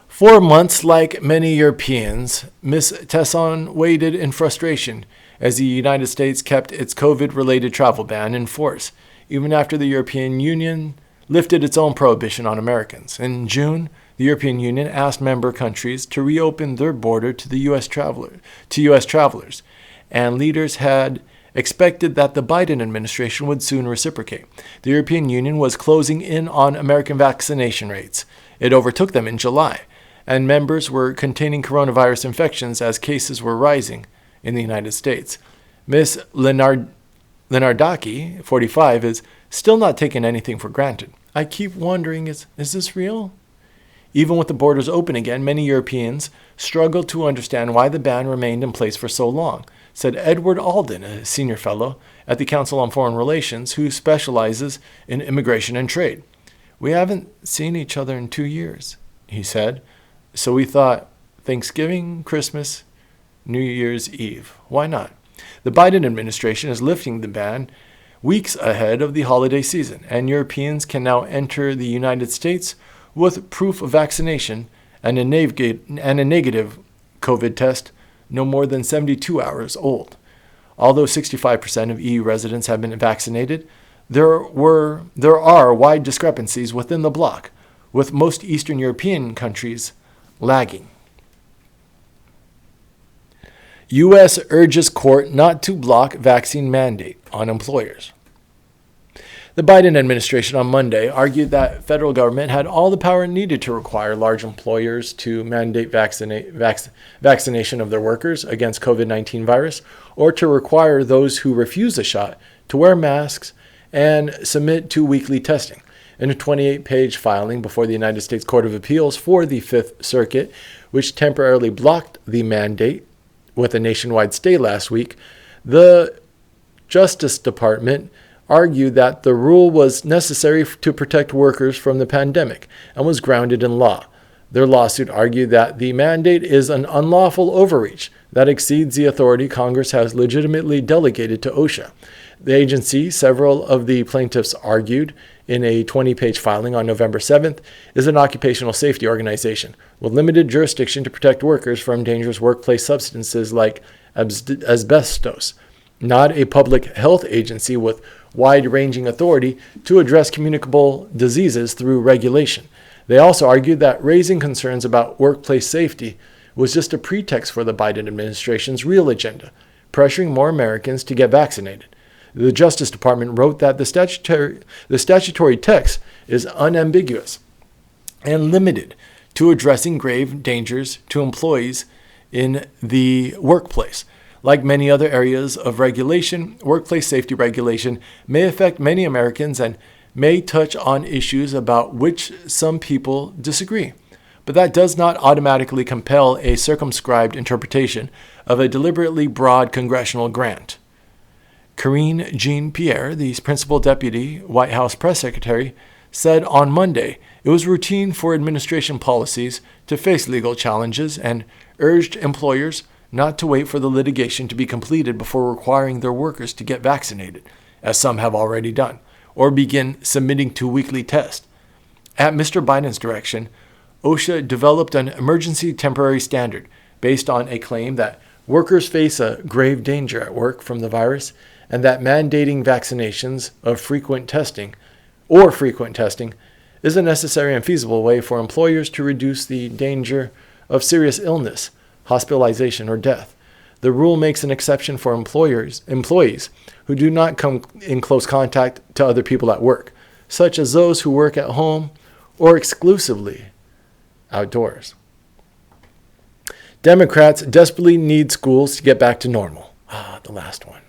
For months, like many Europeans, Ms. Tesson waited in frustration as the United States kept its COVID-related travel ban in force, even after the European Union lifted its own prohibition on Americans. In June, the European Union asked member countries to reopen their border to U.S. travelers, and leaders had expected that the Biden administration would soon reciprocate. The European Union was closing in on American vaccination rates. It overtook them in July, and members were containing coronavirus infections as cases were rising in the United States. Ms. Lenardaki, 45, is still not taking anything for granted. I keep wondering, is this real? Even with the borders open again, many Europeans struggle to understand why the ban remained in place for so long, said Edward Alden, a senior fellow at the Council on Foreign Relations who specializes in immigration and trade. We haven't seen each other in 2 years, he said, so we thought Thanksgiving, Christmas, New Year's Eve. Why not? The Biden administration is lifting the ban weeks ahead of the holiday season, and Europeans can now enter the United States with proof of vaccination and a negative COVID test no more than 72 hours old. Although 65% of EU residents have been vaccinated, there are wide discrepancies within the bloc, with most Eastern European countries lagging. U.S. urges court not to block vaccine mandate on employers. The Biden administration on Monday argued that federal government had all the power needed to require large employers to mandate vaccination of their workers against COVID-19 virus, or to require those who refuse the shot to wear masks and submit to weekly testing. In a 28-page filing before the United States Court of Appeals for the Fifth Circuit, which temporarily blocked the mandate with a nationwide stay last week, the Justice Department argued that the rule was necessary to protect workers from the pandemic and was grounded in law. Their lawsuit argued that the mandate is an unlawful overreach that exceeds the authority Congress has legitimately delegated to OSHA. The agency, several of the plaintiffs argued in a 20-page filing on November 7th, is an occupational safety organization with limited jurisdiction to protect workers from dangerous workplace substances like asbestos, not a public health agency with wide-ranging authority to address communicable diseases through regulation. They also argued that raising concerns about workplace safety was just a pretext for the Biden administration's real agenda, pressuring more Americans to get vaccinated. The Justice Department wrote that the statutory text is unambiguous and limited to addressing grave dangers to employees in the workplace. Like many other areas of regulation, workplace safety regulation may affect many Americans and may touch on issues about which some people disagree. But that does not automatically compel a circumscribed interpretation of a deliberately broad congressional grant. Karine Jean-Pierre, the principal deputy White House press secretary, said on Monday it was routine for administration policies to face legal challenges and urged employers not to wait for the litigation to be completed before requiring their workers to get vaccinated, as some have already done, or begin submitting to weekly tests. At Mr. Biden's direction, OSHA developed an emergency temporary standard based on a claim that workers face a grave danger at work from the virus and that mandating vaccinations of frequent testing is a necessary and feasible way for employers to reduce the danger of serious illness, hospitalization, or death. The rule makes an exception for employees who do not come in close contact to other people at work, such as those who work at home or exclusively outdoors. Democrats desperately need schools to get back to normal. The last one.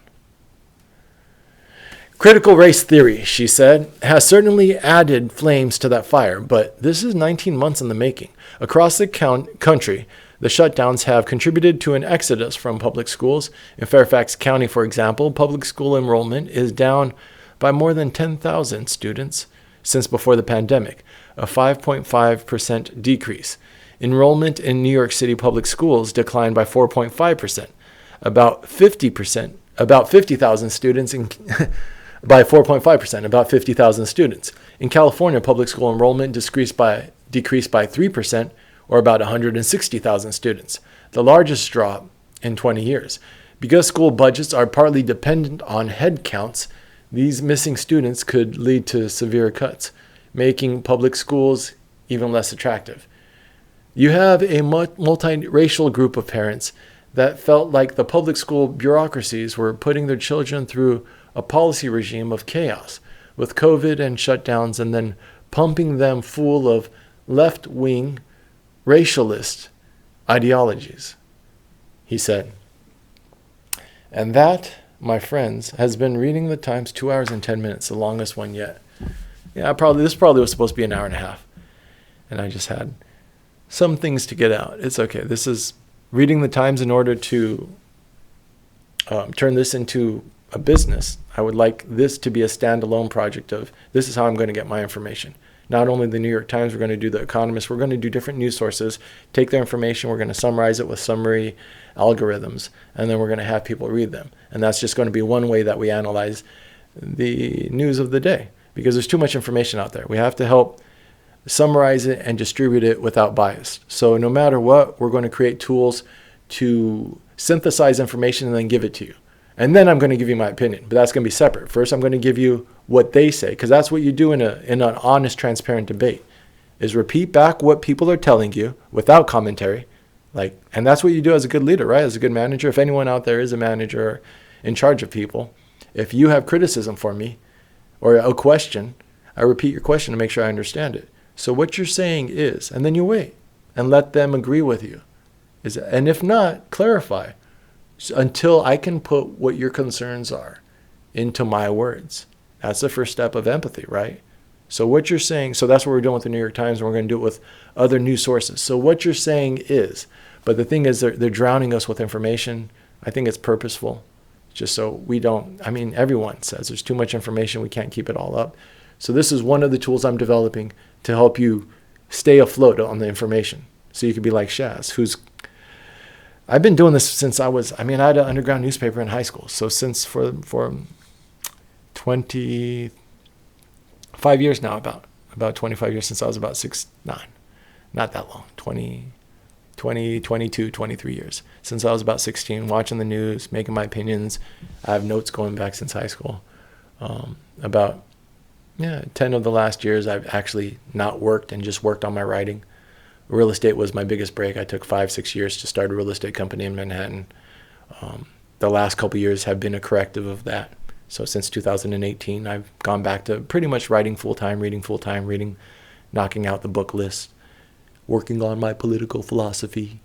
Critical race theory, she said, has certainly added flames to that fire, but this is 19 months in the making. Across the country, the shutdowns have contributed to an exodus from public schools. In Fairfax County, for example, public school enrollment is down by more than 10,000 students since before the pandemic, a 5.5% decrease. Enrollment in New York City public schools declined by 4.5%, about 50,000 students by 4.5%, about 50,000 students. In California, public school enrollment decreased by 3%, or about 160,000 students, the largest drop in 20 years. Because school budgets are partly dependent on head counts, these missing students could lead to severe cuts, making public schools even less attractive. You have a multiracial group of parents that felt like the public school bureaucracies were putting their children through a policy regime of chaos with COVID and shutdowns, and then pumping them full of left-wing racialist ideologies, he said. And that, my friends, has been reading the Times 2 hours and 10 minutes, the longest one yet. Yeah, this probably was supposed to be an hour and a half. And I just had some things to get out. It's okay. This is reading the Times in order to turn this into a business. I would like this to be a standalone project of this is how I'm going to get my information. Not only the New York Times, we're going to do The Economist, we're going to do different news sources, take their information, we're going to summarize it with summary algorithms, and then we're going to have people read them. And that's just going to be one way that we analyze the news of the day, because there's too much information out there. We have to help summarize it and distribute it without bias. So no matter what, we're going to create tools to synthesize information and then give it to you. And then I'm going to give you my opinion, but that's going to be separate. First, I'm going to give you what they say, because that's what you do in an honest, transparent debate, is repeat back what people are telling you without commentary. And that's what you do as a good leader, right? As a good manager. If anyone out there is a manager in charge of people, if you have criticism for me or a question, I repeat your question to make sure I understand it. So what you're saying is, and then you wait and let them agree with you. And if not, clarify. Until I can put what your concerns are into my words. That's the first step of empathy, right? So what you're saying, so that's what we're doing with the New York Times, and we're going to do it with other news sources. So what you're saying is, but the thing is they're drowning us with information. I think it's purposeful, just so we don't, everyone says there's too much information, we can't keep it all up. So this is one of the tools I'm developing to help you stay afloat on the information. So you could be like Shaz, I've been doing this since I had an underground newspaper in high school. So since for 25 years now, about 25 years since I was about 9, not that long, 22, 23 years. Since I was about 16, watching the news, making my opinions. I have notes going back since high school. About 10 of the last years, I've actually not worked and just worked on my writing. Real estate was my biggest break. I took 5-6 years to start a real estate company in Manhattan. The last couple of years have been a corrective of that. So since 2018, I've gone back to pretty much writing full-time, reading, knocking out the book list, working on my political philosophy.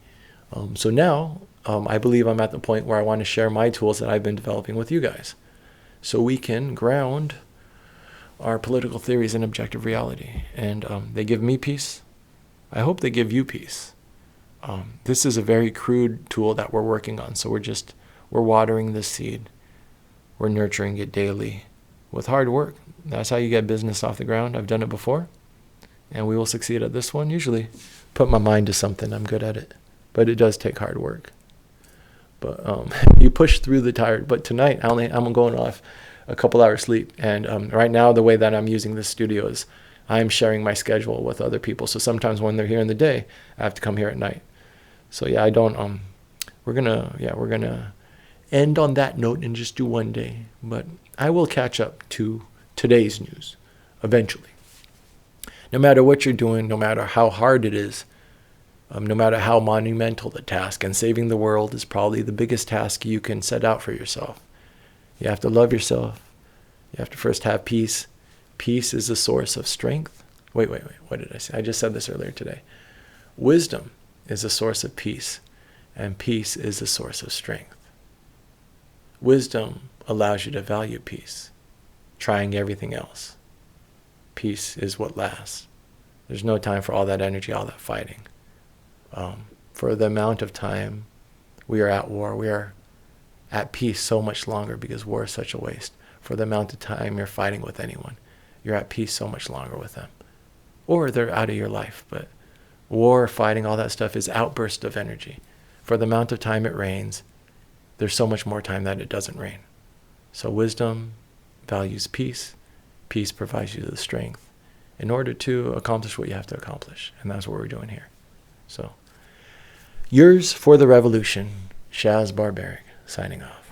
So now I believe I'm at the point where I want to share my tools that I've been developing with you guys, so we can ground our political theories in objective reality. And they give me peace. I hope they give you peace. This is a very crude tool that we're working on. So we're watering this seed. We're nurturing it daily with hard work. That's how you get business off the ground. I've done it before, and we will succeed at this one. Usually put my mind to something, I'm good at it, but it does take hard work. But you push through the tired. But tonight, I'm going off a couple hours sleep. And right now, the way that I'm using this studio is I'm sharing my schedule with other people. So sometimes when they're here in the day, I have to come here at night. So yeah, we're gonna end on that note and just do one day. But I will catch up to today's news eventually. No matter what you're doing, no matter how hard it is, no matter how monumental the task, and saving the world is probably the biggest task you can set out for yourself. You have to love yourself. You have to first have peace. Peace is a source of strength. Wait, what did I say? I just said this earlier today. Wisdom is a source of peace, and peace is a source of strength. Wisdom allows you to value peace. trying everything else. Peace is what lasts. There's no time for all that energy, all that fighting. For the amount of time we are at war, we are at peace so much longer because war is such a waste. For the amount of time you're fighting with anyone, you're at peace so much longer with them. Or they're out of your life. But war, fighting, all that stuff is outburst of energy. For the amount of time it rains, there's so much more time that it doesn't rain. So wisdom values peace. Peace provides you the strength in order to accomplish what you have to accomplish. And that's what we're doing here. So, yours for the revolution, SHAZZBARBARIC, signing off.